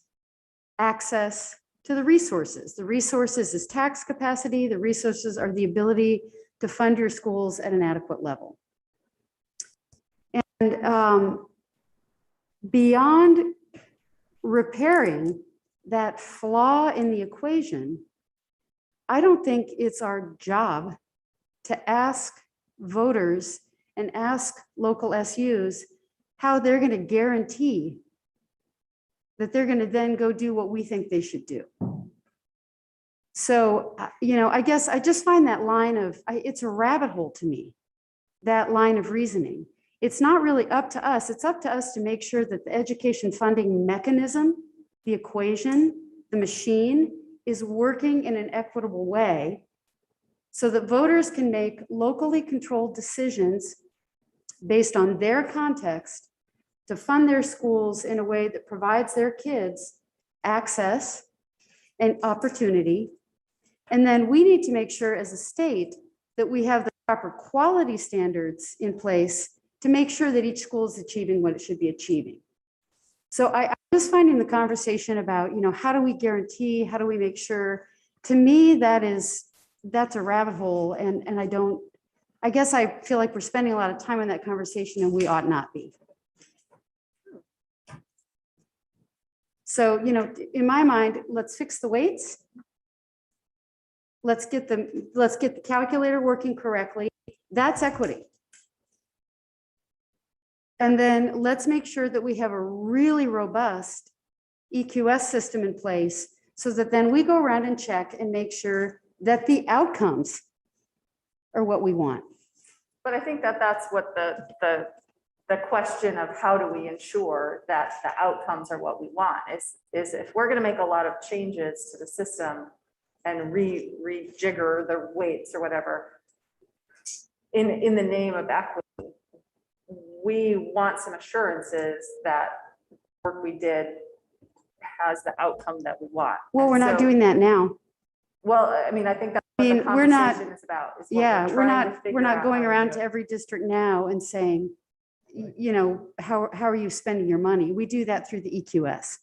access to the resources. The resources is tax capacity. The resources are the ability to fund your schools at an adequate level. And beyond repairing that flaw in the equation, I don't think it's our job to ask voters and ask local SUs how they're going to guarantee that they're going to then go do what we think they should do. So, I guess I just find that line it's a rabbit hole to me, that line of reasoning. It's not really up to us. It's up to us to make sure that the education funding mechanism, the equation, the machine is working in an equitable way so that voters can make locally controlled decisions based on their context to fund their schools in a way that provides their kids access and opportunity. And then we need to make sure as a state that we have the proper quality standards in place to make sure that each school is achieving what it should be achieving. So I'm just finding the conversation about, how do we guarantee, how do we make sure, to me, that's a rabbit hole. And I guess I feel like we're spending a lot of time on that conversation and we ought not be. So, in my mind, let's fix the weights. Let's get the calculator working correctly. That's equity. And then let's make sure that we have a really robust EQS system in place so that then we go around and check and make sure that the outcomes are what we want. But I think that's what the question of how do we ensure that the outcomes are what we want is if we're going to make a lot of changes to the system and rejigger the weights or whatever in the name of equity, we want some assurances that the work we did has the outcome that we want. Well, we're not doing that now. Well, I mean, I think that's what the we're not, conversation is about. Is what yeah, we're trying to not figure out going how around do to it. every district now and saying, how are you spending your money? We do that through the EQS.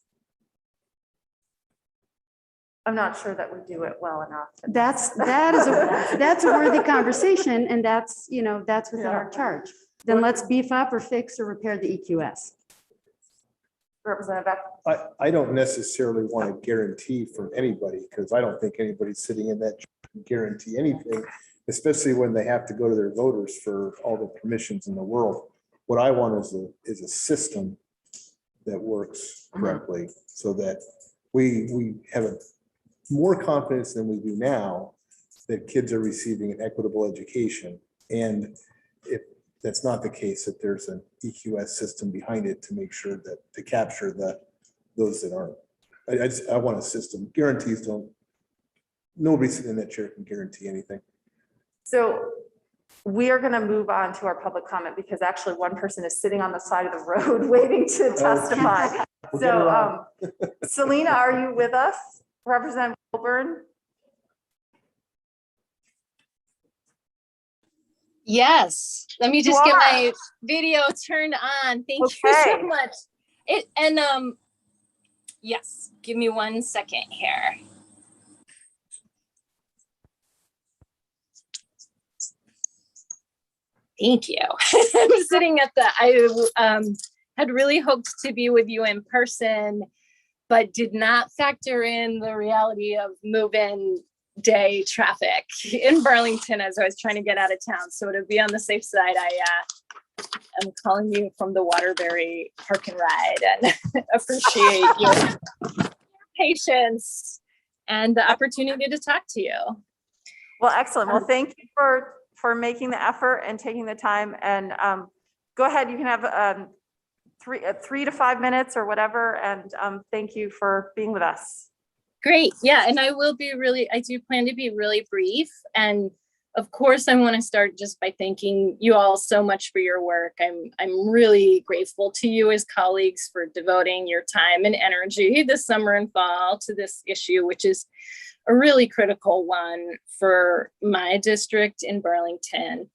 I'm not sure that we do it well enough. That's a worthy conversation, and that's within our charge. Then let's beef up or fix or repair the EQS. Representative Beck. I don't necessarily want to guarantee from anybody because I don't think anybody's sitting in that can guarantee anything, especially when they have to go to their voters for all the permissions in the world. What I want is a system that works correctly so that we have more confidence than we do now that kids are receiving an equitable education. And that's not the case, that there's an EQS system behind it to make sure that, to capture those that aren't. I want a system. Guarantees don't, nobody sitting in that chair can guarantee anything. So we are going to move on to our public comment because actually one person is sitting on the side of the road waiting to testify. We'll get her on. So Selena, are you with us? Representative Wilburn? Yes, let me just get my video turned on. Thank you so much. Yes, give me 1 second here. Thank you. I'm sitting at I had really hoped to be with you in person, but did not factor in the reality of move-in day traffic in Burlington as I was trying to get out of town. So to be on the safe side, I'm calling you from the Waterbury Park and Ride and appreciate your patience and the opportunity to talk to you. Well, excellent. Well, thank you for making the effort and taking the time. And go ahead, you can have 3 to 5 minutes or whatever. And thank you for being with us. Great. Yeah. And I do plan to be really brief. And of course, I want to start just by thanking you all so much for your work. I'm really grateful to you as colleagues for devoting your time and energy this summer and fall to this issue, which is a really critical one for my district in Burlington.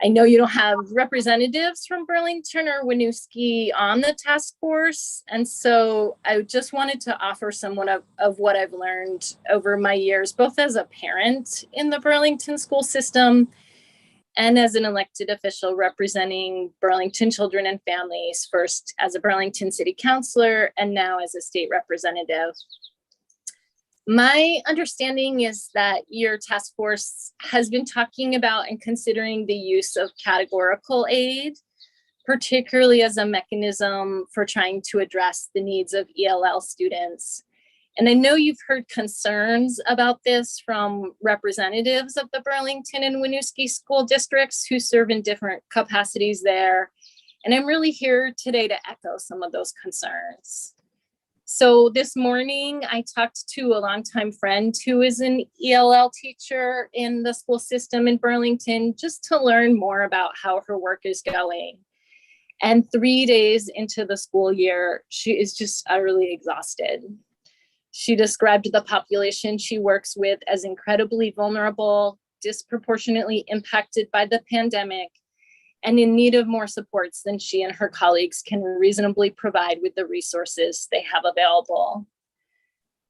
I know you don't have representatives from Burlington or Winooski on the task force. And so I just wanted to offer somewhat of what I've learned over my years, both as a parent in the Burlington school system and as an elected official representing Burlington children and families, first as a Burlington city councilor and now as a state representative. My understanding is that your task force has been talking about and considering the use of categorical aid, particularly as a mechanism for trying to address the needs of ELL students. And I know you've heard concerns about this from representatives of the Burlington and Winooski school districts who serve in different capacities there. And I'm really here today to echo some of those concerns. So this morning, I talked to a longtime friend who is an ELL teacher in the school system in Burlington, just to learn more about how her work is going. And 3 days into the school year, she is just utterly exhausted. She described the population she works with as incredibly vulnerable, disproportionately impacted by the pandemic, and in need of more supports than she and her colleagues can reasonably provide with the resources they have available.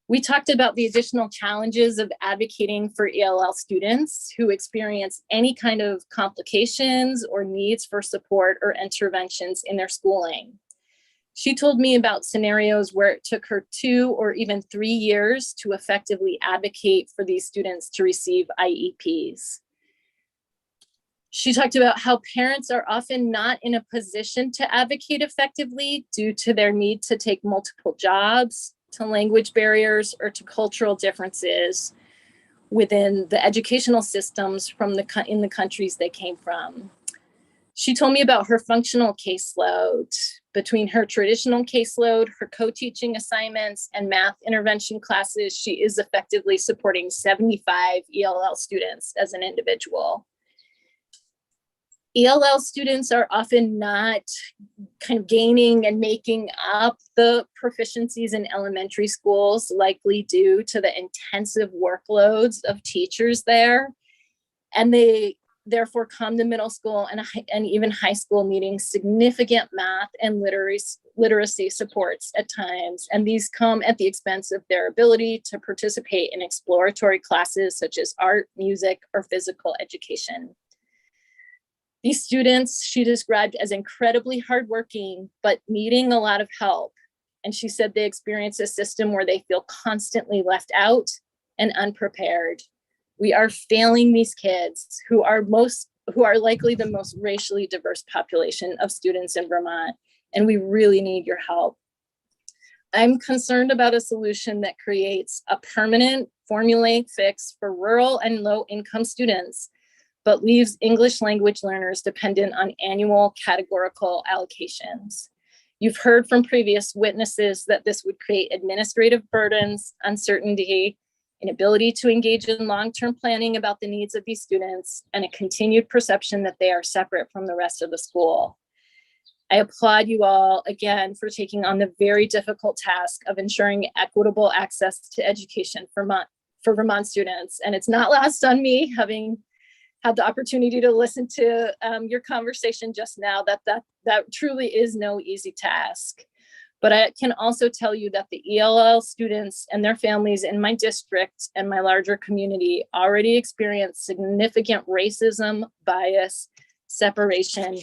We talked about the additional challenges of advocating for ELL students who experience any kind of complications or needs for support or interventions in their schooling. She told me about scenarios where it took her 2 or even 3 years to effectively advocate for these students to receive IEPs. She talked about how parents are often not in a position to advocate effectively due to their need to take multiple jobs, to language barriers, or to cultural differences within the educational systems in the countries they came from. She told me about her functional caseload. Between her traditional caseload, her co-teaching assignments, and math intervention classes, she is effectively supporting 75 ELL students as an individual. ELL students are often not kind of gaining and making up the proficiencies in elementary schools, likely due to the intensive workloads of teachers there. And they therefore come to middle school and even high school needing significant math and literacy supports at times. And these come at the expense of their ability to participate in exploratory classes such as art, music, or physical education. These students she described as incredibly hardworking, but needing a lot of help. And she said they experience a system where they feel constantly left out and unprepared. We are failing these kids who are likely the most racially diverse population of students in Vermont, and we really need your help. I'm concerned about a solution that creates a permanent formulaic fix for rural and low-income students, but leaves English language learners dependent on annual categorical allocations. You've heard from previous witnesses that this would create administrative burdens, uncertainty, inability to engage in long-term planning about the needs of these students, and a continued perception that they are separate from the rest of the school. I applaud you all again for taking on the very difficult task of ensuring equitable access to education for Vermont students. And it's not lost on me, having had the opportunity to listen to your conversation just now, that truly is no easy task. But I can also tell you that the ELL students and their families in my district and my larger community already experience significant racism, bias, separation,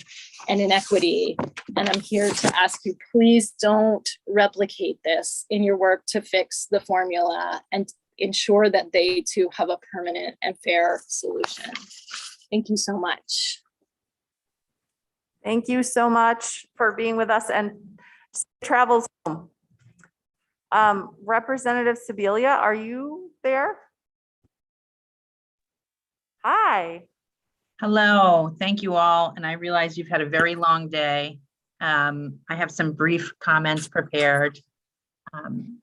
and inequity. And I'm here to ask you, please don't replicate this in your work to fix the formula and ensure that they too have a permanent and fair solution. Thank you so much. Thank you so much for being with us and safe travels home. Representative Sibilia, are you there? Hi. Hello, thank you all. And I realize you've had a very long day. I have some brief comments prepared.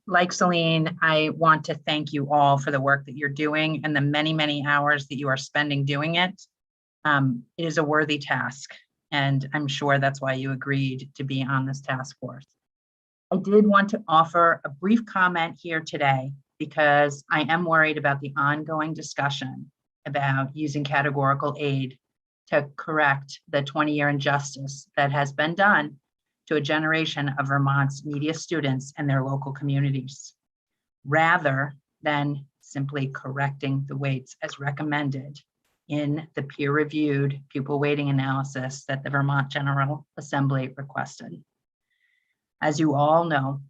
Like Celine, I want to thank you all for the work that you're doing and the many, many hours that you are spending doing it. It is a worthy task, and I'm sure that's why you agreed to be on this task force. I did want to offer a brief comment here today because I am worried about the ongoing discussion about using categorical aid to correct the 20-year injustice that has been done to a generation of Vermont's neediest students and their local communities, rather than simply correcting the weights as recommended in the peer-reviewed pupil weighting analysis that the Vermont General Assembly requested. As you all know,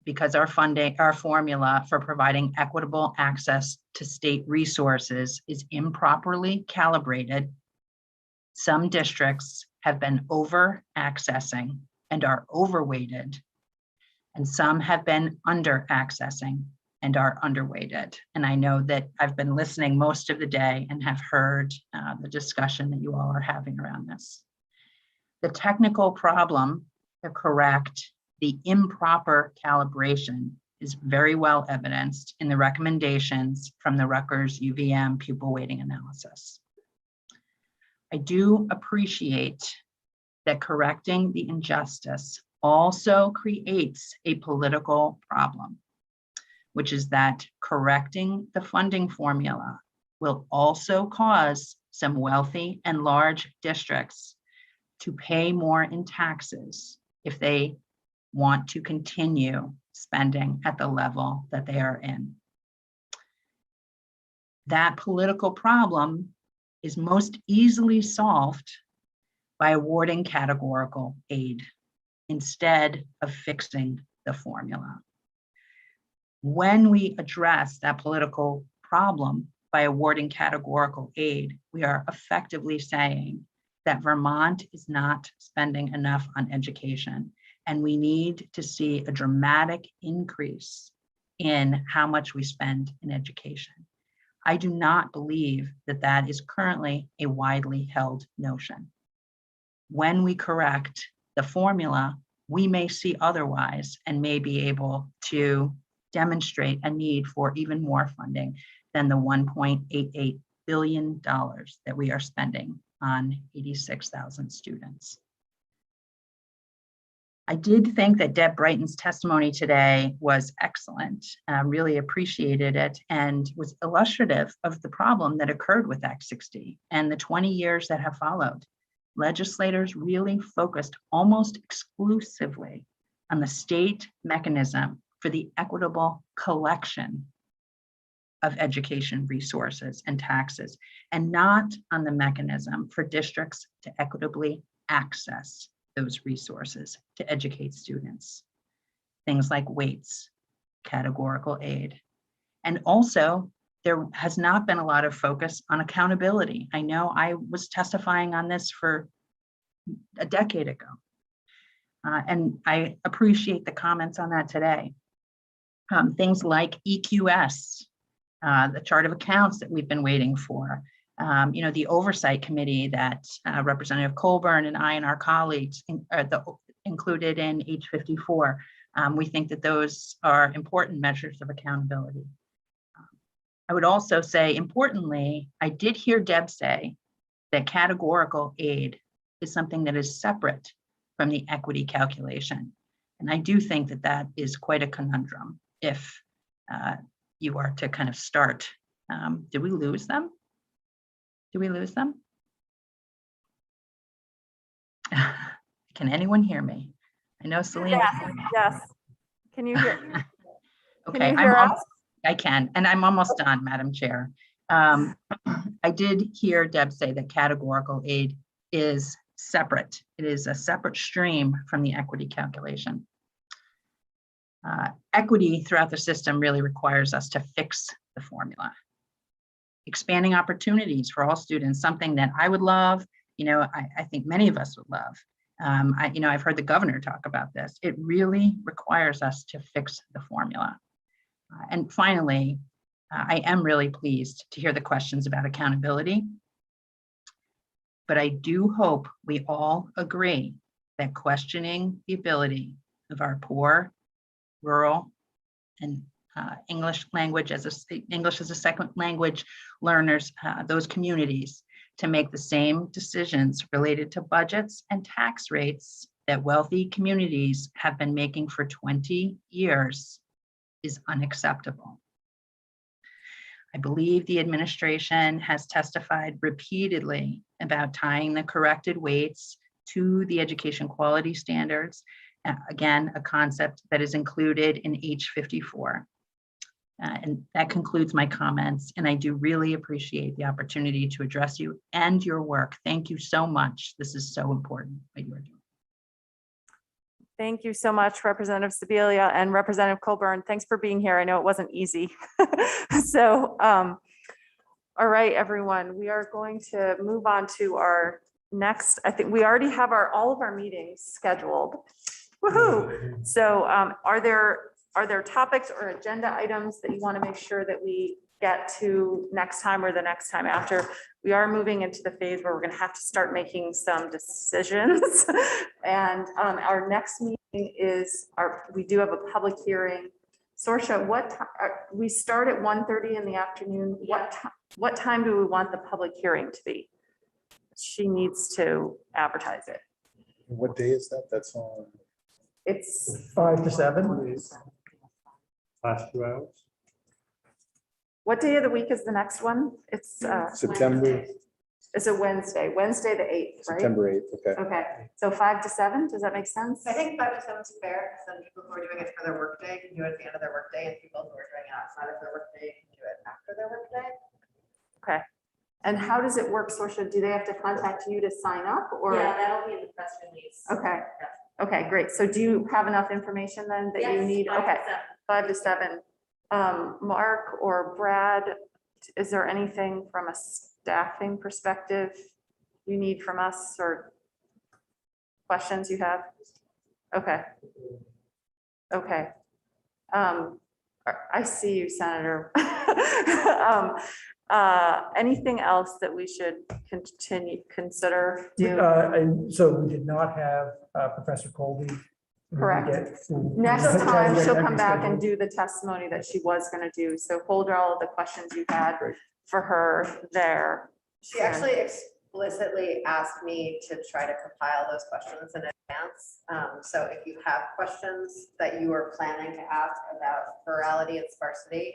because our formula for providing equitable access to state resources is improperly calibrated, some districts have been over accessing and are overweighted, and some have been under accessing and are underweighted. And I know that I've been listening most of the day and have heard the discussion that you all are having around this. The technical problem to correct the improper calibration is very well evidenced in the recommendations from the Rutgers UVM pupil weighting analysis. I do appreciate that correcting the injustice also creates a political problem, which is that correcting the funding formula will also cause some wealthy and large districts to pay more in taxes if they want to continue spending at the level that they are in. That political problem is most easily solved by awarding categorical aid instead of fixing the formula. When we address that political problem by awarding categorical aid, we are effectively saying that Vermont is not spending enough on education, and we need to see a dramatic increase in how much we spend in education. I do not believe that that is currently a widely held notion. When we correct the formula, we may see otherwise and may be able to demonstrate a need for even more funding than the $1.88 billion that we are spending on 86,000 students. I did think that Deb Brighton's testimony today was excellent, really appreciated it, and was illustrative of the problem that occurred with Act 60 and the 20 years that have followed. Legislators really focused almost exclusively on the state mechanism for the equitable collection of education resources and taxes, and not on the mechanism for districts to equitably access those resources to educate students. Things like weights, categorical aid. And also, there has not been a lot of focus on accountability. I know I was testifying on this for a decade ago, and I appreciate the comments on that today. Things like EQS, the chart of accounts that we've been waiting for, The oversight committee that Representative Colburn and I and our colleagues included in H54. We think that those are important measures of accountability. I would also say, importantly, I did hear Deb say that categorical aid is something that is separate from the equity calculation. And I do think that that is quite a conundrum if you are to kind of start. Did we lose them? Did we lose them? Can anyone hear me? I know Celine. Yes. Can you hear? Okay, Can you hear us? I can, and I'm almost done, Madam Chair. I did hear Deb say that categorical aid is separate. It is a separate stream from the equity calculation. Equity throughout the system really requires us to fix the formula. Expanding opportunities for all students, something that I would love, I think many of us would love. I've heard the governor talk about this. It really requires us to fix the formula. And finally, I am really pleased to hear the questions about accountability. But I do hope we all agree that questioning the ability of our poor, rural, and English as a second language learners, those communities, to make the same decisions related to budgets and tax rates that wealthy communities have been making for 20 years is unacceptable. I believe the administration has testified repeatedly about tying the corrected weights to the education quality standards. Again, a concept that is included in H54. And that concludes my comments. And I do really appreciate the opportunity to address you and your work. Thank you so much. This is so important what you are doing. Thank you so much, Representative Sibilia and Representative Colburn. Thanks for being here. I know it wasn't easy. So, all right, everyone, we are going to move on to our next. I think we already have all of our meetings scheduled. Woohoo! So, are there topics or agenda items that you want to make sure that we get to next time or the next time after? We are moving into the phase where we're going to have to start making some decisions. And our next meeting is we do have a public hearing. Sorsha, we start at 1:30 in the afternoon. What time do we want the public hearing to be? She needs to advertise it. What day is that? That's on. It's 5 to 7. Last 2 hours. what day of the week is the next one? It's September. It's a Wednesday the 8th, right? September 8th, okay. Okay, so 5 to 7, does that make sense? I think 5 to 7 is fair, because then people who are doing it for their workday can do it at the end of their workday, and people who are doing it outside of their workday can do it after their workday. Okay, and how does it work, Sorsha? Do they have to contact you to sign up, or? Yeah, that'll be in the press release. Okay, okay, great. So do you have enough information then that you Yes, need? 5 to Okay, 7. 5 to 7. Mark or Brad, is there anything from a staffing perspective you need from us, or questions you have? Okay. Okay. I see you, Senator. Anything else that we should consider? And so we did not have Professor Colby. Correct. Next time she'll come back and do the testimony that she was going to do. So hold all of the questions you had for her there. She actually explicitly asked me to try to compile those questions in advance. So if you have questions that you are planning to ask about plurality and sparsity,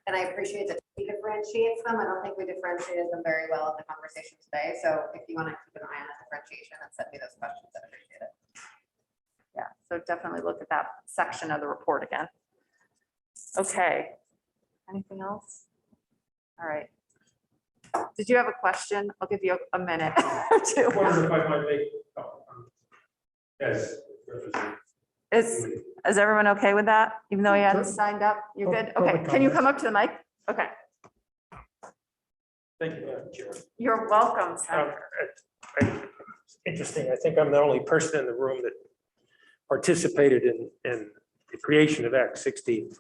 and I appreciate that he differentiates them. I don't think we differentiated them very well in the conversation today. So if you want to keep an eye on the differentiation and send me those questions, I'd appreciate it. Yeah, so definitely look at that section of the report again. Okay. Anything else? All right. Did you have a question? I'll give you a minute or two. Yes. Is everyone okay with that? Even though you hadn't signed up, you're good? Okay, can you come up to the mic? Okay, Thank you, Madam Chair. you're welcome, Senator. Interesting. I think I'm the only person in the room that participated in the creation of Act 60.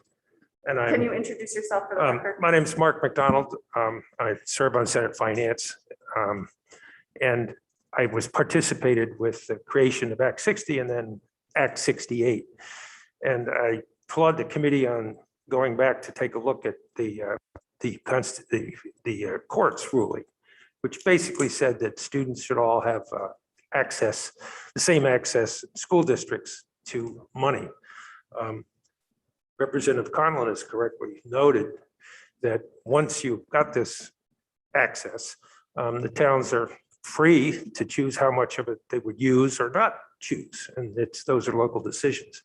And Can you I'm, introduce yourself for the record? my name's Mark McDonald. I serve on Senate Finance. And I was participated with the creation of Act 60 and then Act 68. And I applaud the committee on going back to take a look at the court's ruling, which basically said that students should all have access, the same access, school districts to money. Representative Conlon has correctly noted that once you've got this access, the towns are free to choose how much of it they would use or not choose. And those are local decisions.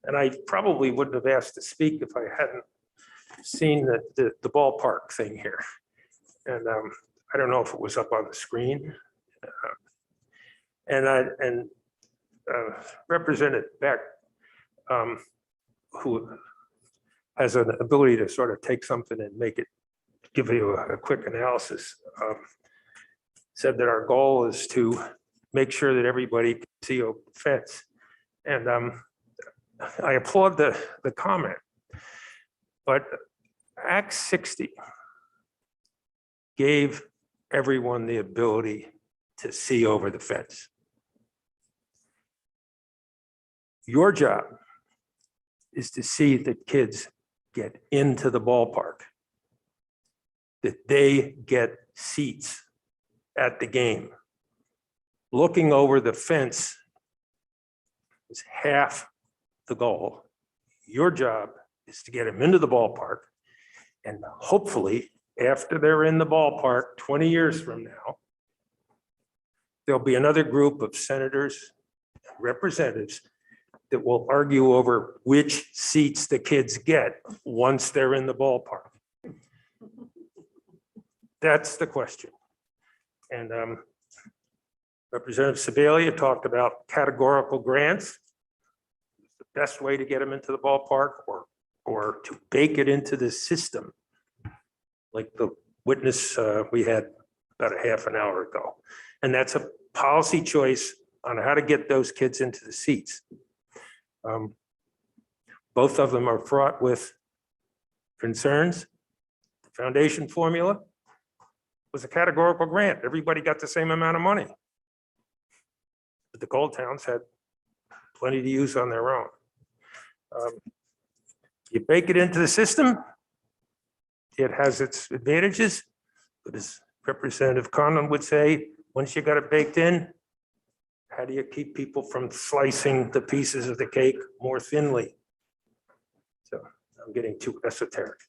And I probably wouldn't have asked to speak if I hadn't seen the ballpark thing here. And I don't know if it was up on the screen. Representative Beck, who has an ability to sort of take something and make it, give you a quick analysis, said that our goal is to make sure that everybody can see over the fence. And I applaud the comment, but Act 60 gave everyone the ability to see over the fence. Your job is to see that kids get into the ballpark, that they get seats at the game. Looking over the fence is half the goal. Your job is to get them into the ballpark, and hopefully after they're in the ballpark 20 years from now, there'll be another group of senators and representatives that will argue over which seats the kids get once they're in the ballpark. That's the question. And Representative Sebalia talked about categorical grants. The best way to get them into the ballpark, or to bake it into the system, like the witness we had about a half an hour ago. And that's a policy choice on how to get those kids into the seats. Both of them are fraught with concerns. The foundation formula was a categorical grant. Everybody got the same amount of money. But the gold towns had plenty to use on their own. You bake it into the system, it has its advantages, but as Representative Conlon would say, once you got it baked in, how do you keep people from slicing the pieces of the cake more thinly? So I'm getting too esoteric.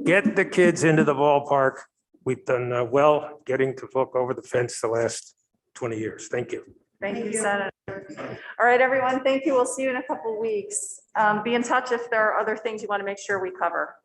Get the kids into the ballpark. We've done well getting to look over the fence the last 20 years. Thank you. Thank you, Senator. All right, everyone, thank you. We'll see you in a couple of weeks. Be in touch if there are other things you want to make sure we cover.